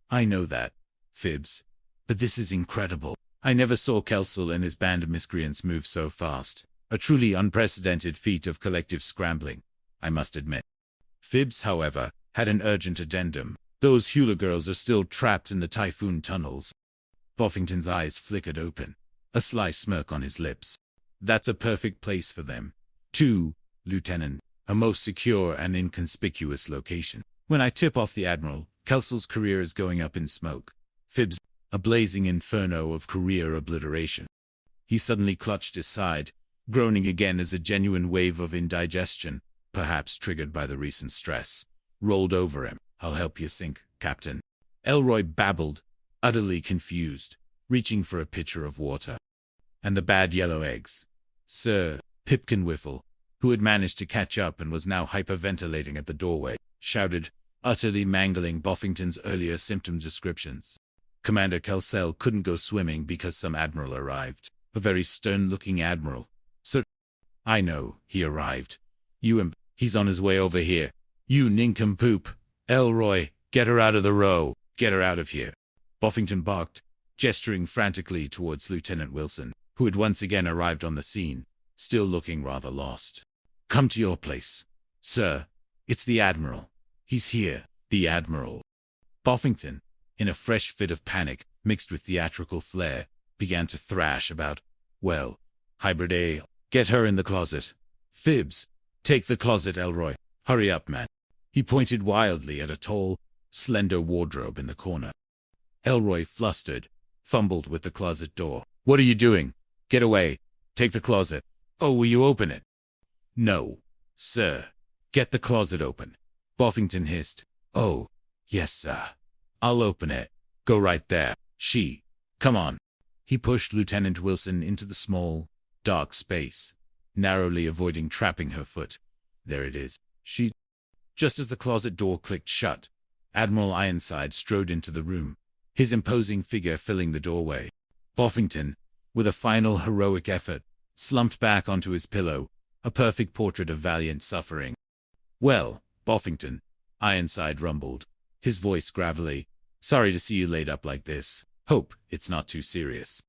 I know that, Phibbs. But this is incredible. I never saw Kelsall and his band of miscreants move so fast. A truly unprecedented feat of collective scrambling, I must admit." Phibbs, however, had an urgent addendum. "Those Hula girls are still trapped in the typhoon tunnels." Boffington's eyes flickered open, a sly smirk on his lips. "That's a perfect place for them, too, Lieutenant. A most secure and inconspicuous location. When I tip off the Admiral, Kelsall's career is going up in smoke. Phibbs, a blazing inferno of career obliteration." He suddenly clutched his side, groaning again as a genuine wave of indigestion, perhaps triggered by the recent stress, rolled over him. I'll help you sink, Captain. Elroy babbled, utterly confused, reaching for a pitcher of water. And the bad yellow eggs. Sir, Pipkin Whiffle, who had managed to catch up and was now hyperventilating at the doorway, shouted, utterly mangling Boffington's earlier symptom descriptions. Commander Kelsell couldn't go swimming because some admiral arrived. A very stern-looking admiral. Sir, I know, he arrived. He's on his way over here. You nincompoop. Elroy, get her out of the row. Get her out of here. Boffington barked, gesturing frantically towards Lieutenant Wilson, who had once again arrived on the scene, still looking rather lost. Come to your place. Sir, it's the Admiral. He's here. The Admiral. Boffington, in a fresh fit of panic, mixed with theatrical flair, began to thrash about, well, hybrid A, get her in the closet. Fibs, take the closet, Elroy. Hurry up, man. He pointed wildly at a tall, slender wardrobe in the corner. Elroy, flustered, fumbled with the closet door. What are you doing? Get away. Take the closet. Oh, will you open it? No, sir. Get the closet open. Boffington hissed. Oh, yes, sir. I'll open it. Go right there. Come on. He pushed Lieutenant Wilson into the small, dark space, narrowly avoiding trapping her foot. There it is. Just as the closet door clicked shut, Admiral Ironside strode into the room, his imposing figure filling the doorway. Boffington, with a final heroic effort, slumped back onto his pillow, a perfect portrait of valiant suffering. Well, Boffington, Ironside rumbled, his voice gravelly. Sorry to see you laid up like this. Hope it's not too serious.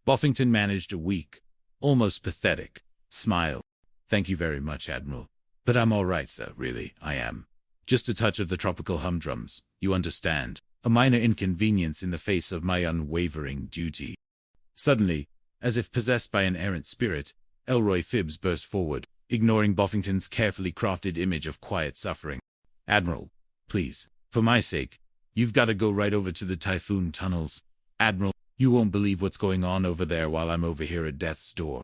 Boffington managed a weak, almost pathetic, smile. Thank you very much, Admiral. But I'm all right, sir, really, I am. Just a touch of the tropical humdrums, you understand. A minor inconvenience in the face of my unwavering duty. Suddenly, as if possessed by an errant spirit, Elroy Phibbs burst forward, ignoring Boffington's carefully crafted image of quiet suffering. Admiral, please, for my sake, you've got to go right over to the Typhoon tunnels. Admiral, you won't believe what's going on over there while I'm over here at death's door.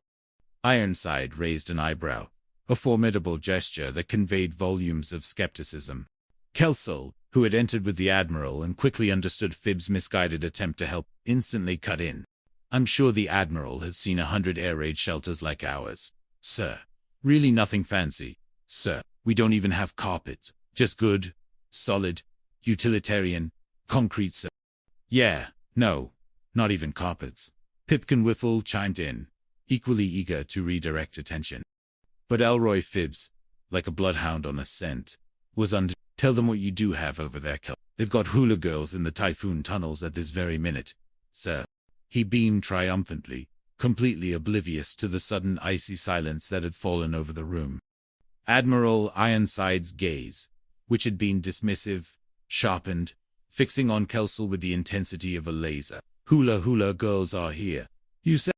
Ironside raised an eyebrow, a formidable gesture that conveyed volumes of skepticism. Kelsell, who had entered with the Admiral and quickly understood Phibbs' misguided attempt to help, instantly cut in. I'm sure the Admiral has seen 100 air raid shelters like ours. Sir, really nothing fancy. Sir, we don't even have carpets. Just good, solid, utilitarian, concrete, sir. Yeah, no, not even carpets. Pipkin Whiffle chimed in, equally eager to redirect attention. But Elroy Phibbs, like a bloodhound on a scent, was under. Tell them what you do have over there, Kel. They've got hula girls in the Typhoon tunnels at this very minute, sir. He beamed triumphantly, completely oblivious to the sudden icy silence that had fallen over the room. Admiral Ironside's gaze, which had been dismissive, sharpened, fixing on Kelsell with the intensity of a laser. Hula girls are here, you said?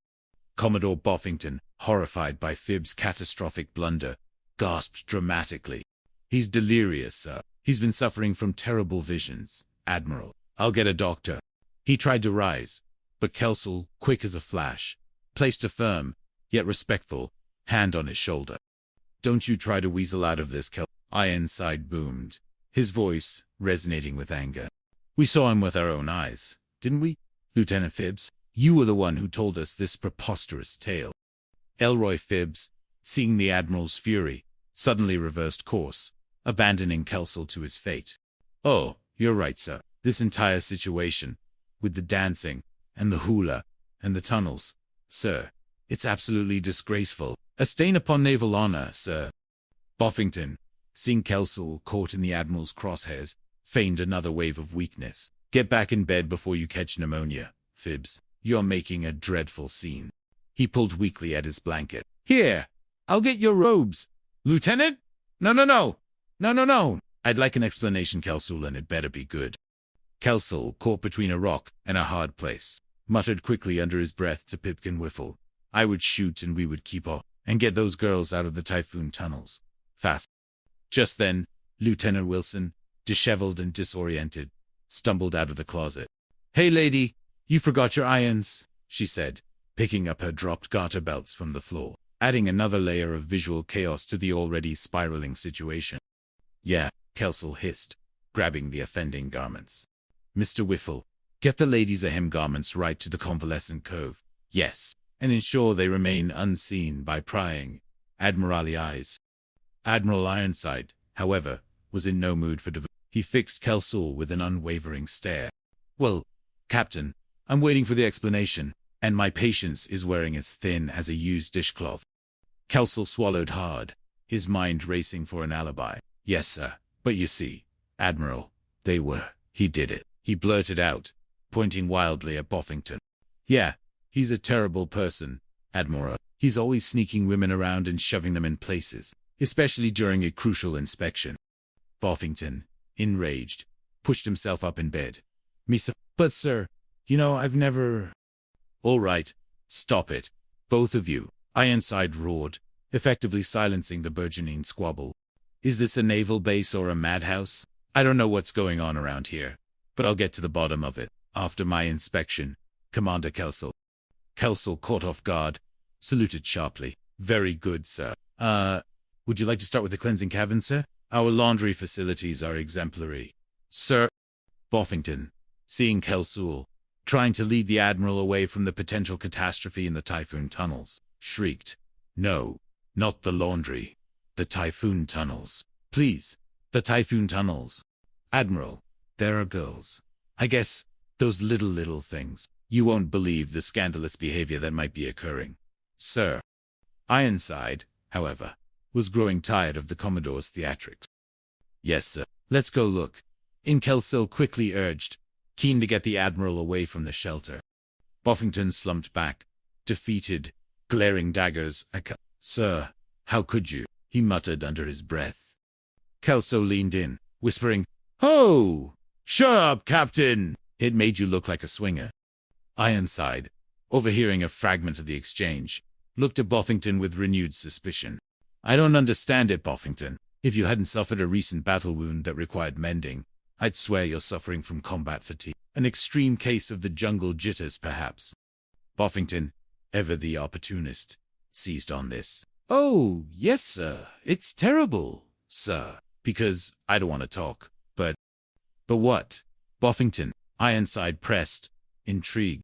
Commodore Boffington, horrified by Phibbs' catastrophic blunder, gasped dramatically. He's delirious, sir. He's been suffering from terrible visions. Admiral, I'll get a doctor. He tried to rise, but Kelsell, quick as a flash, placed a firm, yet respectful, hand on his shoulder. Don't you try to weasel out of this, Kelsell. Ironside boomed, his voice resonating with anger. We saw him with our own eyes, didn't we? Lieutenant Phibbs, you were the one who told us this preposterous tale. Elroy Phibbs, seeing the Admiral's fury, suddenly reversed course, abandoning Kelsell to his fate. Oh, you're right, sir. This entire situation, with the dancing, and the hula, and the tunnels, sir, it's absolutely disgraceful. A stain upon naval honor, sir. Boffington, seeing Kelsell caught in the Admiral's crosshairs, feigned another wave of weakness. Get back in bed before you catch pneumonia, Phibbs. You're making a dreadful scene. He pulled weakly at his blanket. Here, I'll get your robes. Lieutenant? No. I'd like an explanation, Kelsell, and it better be good. Kelsell, caught between a rock and a hard place, muttered quickly under his breath to Pipkin Whiffle. I would shoot and we would keep off, and get those girls out of the Typhoon tunnels. Fast. Just then, Lieutenant Wilson, disheveled and disoriented, stumbled out of the closet. Hey, lady, you forgot your irons, she said, picking up her dropped garter belts from the floor, adding another layer of visual chaos to the already spiraling situation. Yeah, Kelsall hissed, grabbing the offending garments. Mr. Whiffle, get the ladies a hem garments right to the convalescent cove. Yes, and ensure they remain unseen by prying admiralty eyes. Admiral Ironside, however, was in no mood for He fixed Kelsall with an unwavering stare. Well, Captain, I'm waiting for the explanation, and my patience is wearing as thin as a used dishcloth. Kelsall swallowed hard, his mind racing for an alibi. Yes, sir, but you see, Admiral, he did it. He blurted out, pointing wildly at Boffington. Yeah, he's a terrible person, Admiral. He's always sneaking women around and shoving them in places, especially during a crucial inspection. Boffington, enraged, pushed himself up in bed. But sir, I've never... All right, stop it, both of you, Ironside roared, effectively silencing the burgeoning squabble. Is this a naval base or a madhouse? I don't know what's going on around here, but I'll get to the bottom of it after my inspection, Commander Kelsall. Kelsall, caught off guard, saluted sharply. Very good, sir. Would you like to start with the cleansing cabin, sir? Our laundry facilities are exemplary. Sir. Boffington, seeing Kelsall, trying to lead the Admiral away from the potential catastrophe in the Typhoon tunnels, shrieked. No, not the laundry. The Typhoon tunnels. Please, the Typhoon tunnels. Admiral, there are girls. I guess, those little things. You won't believe the scandalous behavior that might be occurring. Sir. Ironside, however, was growing tired of the Commodore's theatrics. Yes, sir. Let's go look. In Kelsall quickly urged, keen to get the Admiral away from the shelter. Boffington slumped back, defeated, glaring daggers at Sir, how could you? He muttered under his breath. Kelsall leaned in, whispering, "Oh! Shut up, Captain! It made you look like a swinger." Ironside, overhearing a fragment of the exchange, looked at Boffington with renewed suspicion. I don't understand it, Boffington. If you hadn't suffered a recent battle wound that required mending, I'd swear you're suffering from combat fatigue. An extreme case of the jungle jitters, perhaps. Boffington, ever the opportunist, seized on this. Oh, yes, sir. It's terrible, sir. Because I don't want to talk, but what? Boffington, Ironside pressed, intrigued.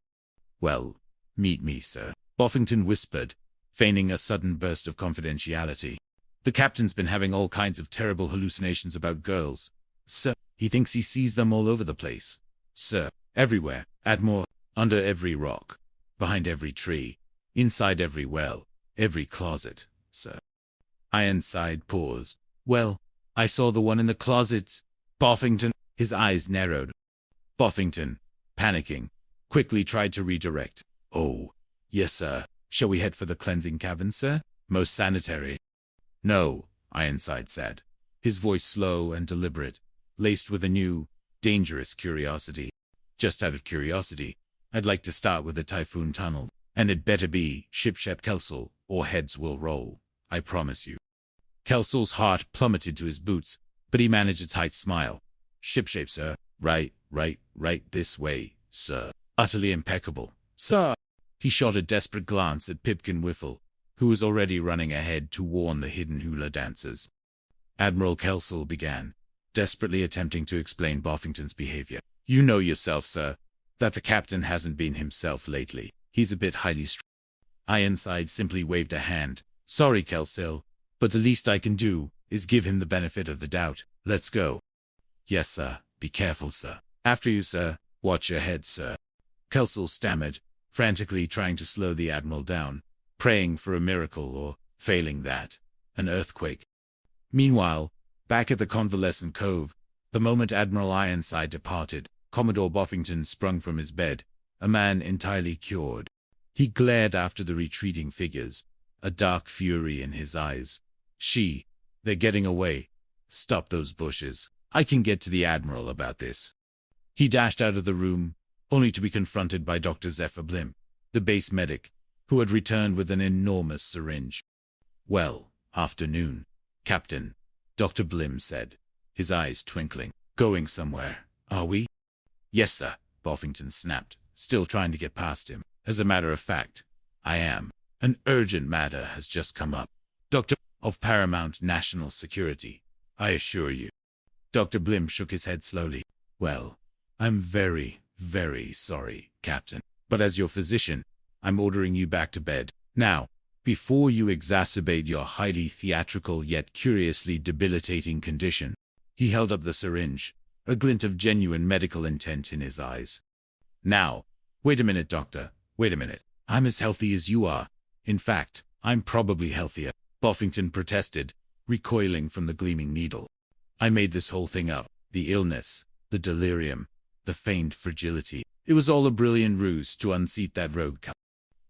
Well, meet me, sir. Boffington whispered, feigning a sudden burst of confidentiality. The captain's been having all kinds of terrible hallucinations about girls. Sir, he thinks he sees them all over the place. Sir, everywhere, Admiral, under every rock, behind every tree, inside every well, every closet, sir. Ironside paused. Well, I saw the one in the closet. Boffington, his eyes narrowed. Boffington, panicking, quickly tried to redirect. Oh, yes, sir. Shall we head for the cleansing cabin, sir? Most sanitary. No, Ironside said, his voice slow and deliberate, laced with a new, dangerous curiosity. Just out of curiosity, I'd like to start with the Typhoon tunnel, and it better be ship-shape Kelsall, or heads will roll, I promise you. Kelsall's heart plummeted to his boots, but he managed a tight smile. Ship-shape, sir. Right, this way, sir. Utterly impeccable, sir. He shot a desperate glance at Pipkin Whiffle, who was already running ahead to warn the hidden hula dancers. Admiral Kelsall began, desperately attempting to explain Boffington's behavior. You know yourself, sir, that the captain hasn't been himself lately. He's a bit highly strung. Ironside simply waved a hand. Sorry, Kelsall, but the least I can do is give him the benefit of the doubt. Let's go. Yes, sir. Be careful, sir. After you, sir. Watch your head, sir. Kelsall stammered, frantically trying to slow the Admiral down, praying for a miracle or, failing that, an earthquake. Meanwhile, back at the convalescent cove, the moment Admiral Ironside departed, Commodore Boffington sprung from his bed, a man entirely cured. He glared after the retreating figures, a dark fury in his eyes. They're getting away. Stop those bushes. I can get to the Admiral about this. He dashed out of the room, only to be confronted by Dr. Zephyr Blim, the base medic, who had returned with an enormous syringe. Well, afternoon, Captain, Dr. Blim said, his eyes twinkling. Going somewhere, are we? Yes, sir, Boffington snapped, still trying to get past him. As a matter of fact, I am. An urgent matter has just come up. Doctor, of paramount national security, I assure you. Dr. Blim shook his head slowly. Well, I'm very, very sorry, Captain. But as your physician, I'm ordering you back to bed. Now, before you exacerbate your highly theatrical yet curiously debilitating condition. He held up the syringe, a glint of genuine medical intent in his eyes. Now, wait a minute, Doctor. Wait a minute. I'm as healthy as you are. In fact, I'm probably healthier. Buffington protested, recoiling from the gleaming needle. I made this whole thing up. The illness, the delirium, the feigned fragility. It was all a brilliant ruse to unseat that rogue cow.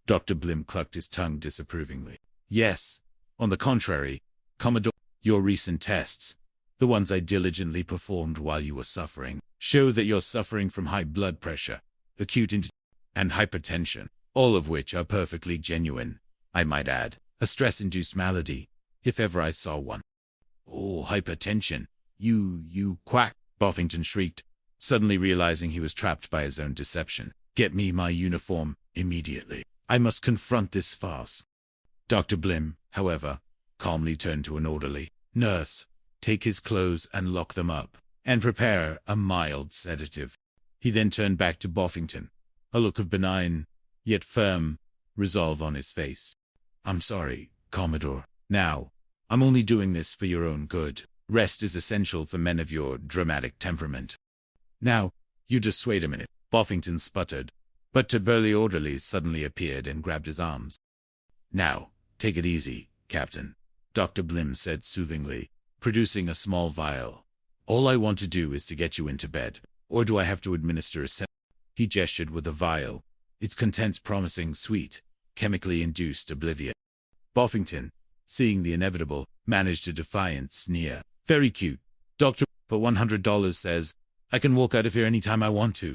Dr. Blim clucked his tongue disapprovingly. Yes, on the contrary, Commodore, your recent tests, the ones I diligently performed while you were suffering, show that you're suffering from high blood pressure, acute and hypertension, all of which are perfectly genuine. I might add, a stress-induced malady, if ever I saw one. Oh, hypertension. You quack, Buffington shrieked, suddenly realizing he was trapped by his own deception. Get me my uniform, immediately. I must confront this farce. Dr. Blim, however, calmly turned to an orderly. Nurse, take his clothes and lock them up, and prepare a mild sedative. He then turned back to Buffington, a look of benign, yet firm, resolve on his face. I'm sorry, Commodore. Now, I'm only doing this for your own good. Rest is essential for men of your dramatic temperament. Now, you just wait a minute, Buffington sputtered, but two burly orderlies suddenly appeared and grabbed his arms. Now, take it easy, Captain, Dr. Blim said soothingly, producing a small vial. All I want to do is to get you into bed, or do I have to administer a sedative? He gestured with a vial, its contents promising sweet, chemically induced oblivion. Buffington, seeing the inevitable, managed a defiant sneer. Very cute, Doctor, but $100 says, I can walk out of here any time I want to.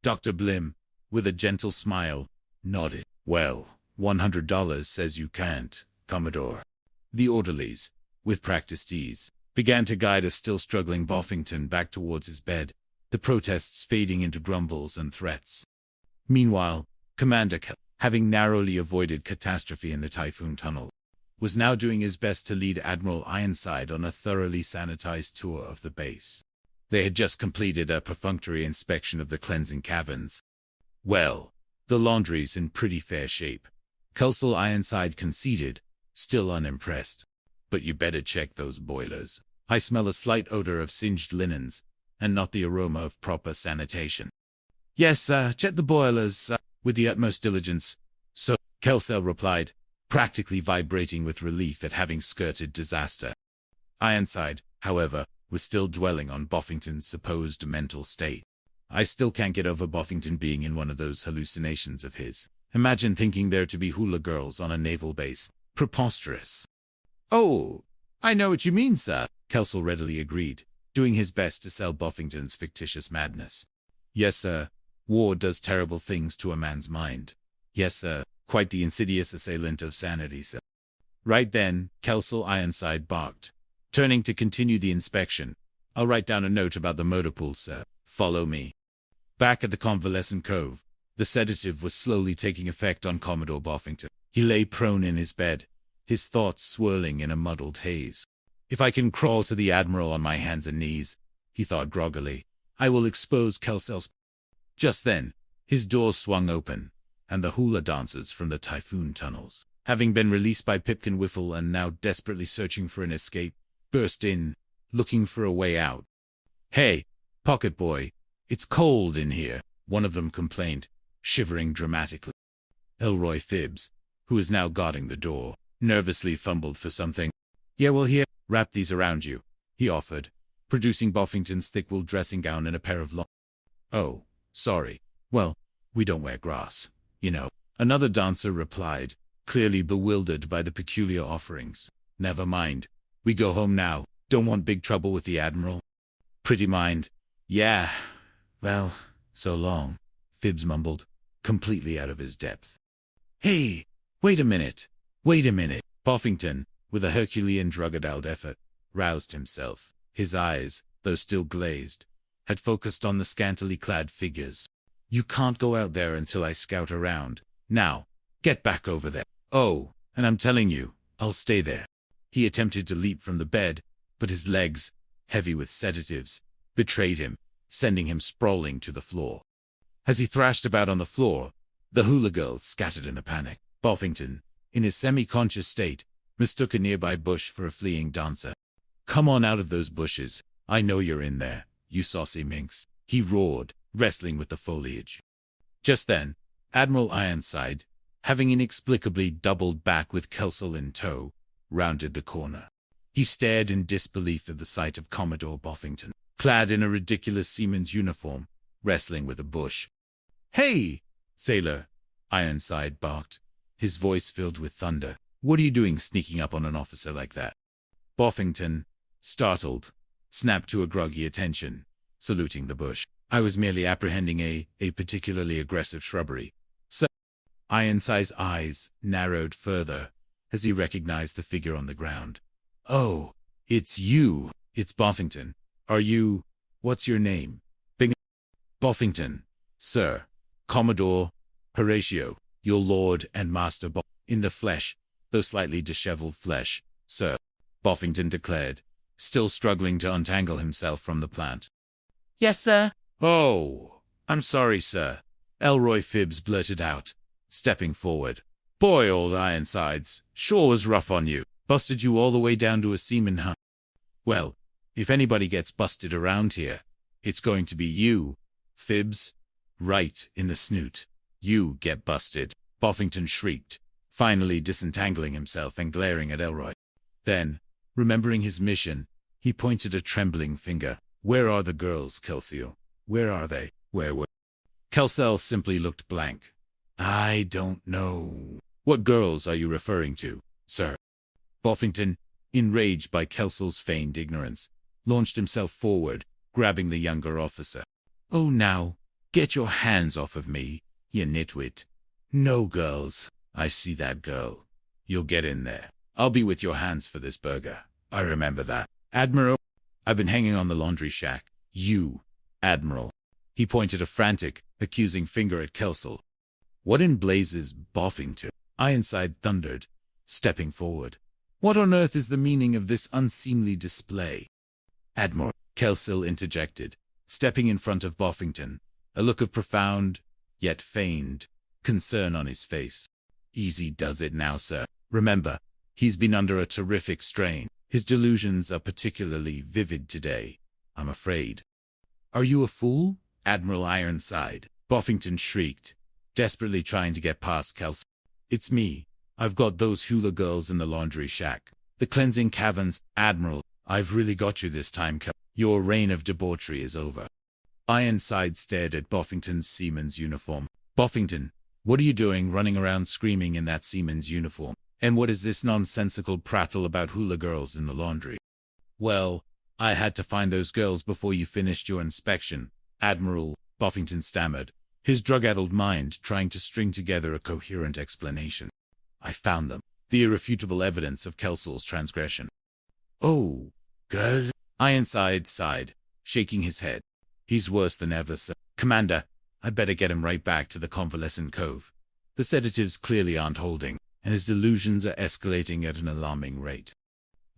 Dr. Blim, with a gentle smile, nodded. Well, $100 says you can't, Commodore. The orderlies, with practiced ease, began to guide a still struggling Buffington back towards his bed, the protests fading into grumbles and threats. Meanwhile, Commander Kell, having narrowly avoided catastrophe in the Typhoon Tunnel, was now doing his best to lead Admiral Ironside on a thoroughly sanitized tour of the base. They had just completed a perfunctory inspection of the cleansing caverns. Well, the laundry's in pretty fair shape, Consul Ironside conceded, still unimpressed. But you better check those boilers. I smell a slight odor of singed linens, and not the aroma of proper sanitation. Yes, check the boilers, with the utmost diligence. So, Kelsell replied, practically vibrating with relief at having skirted disaster. Ironside, however, was still dwelling on Buffington's supposed mental state. I still can't get over Buffington being in one of those hallucinations of his. Imagine thinking there to be hula girls on a naval base. Preposterous. Oh, I know what you mean, sir, Kelsell readily agreed, doing his best to sell Buffington's fictitious madness. Yes, sir, war does terrible things to a man's mind. Yes, sir, quite the insidious assailant of sanity, sir. Right then, Kelsell Ironside barked, turning to continue the inspection. I'll write down a note about the motor pool, sir. Follow me. Back at the convalescent cove, the sedative was slowly taking effect on Commodore Buffington. He lay prone in his bed, his thoughts swirling in a muddled haze. If I can crawl to the Admiral on my hands and knees, he thought groggily, I will expose Kelsell's. Just then, his door swung open, and the hula dancers from the Typhoon tunnels, having been released by Pipkin Whiffle and now desperately searching for an escape, burst in, looking for a way out. Hey, pocket boy, it's cold in here, one of them complained, shivering dramatically. Elroy Phibbs, who was now guarding the door, nervously fumbled for something. Yeah, well, here, wrap these around you, he offered, producing Buffington's thick-wool dressing gown and a pair of long... Oh, sorry. Well, we don't wear grass, you know. Another dancer replied, clearly bewildered by the peculiar offerings. Never mind. We go home now. Don't want big trouble with the Admiral. Pretty mind. Yeah. Well, so long, Phibbs mumbled, completely out of his depth. Hey, wait a minute. Wait a minute. Buffington, with a Herculean drug-addled effort, roused himself. His eyes, though still glazed, had focused on the scantily clad figures. You can't go out there until I scout around. Now, get back over there. Oh, and I'm telling you, I'll stay there. He attempted to leap from the bed, but his legs, heavy with sedatives, betrayed him, sending him sprawling to the floor. As he thrashed about on the floor, the hula girls scattered in a panic. Buffington, in his semi-conscious state, mistook a nearby bush for a fleeing dancer. "Come on out of those bushes. I know you're in there, you saucy minx," he roared, wrestling with the foliage. Just then, Admiral Ironside, having inexplicably doubled back with Kelso in tow, rounded the corner. He stared in disbelief at the sight of Commodore Buffington, clad in a ridiculous seaman's uniform, wrestling with a bush. "Hey, sailor!" Ironside barked, his voice filled with thunder. "What are you doing sneaking up on an officer like that?" Buffington, startled, snapped to a groggy attention, saluting the bush. "I was merely apprehending a particularly aggressive shrubbery." So Ironside's eyes narrowed further as he recognized the figure on the ground. "Oh, it's you. It's Buffington. Are you... what's your name?" "Buffington, sir. Commodore Horatio, your lord and master in the flesh, though slightly disheveled flesh, sir," Buffington declared, still struggling to untangle himself from the plant. "Yes, sir." "Oh, I'm sorry, sir," Elroy Phibbs blurted out, stepping forward. "Boy, old Ironsides, sure was rough on you. Busted you all the way down to a seaman, huh? Well, if anybody gets busted around here, it's going to be you, Phibbs. Right in the snoot. You get busted," Buffington shrieked, finally disentangling himself and glaring at Elroy. Then, remembering his mission, he pointed a trembling finger. "Where are the girls, Kelsey? Where are they? Where were—" Kelsey simply looked blank. "I don't know." "What girls are you referring to, sir?" Buffington, enraged by Kelsey's feigned ignorance, launched himself forward, grabbing the younger officer. "Oh, now, get your hands off of me, you nitwit. No girls. I see that girl. You'll get in there. I'll be with your hands for this burger. I remember that. Admiral, I've been hanging on the laundry shack. You, Admiral." He pointed a frantic, accusing finger at Kelsey. "What in blazes, Buffington?" Ironside thundered, stepping forward. "What on earth is the meaning of this unseemly display?" "Admiral," Kelsey interjected, stepping in front of Buffington, a look of profound, yet feigned, concern on his face. "Easy does it now, sir. Remember, he's been under a terrific strain. His delusions are particularly vivid today, I'm afraid." "Are you a fool, Admiral Ironside?" Buffington shrieked, desperately trying to get past Kelsey. "It's me. I've got those hula girls in the laundry shack. The cleansing caverns, Admiral. I've really got you this time, Kelsey. Your reign of debauchery is over." Ironside stared at Buffington's seaman's uniform. "Buffington, what are you doing running around screaming in that seaman's uniform? And what is this nonsensical prattle about hula girls in the laundry?" "Well, I had to find those girls before you finished your inspection, Admiral," Buffington stammered, his drug-addled mind trying to string together a coherent explanation. "I found them. The irrefutable evidence of Kelsey's transgression." "Oh, good." Ironside sighed, shaking his head. "He's worse than ever, sir. Commander, I'd better get him right back to the convalescent cove. The sedatives clearly aren't holding, and his delusions are escalating at an alarming rate."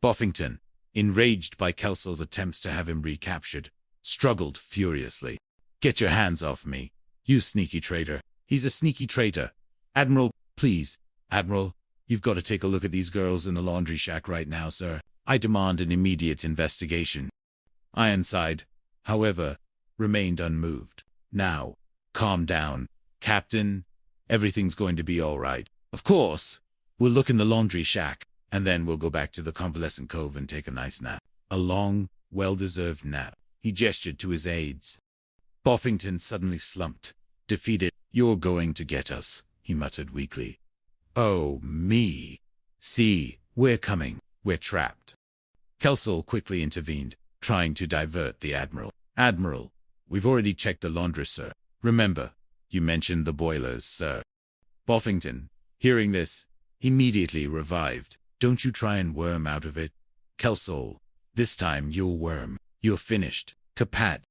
Buffington, enraged by Kelsey's attempts to have him recaptured, struggled furiously. "Get your hands off me, you sneaky traitor." "He's a sneaky traitor. Admiral, please, Admiral, you've got to take a look at these girls in the laundry shack right now, sir. I demand an immediate investigation." Ironside, however, remained unmoved. "Now, calm down, Captain. Everything's going to be all right. Of course, we'll look in the laundry shack, and then we'll go back to the convalescent cove and take a nice nap. A long, well-deserved nap." He gestured to his aides. Buffington suddenly slumped, defeated. "You're going to get us," he muttered weakly. "Oh, me. See, we're coming. We're trapped." Kelsey quickly intervened, trying to divert the Admiral. "Admiral, we've already checked the laundry, sir. Remember, you mentioned the boilers, sir." Buffington, hearing this, immediately revived. "Don't you try and worm out of it, Kelsey. This time you'll worm. You're finished. Kapat."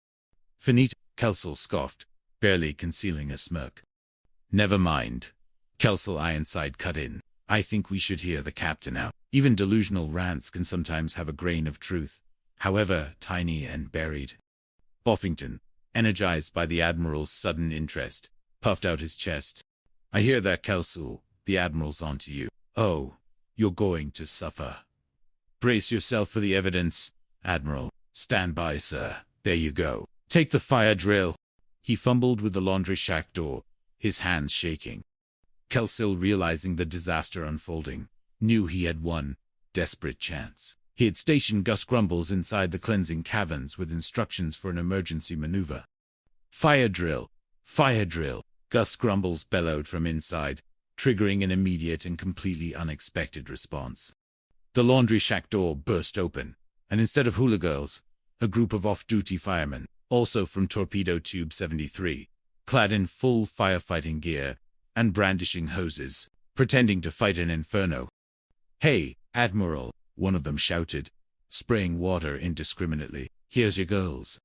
"Finito," Kelsey scoffed, barely concealing a smirk. "Never mind." Kelsey Ironside cut in. "I think we should hear the captain out. Even delusional rants can sometimes have a grain of truth. however tiny and buried. Boffington, energized by the Admiral's sudden interest, puffed out his chest. I hear that, Kelso. The Admiral's onto you. Oh, you're going to suffer. Brace yourself for the evidence, Admiral. Stand by, sir. There you go. Take the fire drill. He fumbled with the laundry shack door, his hands shaking. Kelso, realizing the disaster unfolding, knew he had one desperate chance. He had stationed Gus Grumbles inside the cleansing caverns with instructions for an emergency maneuver. Fire drill! Fire drill! Gus Grumbles bellowed from inside, triggering an immediate and completely unexpected response. The laundry shack door burst open, and instead of hula girls, a group of off-duty firemen, also from Torpedo Tube 73, clad in full firefighting gear and brandishing hoses, pretending to fight an inferno. Hey, Admiral, one of them shouted, spraying water indiscriminately. Here's your girls.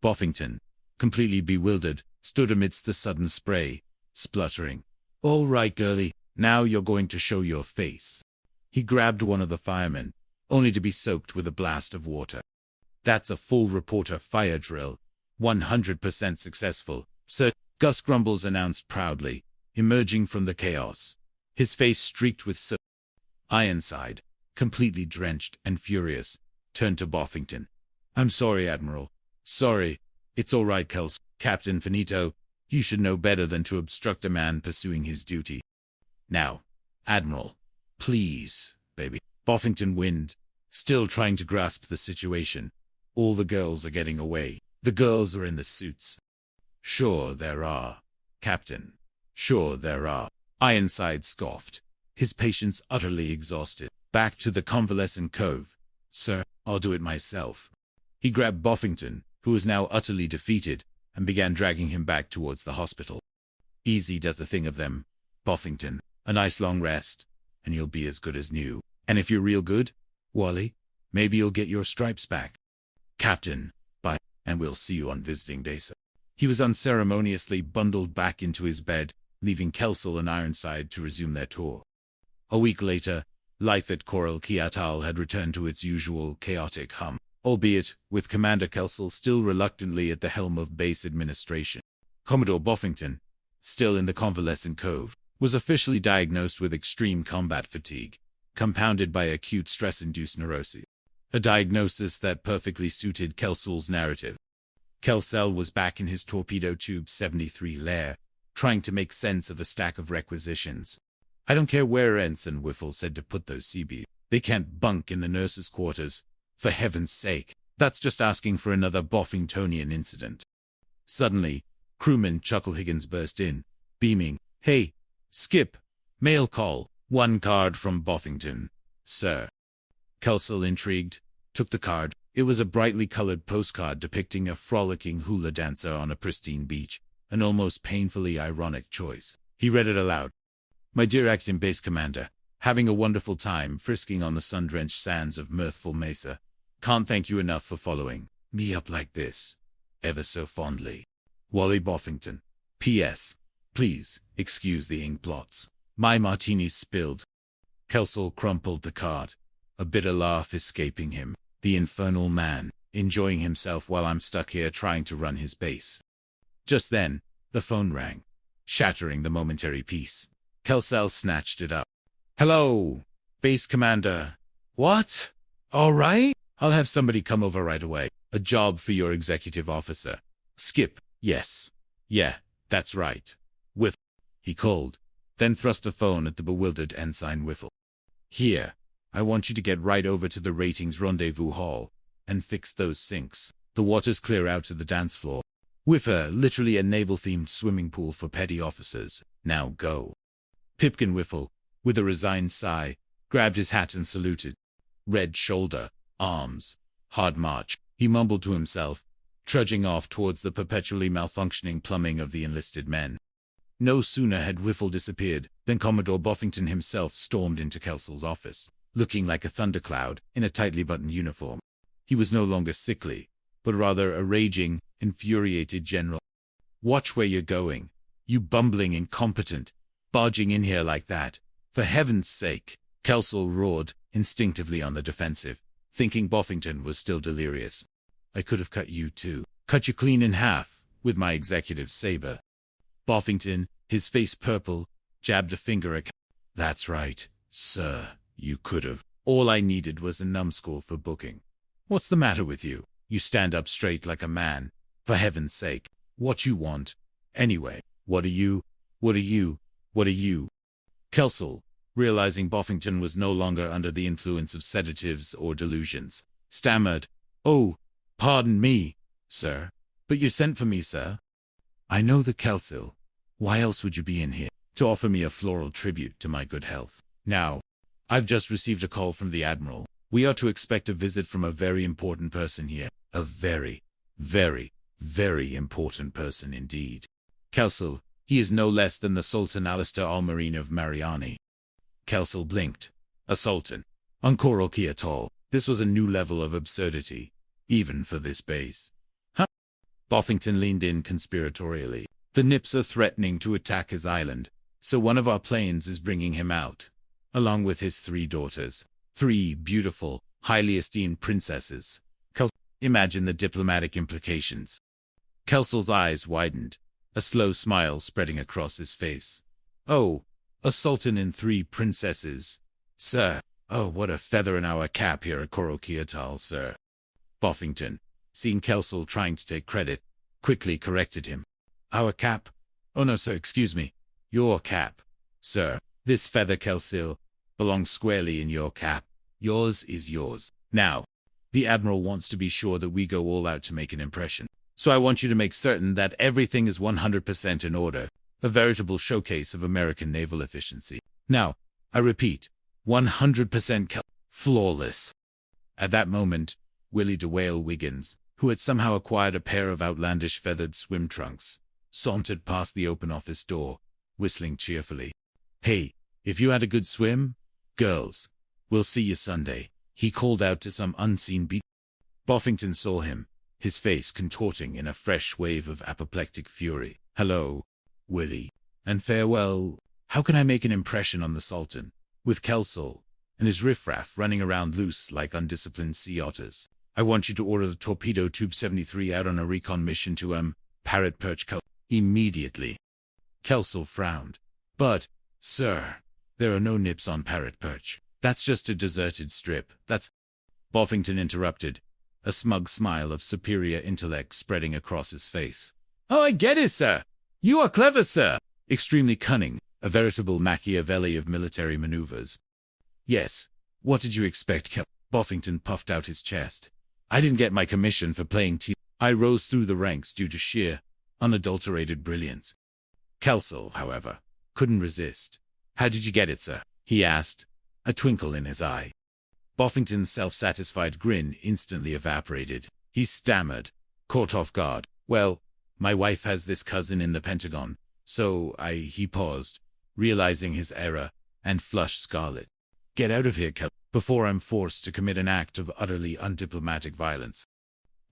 Boffington, completely bewildered, stood amidst the sudden spray, spluttering. All right, girlie, now you're going to show your face. He grabbed one of the firemen, only to be soaked with a blast of water. That's a full reporter fire drill. 100% successful, sir, Gus Grumbles announced proudly, emerging from the chaos, his face streaked with soot. Ironside, completely drenched and furious, turned to Boffington. I'm sorry, Admiral. Sorry. It's all right, Kels. Captain Finito, you should know better than to obstruct a man pursuing his duty. Now, Admiral, please, baby. Boffington winced, still trying to grasp the situation. All the girls are getting away. The girls are in the suits. Sure there are, Captain. Sure there are. Ironside scoffed, his patience utterly exhausted. Back to the convalescent cove. Sir, I'll do it myself. He grabbed Boffington, who was now utterly defeated, and began dragging him back towards the hospital. Easy does a thing of them, Boffington. A nice long rest, and you'll be as good as new. And if you're real good, Wally, maybe you'll get your stripes back. Captain, bye, and we'll see you on visiting day, sir. He was unceremoniously bundled back into his bed, leaving Kelso and Ironside to resume their tour. A week later, life at Coral Key Atoll had returned to its usual chaotic hum, albeit with Commander Kelso still reluctantly at the helm of base administration. Commodore Boffington, still in the convalescent cove, was officially diagnosed with extreme combat fatigue, compounded by acute stress-induced neurosis. A diagnosis that perfectly suited Kelso's narrative. Kelso was back in his Torpedo Tube 73 lair, trying to make sense of a stack of requisitions. I don't care where Ensign Whiffle said to put those CBs. They can't bunk in the nurses' quarters. For heaven's sake, that's just asking for another Boffingtonian incident. Suddenly, crewman Chuckle Higgins burst in, beaming. Hey, Skip, mail call. One card from Boffington, sir. Kelso, intrigued, took the card. It was a brightly colored postcard depicting a frolicking hula dancer on a pristine beach, an almost painfully ironic choice. He read it aloud. My dear acting base commander, having a wonderful time frisking on the sun-drenched sands of mirthful Mesa. Can't thank you enough for following me up like this. Ever so fondly. Wally Boffington. P.S. Please, excuse the ink blots. My martini's spilled. Kelso crumpled the card, a bitter laugh escaping him. The infernal man, enjoying himself while I'm stuck here trying to run his base. Just then, the phone rang, shattering the momentary peace. Kelso snatched it up. Hello, base commander. What? All right. I'll have somebody come over right away. A job for your executive officer. Skip. Yes. Yeah, that's right. With. He called, then thrust a phone at the bewildered Ensign Whiffle. Here, I want you to get right over to the ratings rendezvous hall and fix those sinks. The water's clear out to the dance floor. Whiffer, literally a naval-themed swimming pool for petty officers. Now go. Pipkin Whiffle, with a resigned sigh, grabbed his hat and saluted. Red shoulder, arms, hard march, he mumbled to himself, trudging off towards the perpetually malfunctioning plumbing of the enlisted men. No sooner had Whiffle disappeared than Commodore Boffington himself stormed into Kelso's office, looking like a thundercloud in a tightly buttoned uniform. He was no longer sickly, but rather a raging, infuriated general. Watch where you're going, you bumbling incompetent, barging in here like that. For heaven's sake, Kelso roared, instinctively on the defensive. thinking Boffington was still delirious. I could have cut you too. Cut you clean in half, with my executive saber. Boffington, his face purple, jabbed a finger at... That's right, sir, you could have. All I needed was a numbskull for booking. What's the matter with you? You stand up straight like a man. For heaven's sake, what you want? Anyway, what are you? What are you? What are you? Kelsall, realizing Boffington was no longer under the influence of sedatives or delusions, stammered, "Oh, pardon me, sir, but you sent for me, sir." "I know the Kelsall. Why else would you be in here? To offer me a floral tribute to my good health. Now, I've just received a call from the admiral. We are to expect a visit from a very important person here. A very, very, very important person indeed. Kelsall, he is no less than the Sultan Alistair Al-Marine of Mariani." Kelsall blinked. A sultan. On Coral Key Atoll. This was a new level of absurdity, even for this base. Huh? Boffington leaned in conspiratorially. "The Nips are threatening to attack his island, so one of our planes is bringing him out, along with his 3 daughters. 3 beautiful, highly esteemed princesses. Imagine the diplomatic implications." Kelsall's eyes widened, a slow smile spreading across his face. "Oh, a sultan and 3 princesses. Sir, oh, what a feather in our cap here at Coral Key Atoll, sir." Boffington, seeing Kelsall trying to take credit, quickly corrected him. "Our cap? Oh no, sir, excuse me. Your cap, sir. This feather, Kelsall, belongs squarely in your cap. Yours is yours. Now, the Admiral wants to be sure that we go all out to make an impression. So I want you to make certain that everything is 100% in order. A veritable showcase of American naval efficiency. Now, I repeat, 100% flawless." At that moment, Willie de Whale Wiggins, who had somehow acquired a pair of outlandish feathered swim trunks, sauntered past the open office door, whistling cheerfully. "Hey, if you had a good swim, girls, we'll see you Sunday," he called out to some unseen beat. Boffington saw him, his face contorting in a fresh wave of apoplectic fury. "Hello, Willie, and farewell. How can I make an impression on the Sultan, with Kelsall and his riffraff running around loose like undisciplined sea otters? I want you to order the Torpedo Tube 73 out on a recon mission to, Parrot Perch immediately." Kelsall frowned. "But, sir, there are no nips on Parrot Perch. That's just a deserted strip. That's..." Boffington interrupted, a smug smile of superior intellect spreading across his face. "Oh, I get it, sir. You are clever, sir. Extremely cunning, a veritable Machiavelli of military maneuvers." "Yes, what did you expect, Boffington puffed out his chest. "I didn't get my commission for playing I rose through the ranks due to sheer, unadulterated brilliance." Kelsall, however, couldn't resist. "How did you get it, sir?" he asked, a twinkle in his eye. Boffington's self-satisfied grin instantly evaporated. He stammered, caught off guard. "Well, my wife has this cousin in the Pentagon, so he paused, realizing his error, and flushed scarlet. "Get out of here, before I'm forced to commit an act of utterly undiplomatic violence."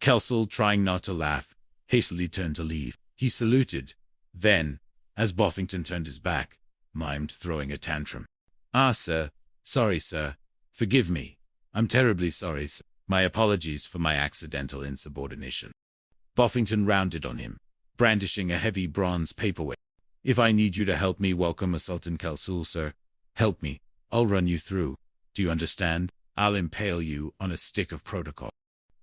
Kelsall, trying not to laugh, hastily turned to leave. He saluted, then, as Boffington turned his back, mimed throwing a tantrum. "Ah, sir. Sorry, sir. Forgive me. I'm terribly sorry, sir. My apologies for my accidental insubordination." Boffington rounded on him, brandishing a heavy bronze paperweight. "If I need you to help me welcome a Sultan Kelsall, sir, help me. I'll run you through. Do you understand? I'll impale you on a stick of protocol."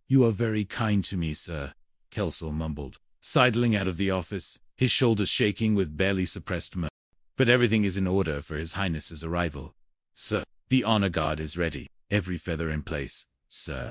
"You are very kind to me, sir," Kelsall mumbled, sidling out of the office, his shoulders shaking with barely suppressed mirth. "But everything is in order for His Highness's arrival, sir. The honor guard is ready, every feather in place, sir."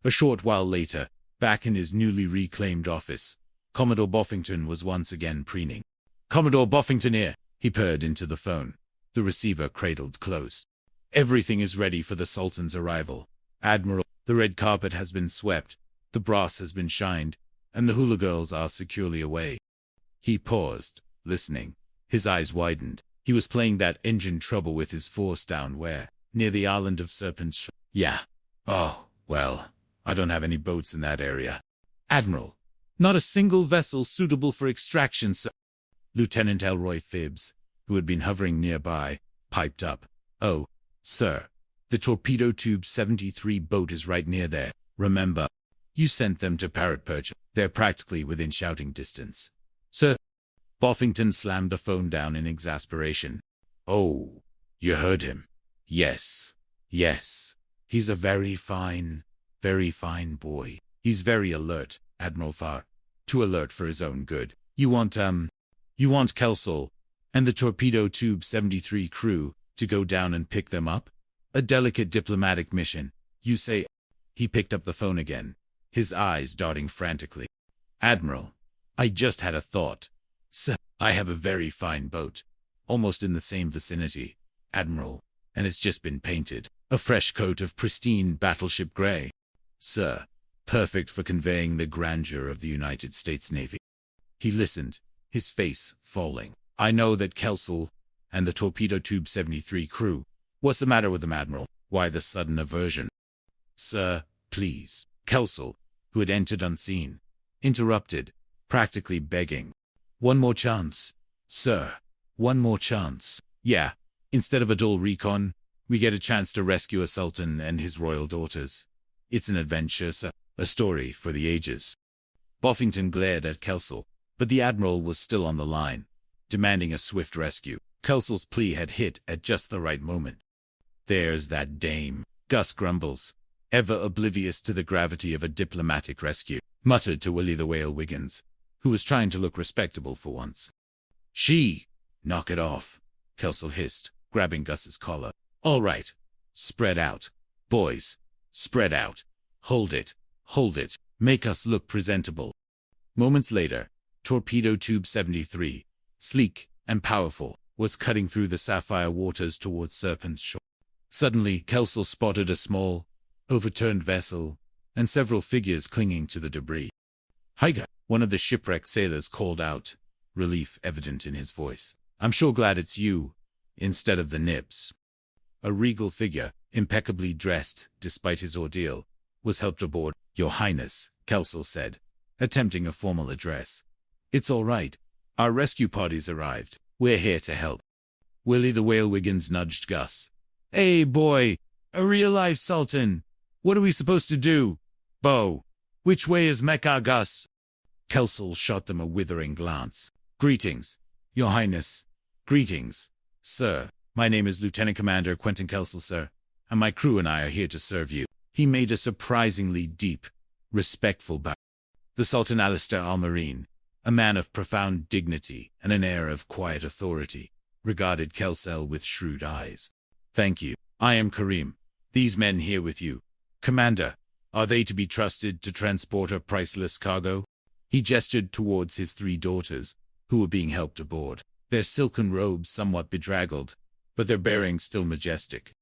A short while later, back in his newly reclaimed office, Commodore Boffington was once again preening. "Commodore Boffington here," he purred into the phone, the receiver cradled close. "Everything is ready for the Sultan's arrival. Admiral, the red carpet has been swept, the brass has been shined, and the hula girls are securely away." He paused, listening. His eyes widened. He was playing that engine trouble with his force down where, near the island of Serpents. "Yeah. Oh, well, I don't have any boats in that area." "Admiral, not a single vessel suitable for extraction, sir." Lieutenant Elroy Phibbs, who had been hovering nearby, piped up. "Oh, sir, The torpedo tube 73 boat is right near there. Remember, you sent them to Parrot Perch. They're practically within shouting distance. Sir, Boffington slammed the phone down in exasperation. Oh, you heard him. Yes, yes. He's a very fine boy. He's very alert, Admiral Farr. Too alert for his own good. You want Kelsall and the torpedo tube 73 crew to go down and pick them up? A delicate diplomatic mission, you say? He picked up the phone again, his eyes darting frantically. Admiral, I just had a thought. Sir, I have a very fine boat, almost in the same vicinity, Admiral, and it's just been painted. A fresh coat of pristine battleship gray. Sir, perfect for conveying the grandeur of the United States Navy. He listened, his face falling. I know that Kelsall and the torpedo tube 73 crew. What's the matter with them, Admiral? Why the sudden aversion? Sir, please. Kelsall, who had entered unseen, interrupted, practically begging. One more chance, sir. One more chance. Yeah, instead of a dull recon, we get a chance to rescue a sultan and his royal daughters. It's an adventure, sir. A story for the ages. Boffington glared at Kelsall, but the Admiral was still on the line, demanding a swift rescue. Kelsall's plea had hit at just the right moment. There's that dame, Gus grumbles, ever oblivious to the gravity of a diplomatic rescue, muttered to Willie the Whale Wiggins, who was trying to look respectable for once. She! Knock it off, Kelsall hissed, grabbing Gus's collar. All right, spread out. Boys, spread out. Hold it, make us look presentable. Moments later, torpedo tube 73, sleek and powerful, was cutting through the sapphire waters towards Serpent's shore. Suddenly, Kelsall spotted a small, overturned vessel and several figures clinging to the debris. Higa, one of the shipwrecked sailors called out, relief evident in his voice. I'm sure glad it's you, instead of the nibs. A regal figure, impeccably dressed despite his ordeal, was helped aboard. Your Highness, Kelsall said, attempting a formal address. It's all right. Our rescue party's arrived. We're here to help. Willie the Whale Wiggins nudged Gus. Hey, boy, a real-life sultan. What are we supposed to do? Bo, which way is Mecca, Gus? Kelsall shot them a withering glance. Greetings, Your Highness. Greetings, sir. My name is Lieutenant Commander Quentin Kelsall, sir, and my crew and I are here to serve you. He made a surprisingly deep, respectful bow. The Sultan Alistair Al-Marine, a man of profound dignity and an air of quiet authority, regarded Kelsall with shrewd eyes. Thank you. I am Kareem. These men here with you. Commander, are they to be trusted to transport a priceless cargo? He gestured towards his 3 daughters, who were being helped aboard, their silken robes somewhat bedraggled, but their bearing still majestic.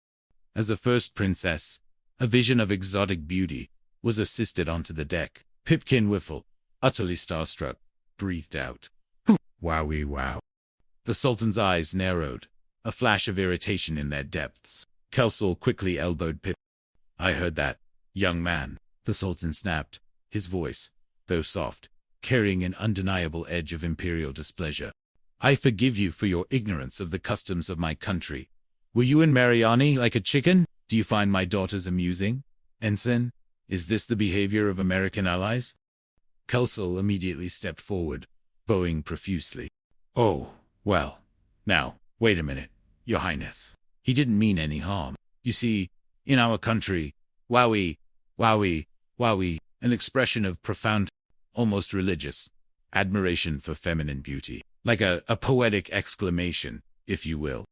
As the first princess, a vision of exotic beauty, was assisted onto the deck, Pipkin Whiffle, utterly starstruck, breathed out. Wowie wow. The Sultan's eyes narrowed, a flash of irritation in their depths. Kelsall quickly elbowed Pip. I heard that, young man, the Sultan snapped, his voice, though soft, carrying an undeniable edge of imperial displeasure. I forgive you for your ignorance of the customs of my country. Were you in Mariani like a chicken? Do you find my daughters amusing? Ensign, is this the behavior of American allies? Kelsall immediately stepped forward, bowing profusely. Oh, well, now, wait a minute, Your Highness. He didn't mean any harm. You see, in our country, wowie, an expression of profound, almost religious, admiration for feminine beauty, like a poetic exclamation, if you will.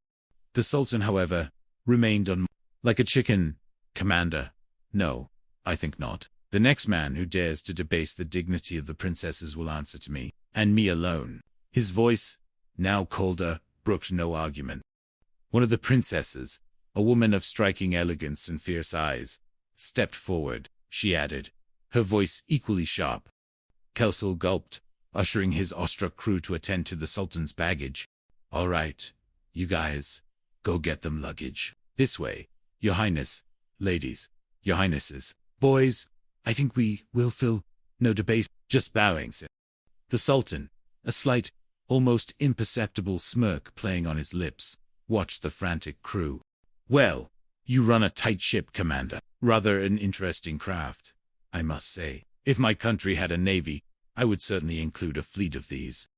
The Sultan, however, remained like a chicken, Commander. No, I think not. The next man who dares to debase the dignity of the princesses will answer to me, and me alone. His voice, now colder, brooked no argument. One of the princesses, a woman of striking elegance and fierce eyes, stepped forward, she added, her voice equally sharp. Kelsall gulped, ushering his awestruck crew to attend to the Sultan's baggage. All right, you guys, go get them luggage. This way, Your Highness, ladies, Your Highnesses, boys, I think we will fill no debate, just bowing, sir. The Sultan, a slight, almost imperceptible smirk playing on his lips, watched the frantic crew. Well, You run a tight ship, Commander. Rather an interesting craft, I must say. If my country had a navy, I would certainly include a fleet of these.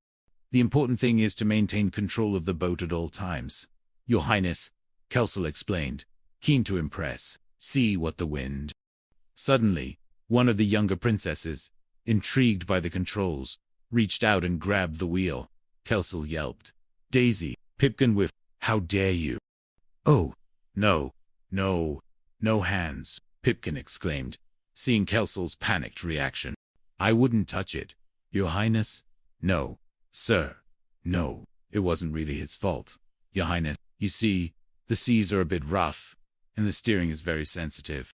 The important thing is to maintain control of the boat at all times. Your Highness, Kelsel explained, keen to impress. See what the wind. Suddenly, one of the younger princesses, intrigued by the controls, reached out and grabbed the wheel. Kelsel yelped. Daisy, Pipkin whiffed. How dare you? Oh, no, no, no hands, Pipkin exclaimed, seeing Kelsel's panicked reaction. I wouldn't touch it, Your Highness. No, sir, no, it wasn't really his fault, Your Highness. You see, the seas are a bit rough, and the steering is very sensitive.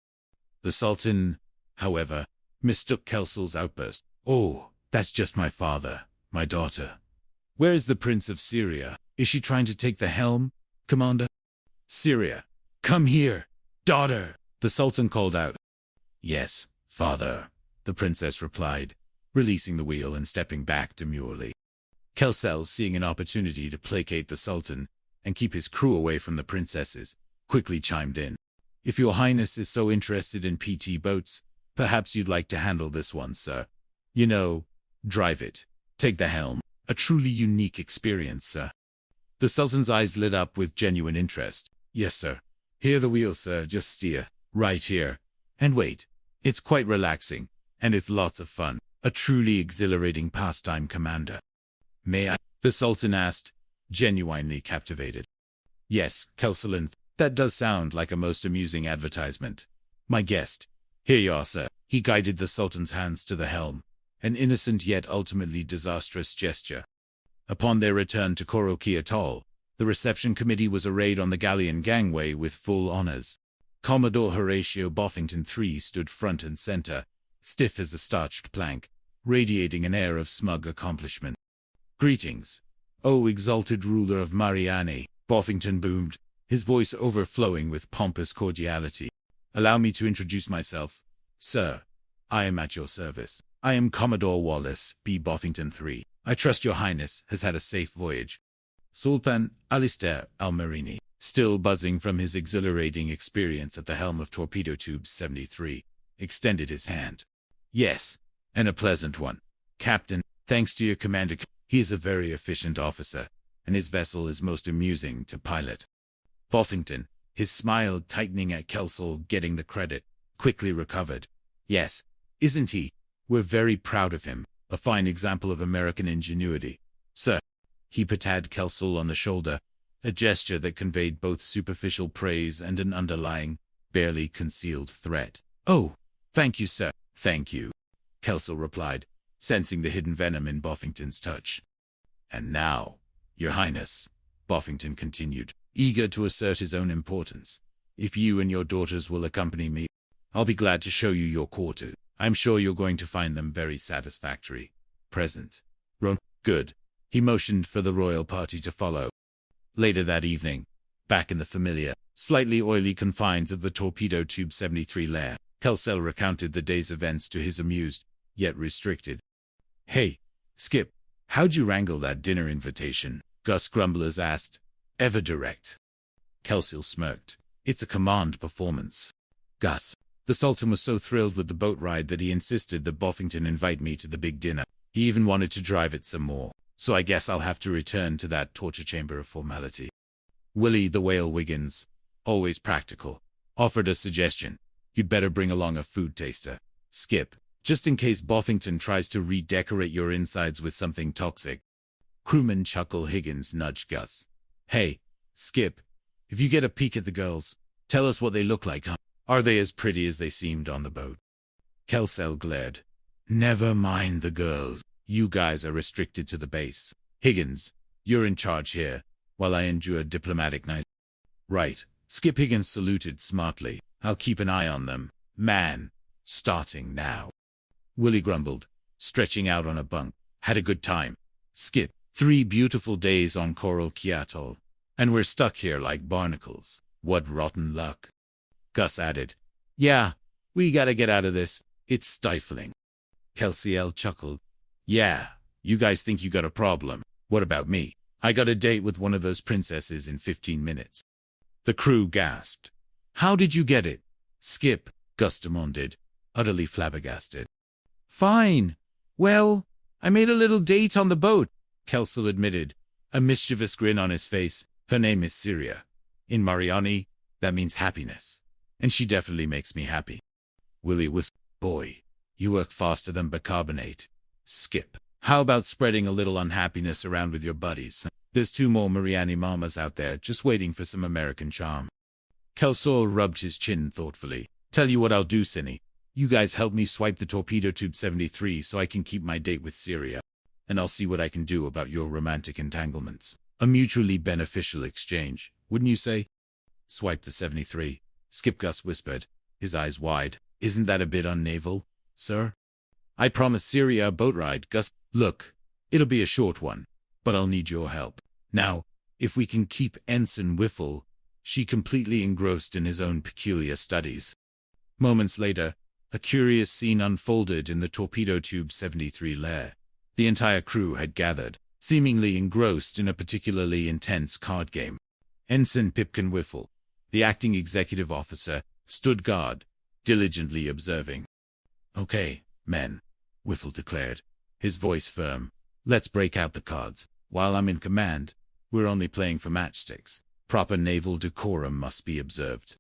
The Sultan, however, mistook Kelsel's outburst. Oh, that's just my father, my daughter. Where is the Prince of Syria? Is she trying to take the helm, Commander? Syria, come here, daughter, the Sultan called out. Yes, father, the princess replied, releasing the wheel and stepping back demurely. Kelsel, seeing an opportunity to placate the Sultan and keep his crew away from the princesses, quickly chimed in. If Your Highness is so interested in PT boats, perhaps you'd like to handle this one, sir. You know, drive it, take the helm. A truly unique experience, sir. The Sultan's eyes lit up with genuine interest. Yes, sir. Here the wheel, sir. Just steer. Right here. And wait. It's quite relaxing, and it's lots of fun. A truly exhilarating pastime, Commander. May I? The Sultan asked, genuinely captivated. Yes, Kelselinth, that does sound like a most amusing advertisement. My guest. Here you are, sir. He guided the Sultan's hands to the helm. An innocent yet ultimately disastrous gesture. Upon their return to Koroki Atoll, the reception committee was arrayed on the galleon gangway with full honors. Commodore Horatio Boffington III stood front and center, stiff as a starched plank, radiating an air of smug accomplishment. Greetings, O exalted ruler of Mariani, Boffington boomed, his voice overflowing with pompous cordiality. Allow me to introduce myself. Sir, I am at your service. I am Commodore Wallace B. Boffington III. I trust Your Highness has had a safe voyage. Sultan Alistair Almarini, still buzzing from his exhilarating experience at the helm of Torpedo Tube 73, extended his hand. Yes, and a pleasant one. Captain, thanks to your commander, he is a very efficient officer, and his vessel is most amusing to pilot. Boffington, his smile tightening at Kelsel getting the credit, quickly recovered. Yes, isn't he? We're very proud of him, a fine example of American ingenuity. Sir, he patted Kelsel on the shoulder, a gesture that conveyed both superficial praise and an underlying, barely concealed threat. Oh, thank you, sir. Thank you, Kelsel replied, sensing the hidden venom in Boffington's touch. And now, Your Highness, Boffington continued, eager to assert his own importance. If you and your daughters will accompany me, I'll be glad to show you your quarters. I'm sure you're going to find them very satisfactory. Present. Good. He motioned for the royal party to follow. Later that evening, back in the familiar, slightly oily confines of the Torpedo Tube 73 lair, Kelsel recounted the day's events to his amused, yet restricted. Hey, Skip, how'd you wrangle that dinner invitation? Gus Grumblers asked. Ever direct. Kelsel smirked. It's a command performance. Gus. The Sultan was so thrilled with the boat ride that he insisted that Boffington invite me to the big dinner. He even wanted to drive it some more, so I guess I'll have to return to that torture chamber of formality. Willie the Whale Wiggins, always practical, offered a suggestion. You'd better bring along a food taster, Skip, just in case Boffington tries to redecorate your insides with something toxic. Crewman Chuckle Higgins nudged Gus. Hey, Skip, if you get a peek at the girls, tell us what they look like, huh? Are they as pretty as they seemed on the boat? Kelsel glared. Never mind the girls. You guys are restricted to the base. Higgins, you're in charge here, while I endure diplomatic night. Right. Skip Higgins saluted smartly. I'll keep an eye on them. Man, starting now. Willie grumbled, stretching out on a bunk. Had a good time. Skip, 3 beautiful days on Coral Key Atoll, and we're stuck here like barnacles. What rotten luck. Gus added, yeah, we gotta get out of this. It's stifling. Kelsel chuckled. Yeah, you guys think you got a problem. What about me? I got a date with one of those princesses in 15 minutes. The crew gasped. How did you get it? Skip, Gus demanded, utterly flabbergasted. Fine. Well, I made a little date on the boat, Kelso admitted, a mischievous grin on his face. Her name is Syria. In Mariani, that means happiness. And she definitely makes me happy. Willie whispered, boy, you work faster than bicarbonate. Skip. How about spreading a little unhappiness around with your buddies? There's 2 more Mariani mamas out there just waiting for some American charm. Kelso rubbed his chin thoughtfully. Tell you what I'll do, Cinny. You guys help me swipe the torpedo tube 73 so I can keep my date with Syria. And I'll see what I can do about your romantic entanglements. A mutually beneficial exchange, wouldn't you say? Swipe the 73, Skip Gus whispered, his eyes wide. Isn't that a bit unnaval, sir? I promised Syria a boat ride, Gus. Look, it'll be a short one, but I'll need your help. Now, if we can keep Ensign Whiffle, she completely engrossed in his own peculiar studies. Moments later, a curious scene unfolded in the torpedo tube 73 lair. The entire crew had gathered, seemingly engrossed in a particularly intense card game. Ensign Pipkin Whiffle, the acting executive officer, stood guard, diligently observing. Okay, men, Whiffle declared, his voice firm. Let's break out the cards. While I'm in command, we're only playing for matchsticks. Proper naval decorum must be observed.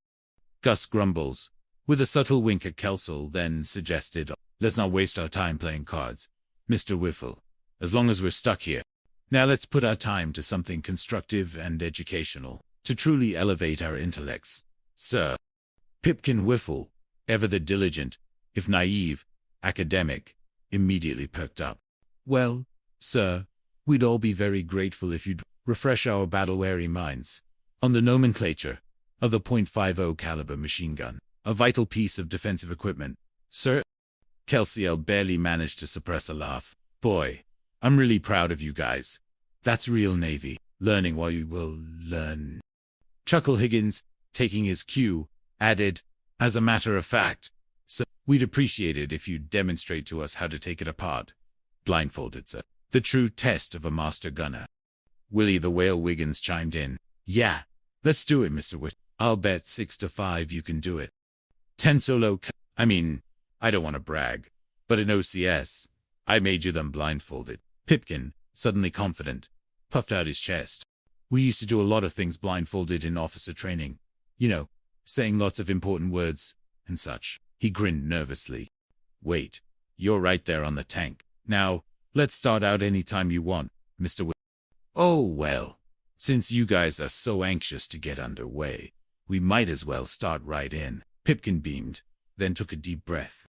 Gus grumbles, with a subtle wink at Kelso, then suggested, let's not waste our time playing cards, Mr. Whiffle, as long as we're stuck here. Now let's put our time to something constructive and educational, to truly elevate our intellects, sir. Pipkin Whiffle, ever the diligent, if naive, academic, immediately perked up. Well, sir, we'd all be very grateful if you'd refresh our battle-weary minds on the nomenclature of the .50 caliber machine gun, a vital piece of defensive equipment, sir. Kelsiel barely managed to suppress a laugh. Boy, I'm really proud of you guys. That's real Navy, learning while you will learn. Chuckle Higgins, taking his cue, added, as a matter of fact, sir, we'd appreciate it if you'd demonstrate to us how to take it apart. Blindfolded, sir. The true test of a master gunner. Willie the Whale Wiggins chimed in. Yeah, let's do it, Mr. Witt. I'll bet 6-5 you can do it. 10 solo. I don't want to brag, but in OCS, I made you them blindfolded. Pipkin, suddenly confident, puffed out his chest. We used to do a lot of things blindfolded in officer training. You know, saying lots of important words and such. He grinned nervously. Wait, you're right there on the tank. Now, let's start out any time you want, Mr. Witt. Oh, well, since you guys are so anxious to get underway, we might as well start right in. Pipkin beamed, then took a deep breath.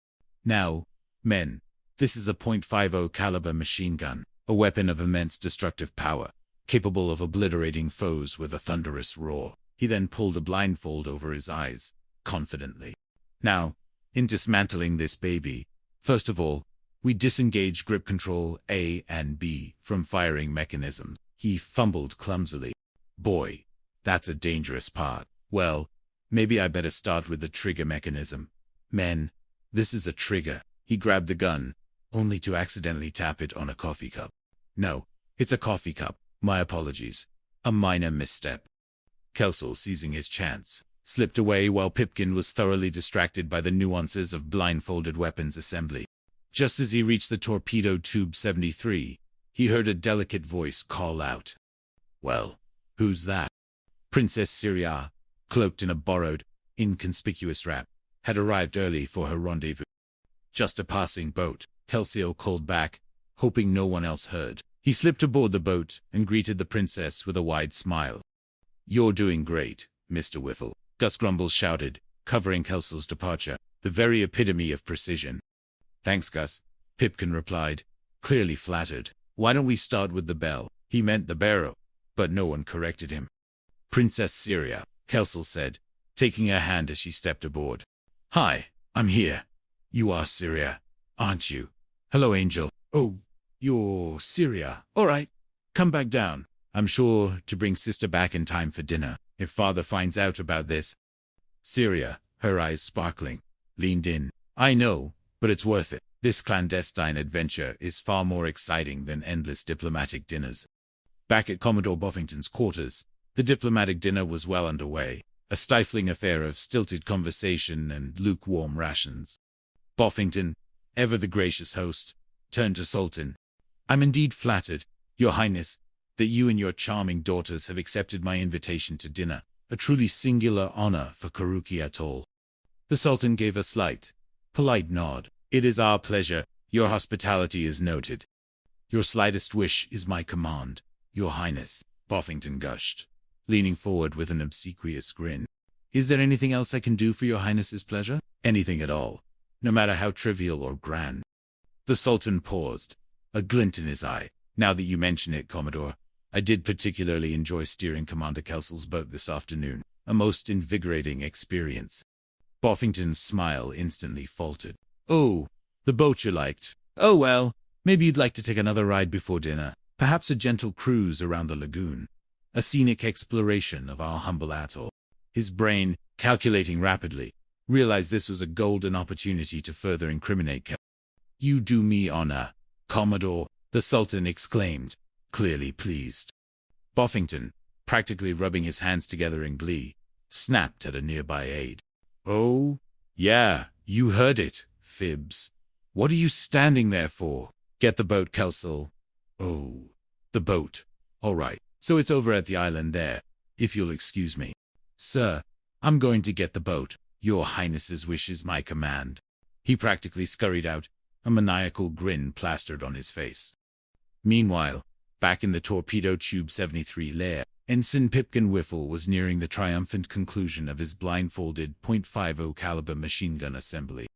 Now, men, this is a .50 caliber machine gun, a weapon of immense destructive power, capable of obliterating foes with a thunderous roar. He then pulled a blindfold over his eyes, confidently. Now, in dismantling this baby, first of all, we disengage grip control A and B from firing mechanisms. He fumbled clumsily. Boy, that's a dangerous part. Well, maybe I better start with the trigger mechanism. Men, this is a trigger. He grabbed the gun, only to accidentally tap it on a coffee cup. No, it's a coffee cup. My apologies. A minor misstep. Kelso, seizing his chance, slipped away while Pipkin was thoroughly distracted by the nuances of blindfolded weapons assembly. Just as he reached the torpedo tube 73, he heard a delicate voice call out. Well, who's that? Princess Syria, cloaked in a borrowed, inconspicuous wrap, had arrived early for her rendezvous. Just a passing boat, Kelsio called back, hoping no one else heard. He slipped aboard the boat and greeted the princess with a wide smile. You're doing great, Mr. Whiffle, Gus Grumbles shouted, covering Kelso's departure, the very epitome of precision. Thanks, Gus, Pipkin replied, clearly flattered. Why don't we start with the bell? He meant the barrow, but no one corrected him. Princess Syria, Kelso said, taking her hand as she stepped aboard. Hi, I'm here. You are Syria, aren't you? Hello, Angel. Oh, you're Syria. All right, come back down. I'm sure to bring sister back in time for dinner, if father finds out about this. Syria, her eyes sparkling, leaned in. I know, but it's worth it. This clandestine adventure is far more exciting than endless diplomatic dinners. Back at Commodore Buffington's quarters, the diplomatic dinner was well underway. a stifling affair of stilted conversation and lukewarm rations. Boffington, ever the gracious host, turned to Sultan. I'm indeed flattered, Your Highness, that you and your charming daughters have accepted my invitation to dinner, a truly singular honor for Karuki Atoll. The Sultan gave a slight, polite nod. It is our pleasure. Your hospitality is noted. Your slightest wish is my command, Your Highness, Boffington gushed, leaning forward with an obsequious grin. Is there anything else I can do for Your Highness's pleasure? Anything at all, no matter how trivial or grand. The Sultan paused, a glint in his eye. Now that you mention it, Commodore, I did particularly enjoy steering Commander Kelsel's boat this afternoon, a most invigorating experience. Boffington's smile instantly faltered. Oh, the boat you liked. Oh well, maybe you'd like to take another ride before dinner. Perhaps a gentle cruise around the lagoon. A scenic exploration of our humble atoll. His brain, calculating rapidly, realized this was a golden opportunity to further incriminate Kelso. You do me honor, Commodore, the Sultan exclaimed, clearly pleased. Boffington, practically rubbing his hands together in glee, snapped at a nearby aide. Oh, yeah, you heard it, Fibs. What are you standing there for? Get the boat, Kelso. Oh, the boat. All right, so it's over at the island there, if you'll excuse me. Sir, I'm going to get the boat. Your Highness's wish is my command. He practically scurried out, a maniacal grin plastered on his face. Meanwhile, back in the torpedo tube 73 lair, Ensign Pipkin Whiffle was nearing the triumphant conclusion of his blindfolded .50 caliber machine gun assembly.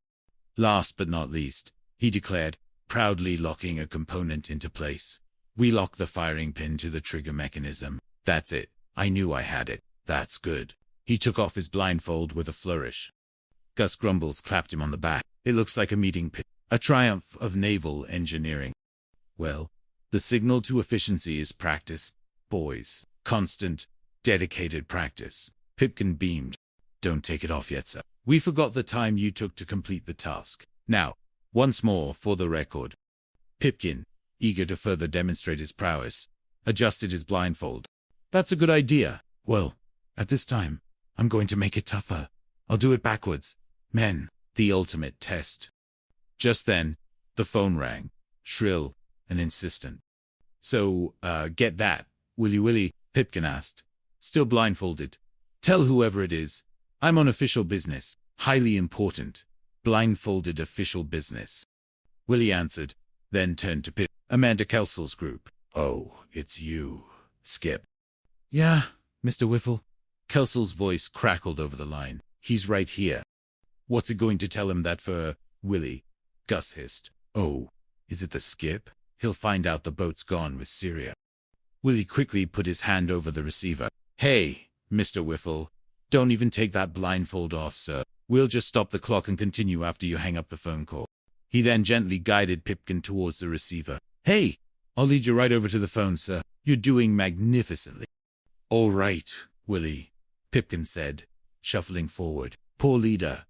Last but not least, he declared, proudly locking a component into place. We lock the firing pin to the trigger mechanism. That's it. I knew I had it. That's good. He took off his blindfold with a flourish. Gus Grumbles clapped him on the back. It looks like a meeting pin. A triumph of naval engineering. Well, the signal to efficiency is practice, boys. Constant, dedicated practice. Pipkin beamed. Don't take it off yet, sir. We forgot the time you took to complete the task. Now, once more for the record. Pipkin, eager to further demonstrate his prowess, adjusted his blindfold. That's a good idea. Well, at this time, I'm going to make it tougher. I'll do it backwards. Men, the ultimate test. Just then, the phone rang, shrill and insistent. So, get that, will you, Willie? Pipkin asked, still blindfolded. Tell whoever it is, I'm on official business, highly important, blindfolded official business. Willie answered, then turned to Pip, Amanda Kelsel's group. Oh, it's you, Skip. Yeah, Mr. Whiffle. Kelsel's voice crackled over the line. He's right here. What's it going to tell him that for, Willie? Gus hissed. Oh, is it the Skip? He'll find out the boat's gone with Syria. Willie quickly put his hand over the receiver. Hey, Mr. Whiffle, don't even take that blindfold off, sir. We'll just stop the clock and continue after you hang up the phone call. He then gently guided Pipkin towards the receiver. Hey, I'll lead you right over to the phone, sir. You're doing magnificently. All right, Willie, Pipkin said, shuffling forward. Poor leader.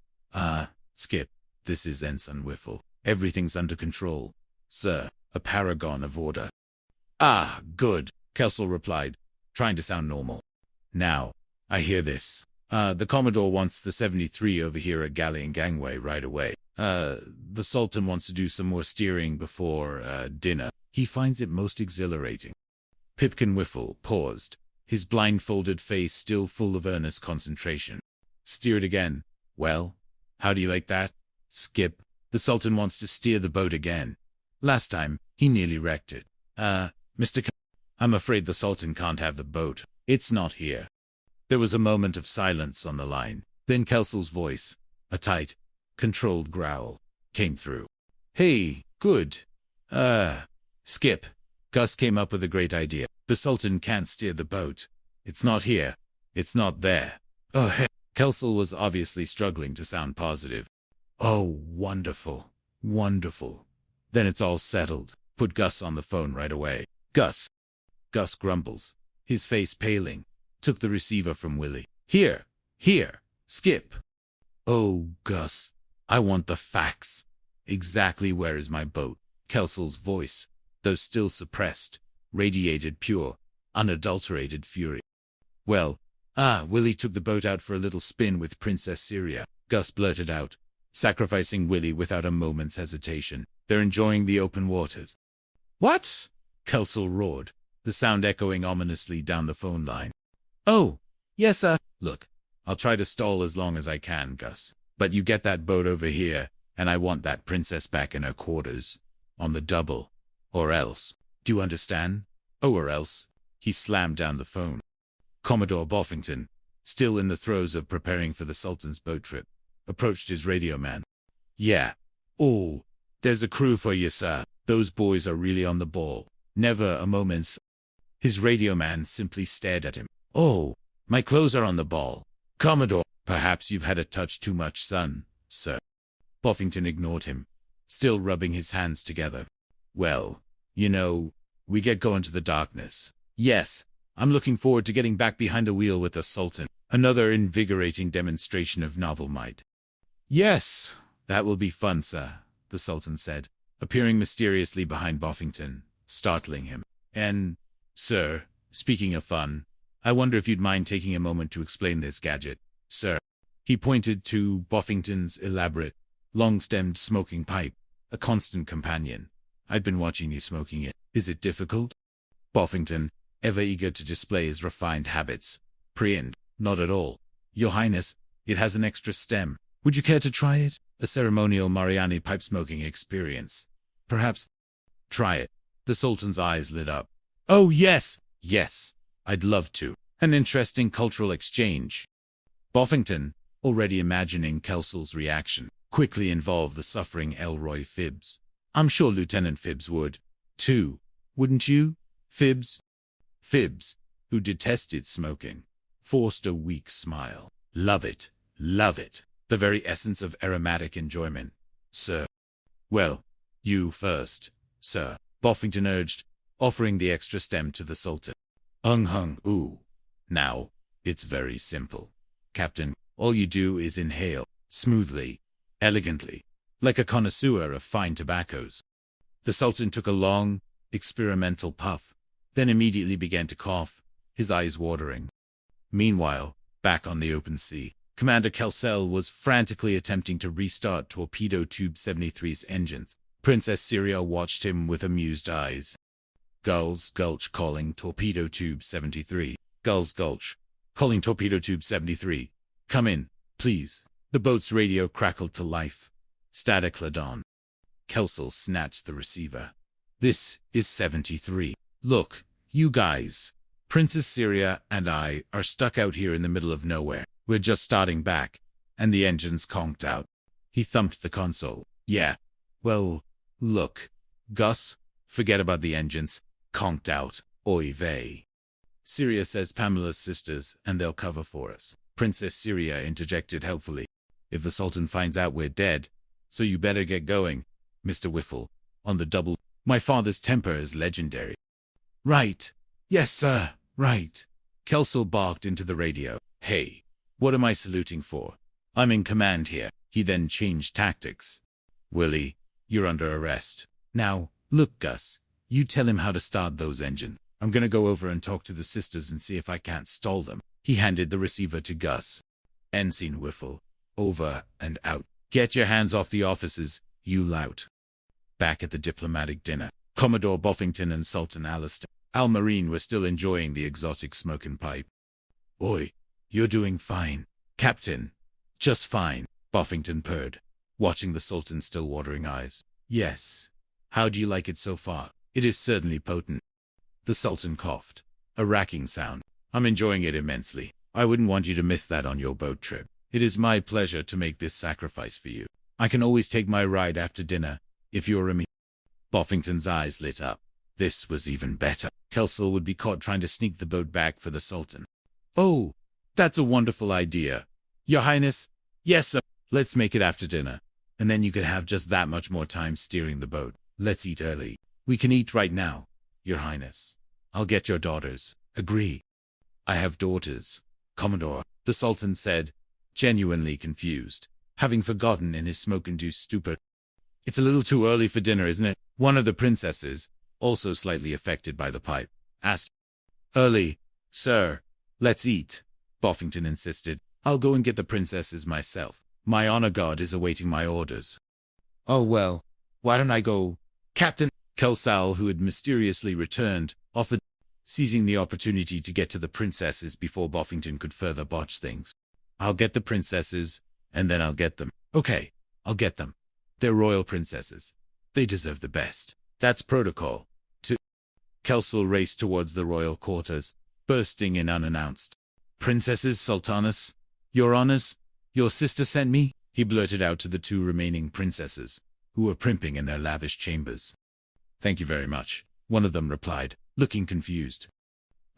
Skip, this is Ensign Whiffle. Everything's under control, sir. A paragon of order. Ah, good, Kelsel replied, trying to sound normal. Now, I hear this. The Commodore wants the 73 over here at Galley and Gangway right away. The Sultan wants to do some more steering before, dinner. He finds it most exhilarating. Pipkin Whiffle paused, his blindfolded face still full of earnest concentration. Steered again. Well, how do you like that? Skip, the Sultan wants to steer the boat again. Last time, he nearly wrecked it. Mr. I'm afraid the Sultan can't have the boat. It's not here. There was a moment of silence on the line. Then Kelsel's voice, a tight, controlled growl, came through. Hey, good. Skip. Gus came up with a great idea. The Sultan can't steer the boat. It's not here. It's not there. Oh, heck. Kelsel was obviously struggling to sound positive. Oh, wonderful. Wonderful. Then it's all settled. Put Gus on the phone right away. Gus. Gus grumbles, his face paling, took the receiver from Willie. Here, Skip. Oh, Gus, I want the facts. Exactly where is my boat? Kelsel's voice, though still suppressed, radiated pure, unadulterated fury. Well, Willie took the boat out for a little spin with Princess Syria, Gus blurted out, sacrificing Willie without a moment's hesitation. They're enjoying the open waters. What? Kelsall roared, the sound echoing ominously down the phone line. Oh, yes, sir. Look, I'll try to stall as long as I can, Gus. But you get that boat over here, and I want that princess back in her quarters. On the double. Or else. Do you understand? Oh, or else. He slammed down the phone. Commodore Boffington, still in the throes of preparing for the Sultan's boat trip, approached his radio man. Yeah. Oh, there's a crew for you, sir. Those boys are really on the ball. Never a moment's. His radio man simply stared at him. Oh, my clothes are on the ball. Commodore, perhaps you've had a touch too much sun, sir. Boffington ignored him, still rubbing his hands together. Well, you know, we get going to the darkness. Yes, I'm looking forward to getting back behind the wheel with the Sultan. Another invigorating demonstration of novel might. Yes, that will be fun, sir, the Sultan said, appearing mysteriously behind Boffington, startling him. And, sir, speaking of fun, I wonder if you'd mind taking a moment to explain this gadget, sir. He pointed to Boffington's elaborate, long-stemmed smoking pipe, a constant companion. I've been watching you smoking it. Is it difficult? Boffington, ever eager to display his refined habits, preened, not at all. Your Highness, it has an extra stem. Would you care to try it? A ceremonial Mariani pipe-smoking experience. Perhaps. Try it. The Sultan's eyes lit up. Oh, yes, yes. I'd love to. An interesting cultural exchange. Boffington, already imagining Kelsall's reaction, quickly involved the suffering Elroy Phibbs. I'm sure Lieutenant Phibbs would, too. Wouldn't you, Phibbs? Phibbs, who detested smoking, forced a weak smile. Love it, love it. The very essence of aromatic enjoyment, sir. Well, you first, sir, Boffington urged, offering the extra stem to the Sultan. Ooh. Now, it's very simple. Captain, all you do is inhale, smoothly, elegantly, like a connoisseur of fine tobaccos. The Sultan took a long, experimental puff, then immediately began to cough, his eyes watering. Meanwhile, back on the open sea, Commander Kelsall was frantically attempting to restart Torpedo Tube 73's engines. Princess Syria watched him with amused eyes. Gulls Gulch calling Torpedo Tube 73. Gulls Gulch. Calling Torpedo Tube 73. Come in, please. The boat's radio crackled to life. Static Ladon. Kelsall snatched the receiver. This is 73. Look, you guys. Princess Syria and I are stuck out here in the middle of nowhere. We're just starting back, and the engines conked out. He thumped the console. Yeah. Well, look. Gus, forget about the engines. Conked out. Oy vey. Syria says Pamela's sisters, and they'll cover for us. Princess Syria interjected helpfully. If the Sultan finds out we're dead, so you better get going, Mr. Whiffle. On the double. My father's temper is legendary. Right. Yes, sir. Right. Kelsall barked into the radio. Hey, what am I saluting for? I'm in command here. He then changed tactics. Willie, you're under arrest. Now, look, Gus. You tell him how to start those engines. I'm gonna go over and talk to the sisters and see if I can't stall them. He handed the receiver to Gus. Ensign Whiffle. Over and out. Get your hands off the officers, you lout. Back at the diplomatic dinner, Commodore Boffington and Sultan Alistair Al-Marine were still enjoying the exotic smoking pipe. Oi, you're doing fine. Captain. Just fine, Boffington purred, watching the Sultan's still watering eyes. Yes. How do you like it so far? It is certainly potent. The Sultan coughed. A racking sound. I'm enjoying it immensely. I wouldn't want you to miss that on your boat trip. It is my pleasure to make this sacrifice for you. I can always take my ride after dinner, if you're a me. Boffington's eyes lit up. This was even better. Kelsall would be caught trying to sneak the boat back for the Sultan. Oh, that's a wonderful idea. Your Highness? Yes, sir. Let's make it after dinner. And then you could have just that much more time steering the boat. Let's eat early. We can eat right now, Your Highness. I'll get your daughters. Agree. I have daughters, Commodore, the Sultan said, genuinely confused, having forgotten in his smoke-induced stupor. It's a little too early for dinner, isn't it? One of the princesses, also slightly affected by the pipe, asked. Early, sir. Let's eat. Boffington insisted. I'll go and get the princesses myself. My honor guard is awaiting my orders. Oh, well, why don't I go? Captain Kelsal, who had mysteriously returned, offered, seizing the opportunity to get to the princesses before Boffington could further botch things. I'll get the princesses, and then I'll get them. Okay, I'll get them. They're royal princesses. They deserve the best. That's protocol. Kelsal raced towards the royal quarters, bursting in unannounced. Princesses, Sultanas, your honors, your sister sent me, he blurted out to the two remaining princesses, who were primping in their lavish chambers. Thank you very much, one of them replied, looking confused.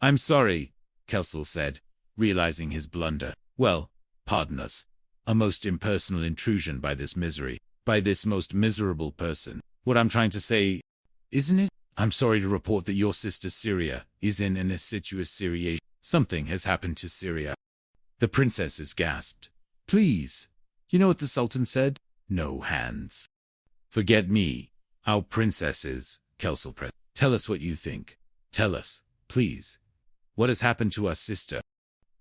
I'm sorry, Kelsal said, realizing his blunder. Well, pardon us. A most impersonal intrusion by this most miserable person. What I'm trying to say, isn't it? I'm sorry to report that your sister Syria is in an assiduous seriation. Something has happened to Syria. The princesses gasped. Please. You know what the Sultan said? No hands. Forget me. Our princesses, Kelsal pressed. Tell us what you think. Tell us, please. What has happened to our sister?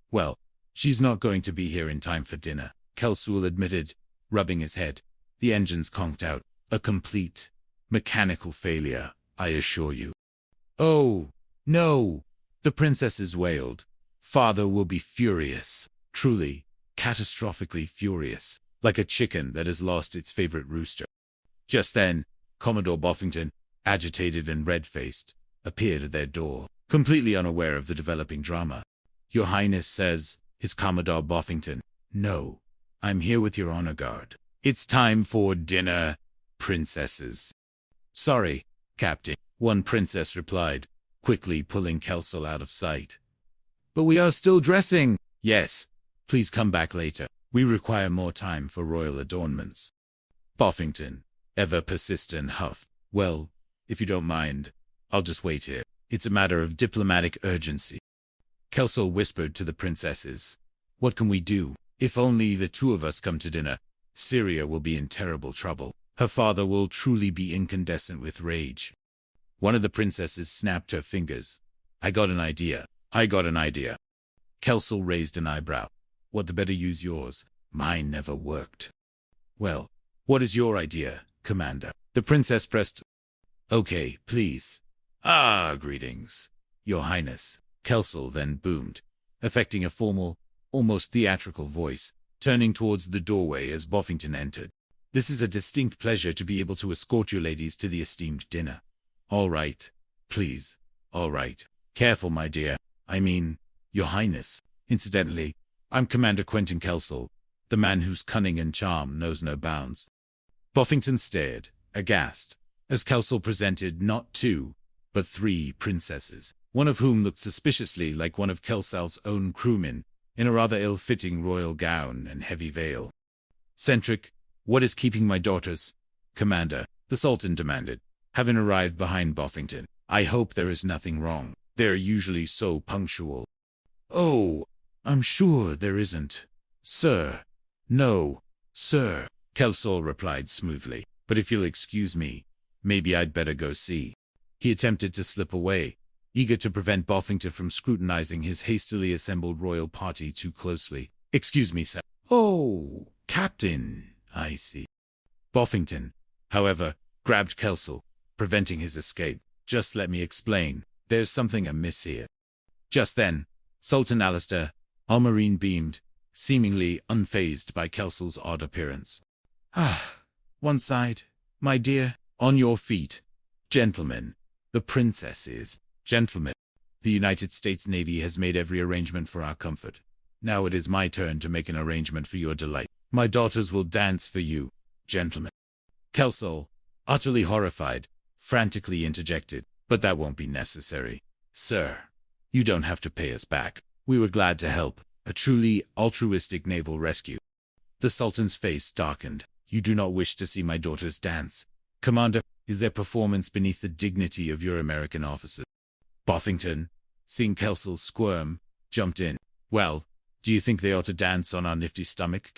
Well, she's not going to be here in time for dinner, Kelsal admitted, rubbing his head. The engines conked out. A complete, mechanical failure, I assure you. Oh, no, the princesses wailed. Father will be furious, truly, catastrophically furious, like a chicken that has lost its favorite rooster. Just then, Commodore Boffington, agitated and red-faced, appeared at their door, completely unaware of the developing drama. Your Highness says, is Commodore Boffington. No, I'm here with your honor guard. It's time for dinner, princesses. Sorry, Captain, one princess replied, quickly pulling Kelsal out of sight. But we are still dressing. Yes, please come back later. We require more time for royal adornments. Boffington, ever persistent, huffed. Well, if you don't mind, I'll just wait here. It's a matter of diplomatic urgency. Kelsal whispered to the princesses. What can we do? If only the two of us come to dinner, Syria will be in terrible trouble. Her father will truly be incandescent with rage. One of the princesses snapped her fingers. I got an idea. Kelsal raised an eyebrow. What the better use yours? Mine never worked. Well, what is your idea, Commander? The princess pressed. Okay, please. Greetings, Your Highness. Kelsal then boomed, affecting a formal, almost theatrical voice, turning towards the doorway as Boffington entered. This is a distinct pleasure to be able to escort you ladies to the esteemed dinner. All right, please. All right. Careful, my dear. I mean, Your Highness. Incidentally, I'm Commander Quentin Kelsal, the man whose cunning and charm knows no bounds. Boffington stared, aghast, as Kelsal presented not two, but three princesses, one of whom looked suspiciously like one of Kelsal's own crewmen, in a rather ill-fitting royal gown and heavy veil. Centric, what is keeping my daughters? Commander, the Sultan demanded, having arrived behind Boffington. I hope there is nothing wrong. They're usually so punctual. Oh, I'm sure there isn't. Sir. No, sir, Kelsal replied smoothly. But if you'll excuse me, maybe I'd better go see. He attempted to slip away, eager to prevent Boffington from scrutinizing his hastily assembled royal party too closely. Excuse me, sir. Oh, Captain, I see. Boffington, however, grabbed Kelsal, preventing his escape. Just let me explain. There's something amiss here. Just then, Sultan Alistair, Al-Marine beamed, seemingly unfazed by Kelsal's odd appearance. One side, my dear. On your feet. Gentlemen, the princess is. Gentlemen, the United States Navy has made every arrangement for our comfort. Now it is my turn to make an arrangement for your delight. My daughters will dance for you, gentlemen. Kelsal, utterly horrified, frantically interjected, but that won't be necessary. Sir, you don't have to pay us back. We were glad to help. A truly altruistic naval rescue. The Sultan's face darkened. You do not wish to see my daughters dance. Commander, is their performance beneath the dignity of your American officers? Boffington, seeing Kelsal squirm, jumped in. Well, do you think they ought to dance on our nifty stomach,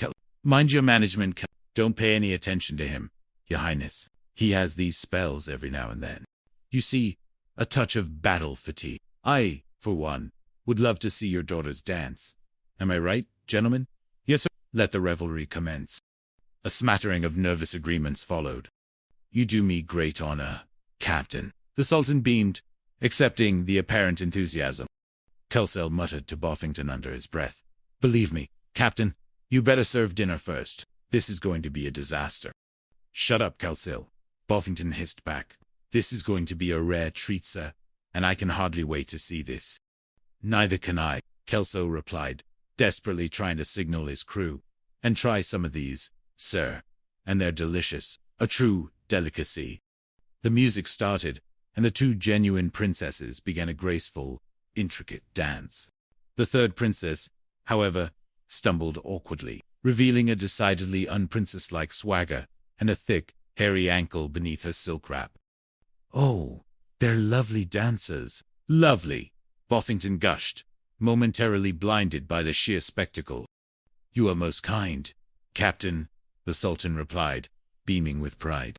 Mind your management, Don't pay any attention to him, Your Highness. He has these spells every now and then. You see, a touch of battle fatigue. I, for one, would love to see your daughters dance. Am I right, gentlemen? Yes, sir. Let the revelry commence. A smattering of nervous agreements followed. You do me great honor, Captain. The Sultan beamed, accepting the apparent enthusiasm. Campbell muttered to Buffington under his breath. Believe me, Captain, you better serve dinner first. This is going to be a disaster. Shut up, Campbell. Buffington hissed back. This is going to be a rare treat, sir, and I can hardly wait to see this. Neither can I, Campbell replied, desperately trying to signal his crew. And try some of these, sir, and they're delicious, a true delicacy. The music started, and the two genuine princesses began a graceful, intricate dance. The third princess, however, stumbled awkwardly, revealing a decidedly unprincess-like swagger and a thick, hairy ankle beneath her silk wrap. Oh, they're lovely dancers. Lovely, Buffington gushed, momentarily blinded by the sheer spectacle. You are most kind, Captain, the Sultan replied, beaming with pride.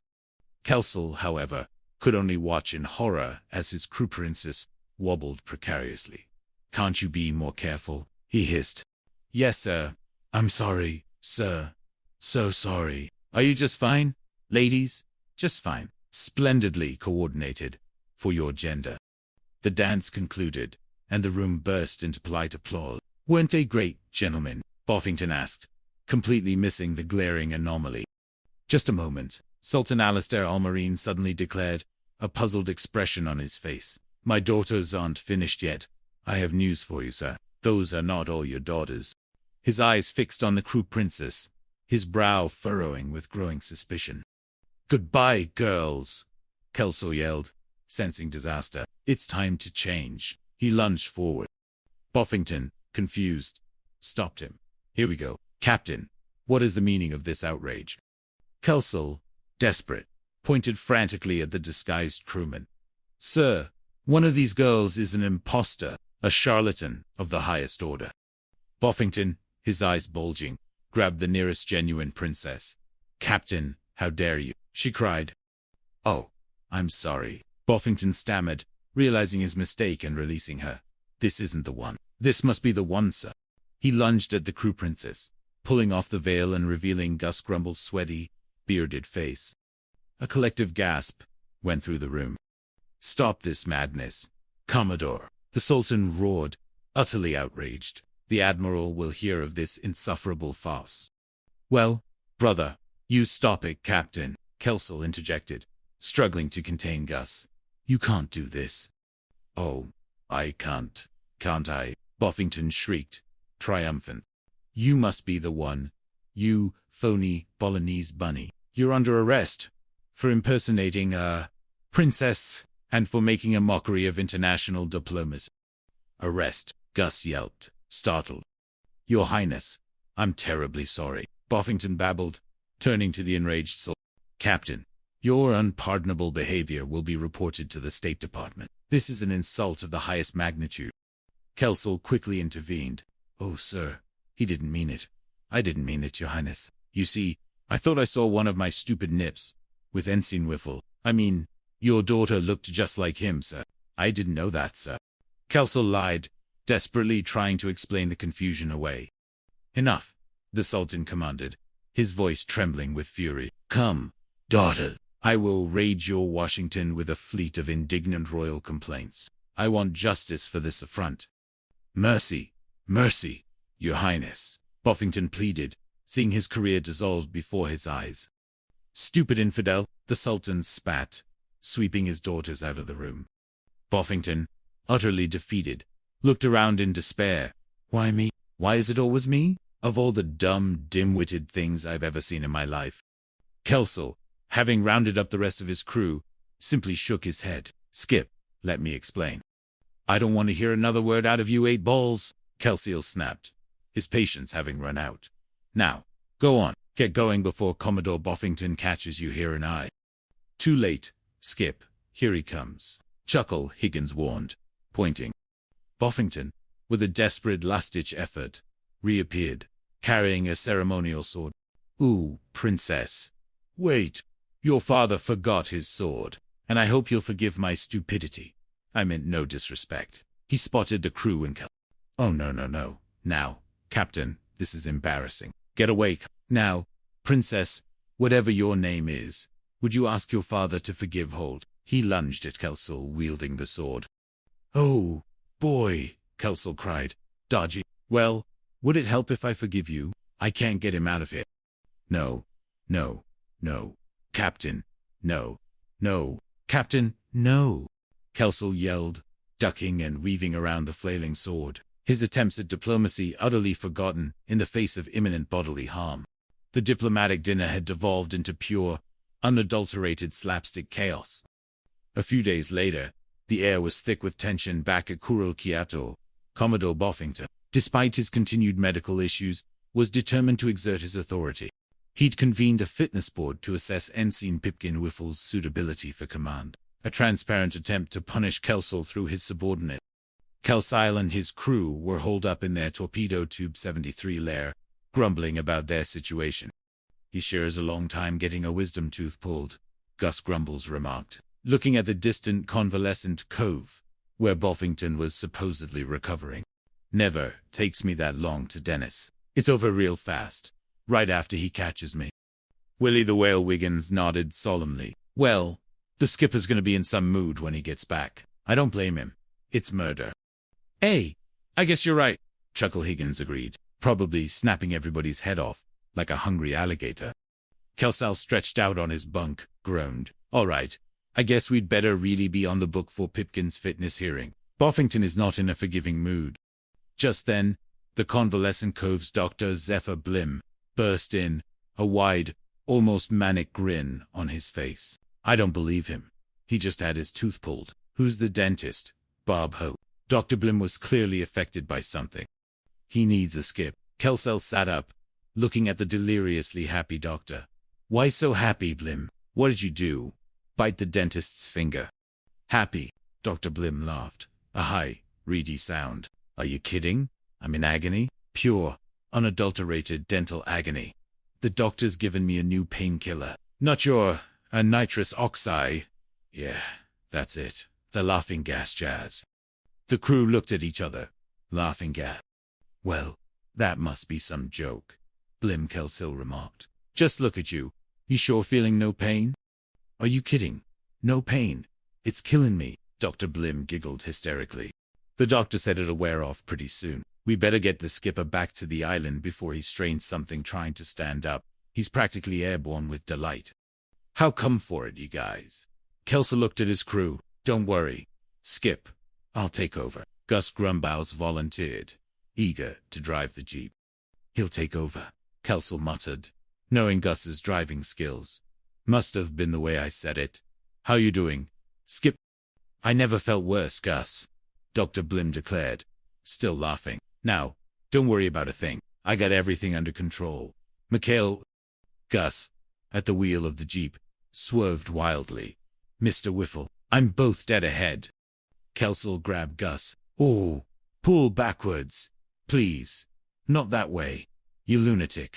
Campbell, however, could only watch in horror as his crew princess wobbled precariously. Can't you be more careful? He hissed. Yes, sir. I'm sorry, sir. So sorry. Are you just fine, ladies? Just fine. Splendidly coordinated for your gender. The dance concluded, and the room burst into polite applause. Weren't they great, gentlemen? Buffington asked, completely missing the glaring anomaly. Just a moment, Sultan Alistair Almarine suddenly declared, a puzzled expression on his face. My daughters aren't finished yet. I have news for you, sir. Those are not all your daughters. His eyes fixed on the crew princess, his brow furrowing with growing suspicion. Goodbye, girls, Campbell yelled, sensing disaster. It's time to change. He lunged forward. Buffington, confused, stopped him. Here we go. Captain, what is the meaning of this outrage? Campbell, desperate, pointed frantically at the disguised crewman. Sir, one of these girls is an impostor, a charlatan of the highest order. Buffington, his eyes bulging, grabbed the nearest genuine princess. Captain, how dare you? She cried. Oh, I'm sorry. Buffington stammered, realizing his mistake and releasing her. This isn't the one. This must be the one, sir. He lunged at the crew princess, pulling off the veil and revealing Gus Grumble's sweaty, bearded face. A collective gasp went through the room. Stop this madness, Commodore, the Sultan roared, utterly outraged. The admiral will hear of this insufferable farce. Well, brother, you stop it, Captain, Campbell interjected, struggling to contain Gus. You can't do this. Oh, I can't I? Buffington shrieked, triumphant. You must be the one. You phony Bolognese bunny. You're under arrest for impersonating a princess and for making a mockery of international diplomacy. Arrest, Gus yelped, startled. Your Highness, I'm terribly sorry, Buffington babbled, turning to the enraged Sultan. Captain, your unpardonable behavior will be reported to the State Department. This is an insult of the highest magnitude. Campbell quickly intervened. Oh, sir, he didn't mean it. I didn't mean it, Your Highness. You see, I thought I saw one of my stupid nips with Ensign Whiffle. I mean, your daughter looked just like him, sir. I didn't know that, sir. Campbell lied, desperately trying to explain the confusion away. Enough, the Sultan commanded, his voice trembling with fury. Come, daughter. I will raid your Washington with a fleet of indignant royal complaints. I want justice for this affront. Mercy, mercy, Your Highness, Buffington pleaded, seeing his career dissolved before his eyes. Stupid infidel, the Sultan spat, sweeping his daughters out of the room. Buffington, utterly defeated, looked around in despair. Why me? Why is it always me? Of all the dumb, dim-witted things I've ever seen in my life. Campbell, having rounded up the rest of his crew, simply shook his head. Skip, let me explain. I don't want to hear another word out of you 8 balls, Campbell snapped, his patience having run out. Now, go on, get going before Commodore Buffington catches you here and I. Too late, Skip, here he comes. Chuckle, Higgins warned, pointing. Buffington, with a desperate last-ditch effort, reappeared, carrying a ceremonial sword. Ooh, princess. Wait, your father forgot his sword, and I hope you'll forgive my stupidity. I meant no disrespect. He spotted the crew and Oh, no. Now, Captain, this is embarrassing. Get awake. Now, Princess, whatever your name is, would you ask your father to forgive Holt? He lunged at Kelso, wielding the sword. Oh, boy, Kelso cried, dodging. Well, would it help if I forgive you? I can't get him out of here. No, no, no. Captain, no, no. Captain, no. Kelso yelled, ducking and weaving around the flailing sword, his attempts at diplomacy utterly forgotten in the face of imminent bodily harm. The diplomatic dinner had devolved into pure, unadulterated slapstick chaos. A few days later, the air was thick with tension back at Kurulkiato. Commodore Boffington, despite his continued medical issues, was determined to exert his authority. He'd convened a fitness board to assess Ensign Pipkin Whiffle's suitability for command, a transparent attempt to punish Kelso through his subordinate. Kelso and his crew were holed up in their Torpedo Tube 73 lair, grumbling about their situation. He shares a long time getting a wisdom tooth pulled, Gus Grumbles remarked, looking at the distant convalescent cove, where Boffington was supposedly recovering. Never takes me that long to Dennis. It's over real fast, right after he catches me. Willie the Whale Wiggins nodded solemnly. Well, the skipper's gonna be in some mood when he gets back. I don't blame him. It's murder. Hey, I guess you're right, Chuckle Higgins agreed, probably snapping everybody's head off, like a hungry alligator. Kelso stretched out on his bunk, groaned. All right, I guess we'd better really be on the book for Pipkin's fitness hearing. Boffington is not in a forgiving mood. Just then, the convalescent cove's Dr. Zephyr Blim burst in, a wide, almost manic grin on his face. I don't believe him. He just had his tooth pulled. Who's the dentist? Bob Hope. Dr. Blim was clearly affected by something. He needs a skip. Kelso sat up, looking at the deliriously happy doctor. Why so happy, Blim? What did you do? Bite the dentist's finger. Happy, Dr. Blim laughed. A high, reedy sound. Are you kidding? I'm in agony. Pure, unadulterated dental agony. The doctor's given me a new painkiller. Not your, nitrous oxide. Yeah, that's it. The laughing gas jazz. The crew looked at each other. Laughing gas. Well, that must be some joke, Blim Kelso remarked. Just look at you. You sure feeling no pain? Are you kidding? No pain. It's killing me, Dr. Blim giggled hysterically. The doctor said it'll wear off pretty soon. We better get the skipper back to the island before he strains something trying to stand up. He's practically airborne with delight. How come for it, you guys? Kelso looked at his crew. Don't worry. Skip. I'll take over. Gus Grumbows volunteered, eager to drive the jeep. He'll take over, Kelso muttered, knowing Gus's driving skills. Must have been the way I said it. How you doing, Skip? I never felt worse, Gus, Dr. Blim declared, still laughing. Now, don't worry about a thing. I got everything under control. McHale. Gus, at the wheel of the jeep, swerved wildly. Mr. Whiffle, I'm both dead ahead. Kelso grabbed Gus. Oh, pull backwards. Please. Not that way. You lunatic.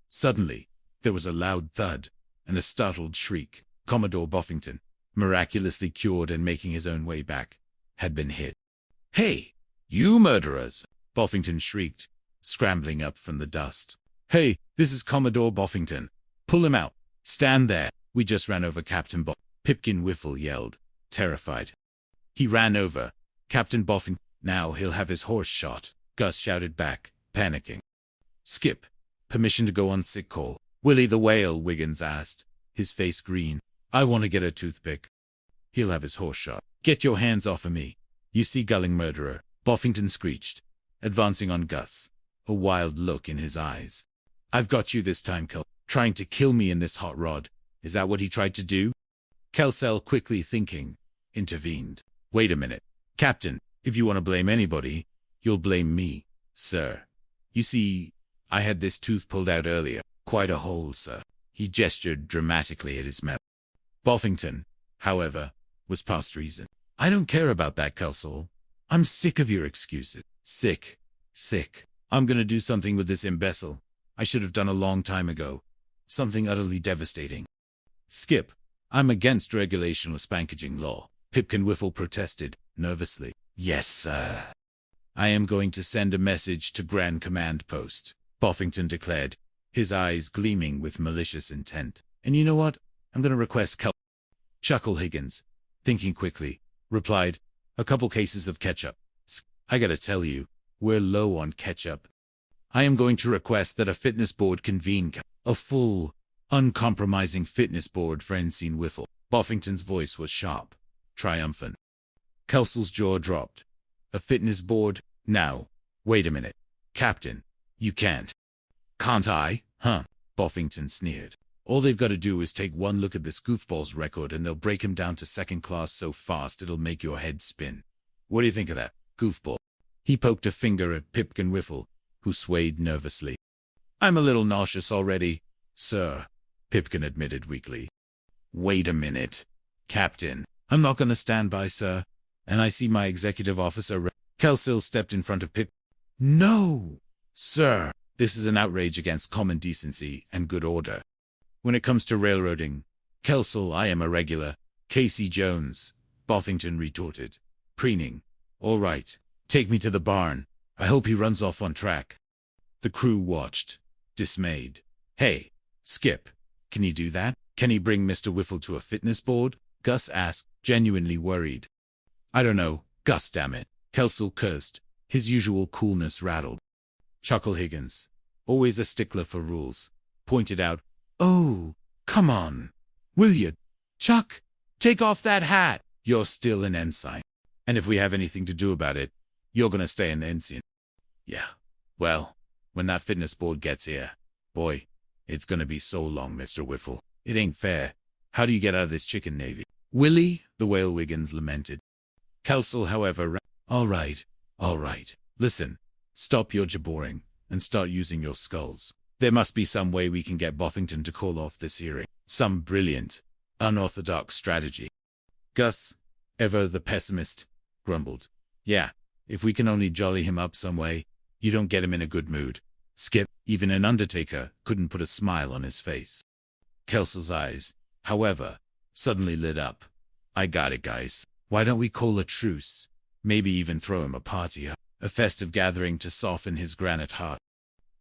Suddenly, there was a loud thud and a startled shriek. Commodore Boffington, miraculously cured and making his own way back, had been hit. Hey, you murderers! Boffington shrieked, scrambling up from the dust. Hey, this is Commodore Boffington. Pull him out. Stand there. We just ran over Captain Pipkin Whiffle yelled, terrified. He ran over Captain Boffington. Now he'll have his horse shot, Gus shouted back, panicking. Skip, permission to go on sick call. Willie the Whale, Wiggins asked, his face green. I want to get a toothpick. He'll have his horse shot. Get your hands off of me, you sea-gulling murderer, Boffington screeched, advancing on Gus, a wild look in his eyes. I've got you this time, trying to kill me in this hot rod. Is that what he tried to do? Kelso, quickly thinking, intervened. Wait a minute. Captain, if you want to blame anybody, you'll blame me, sir. You see, I had this tooth pulled out earlier. Quite a hole, sir. He gestured dramatically at his mouth. Boffington, however, was past reason. I don't care about that, Kelso. I'm sick of your excuses. Sick. I'm gonna do something with this imbecile. I should have done a long time ago. Something utterly devastating. Skip, I'm against regulational spankaging law, Pipkin Whiffle protested, nervously. Yes, sir. I am going to send a message to Grand Command Post, Buffington declared, his eyes gleaming with malicious intent. And you know what? I'm going to request Chuckle Higgins, thinking quickly, replied, a couple cases of ketchup. I gotta tell you, we're low on ketchup. I am going to request that a fitness board convene a full, uncompromising fitness board for Ensign Whiffle. Buffington's voice was sharp, triumphant. Kelsel's jaw dropped. A fitness board? Now, wait a minute. Captain, you can't. Can't I? Huh? Buffington sneered. All they've got to do is take one look at this goofball's record and they'll break him down to second class so fast it'll make your head spin. What do you think of that, goofball? He poked a finger at Pipkin Whiffle, who swayed nervously. I'm a little nauseous already, sir, Pipkin admitted weakly. Wait a minute, Captain. I'm not going to stand by, sir. And I see my executive officer. Kelsill stepped in front of Pip. No, sir. This is an outrage against common decency and good order. When it comes to railroading, Kelsill, I am a regular. Casey Jones, Buffington retorted, preening. All right, take me to the barn. I hope he runs off on track. The crew watched, dismayed. Hey, Skip, can he do that? Can he bring Mr. Whiffle to a fitness board? Gus asked, genuinely worried. I don't know, Gus, damn it. Kelsill cursed, his usual coolness rattled. Chuckle Higgins, always a stickler for rules, pointed out, oh, come on. Will you? Chuck, take off that hat. You're still an ensign. And if we have anything to do about it, you're gonna stay an ensign. Yeah, well, when that fitness board gets here, boy, it's gonna be so long, Mr. Whiffle. It ain't fair. How do you get out of this chicken navy? Willie, the Whale Wiggins lamented. Kelsill, however, all right. Listen, stop your jabbering and start using your skulls. There must be some way we can get Buffington to call off this hearing. Some brilliant, unorthodox strategy. Gus, ever the pessimist, grumbled. Yeah, if we can only jolly him up some way, you don't get him in a good mood. Skip, even an undertaker, couldn't put a smile on his face. Kelsill's eyes, however, suddenly lit up. I got it, guys. Why don't we call a truce? Maybe even throw him a party, a festive gathering to soften his granite heart.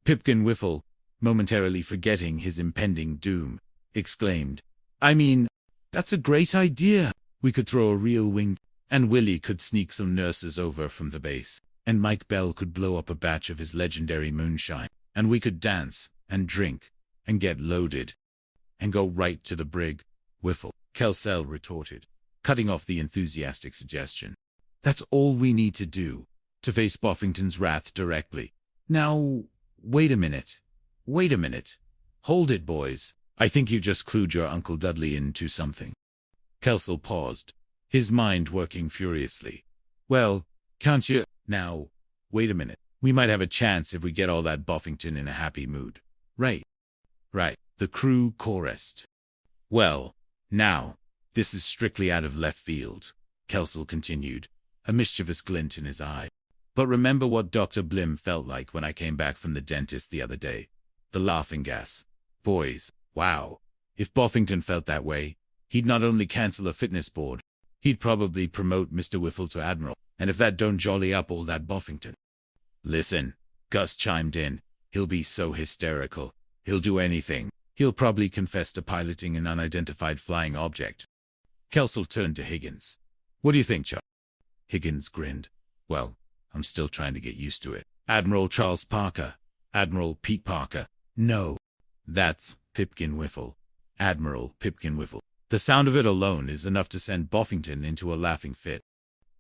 Pipkin Whiffle, momentarily forgetting his impending doom, exclaimed, I mean, that's a great idea. We could throw a real wing, and Willie could sneak some nurses over from the base, and Mike Bell could blow up a batch of his legendary moonshine, and we could dance, and drink, and get loaded, and go right to the brig, Whiffle, Kelsill retorted, cutting off the enthusiastic suggestion. That's all we need to do, to face Buffington's wrath directly. Now, wait a minute. Hold it, boys. I think you just clued your Uncle Dudley into something. Kelsill paused, his mind working furiously. Well, can't you? Now, wait a minute. We might have a chance if we get all that Buffington in a happy mood. Right. The crew chorused. Well, now, this is strictly out of left field, Kelsill continued, a mischievous glint in his eye. But remember what Dr. Blim felt like when I came back from the dentist the other day. The laughing gas. Boys, wow. If Buffington felt that way, he'd not only cancel a fitness board, he'd probably promote Mr. Whiffle to admiral. And if that don't jolly up all that Buffington. Listen, Gus chimed in, he'll be so hysterical. He'll do anything. He'll probably confess to piloting an unidentified flying object. Kelsill turned to Higgins. What do you think, Chuck? Higgins grinned. Well, I'm still trying to get used to it. Admiral Charles Parker. Admiral Pete Parker. No. That's Pipkin Whiffle. Admiral Pipkin Whiffle. The sound of it alone is enough to send Buffington into a laughing fit.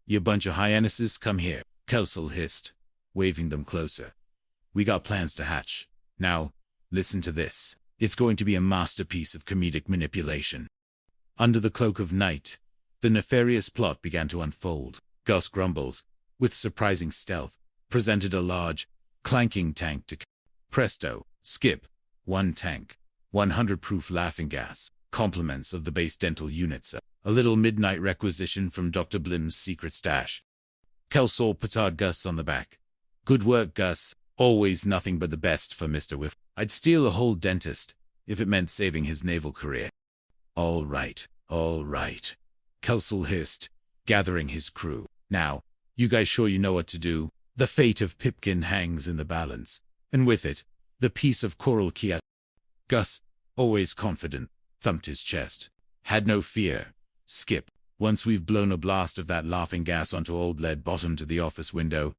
You bunch of hyenases, come here, Kelsill hissed, waving them closer. We got plans to hatch. Now, listen to this. It's going to be a masterpiece of comedic manipulation. Under the cloak of night, the nefarious plot began to unfold. Gus Grumbles, with surprising stealth, presented a large, clanking tank to Presto, Skip, 1 tank, 100 proof laughing gas, compliments of the base dental units, a little midnight requisition from Dr. Blim's secret stash. Kelsill patted Gus on the back. Good work, Gus. Always nothing but the best for Mr. Whiff. I'd steal a whole dentist, if it meant saving his naval career. All right. Kelsill hissed, gathering his crew. Now, you guys sure you know what to do? The fate of Pipkin hangs in the balance, and with it, the piece of coral Kiat. Gus, always confident, thumped his chest. Had no fear, Skip. Once we've blown a blast of that laughing gas onto old lead bottom to the office window,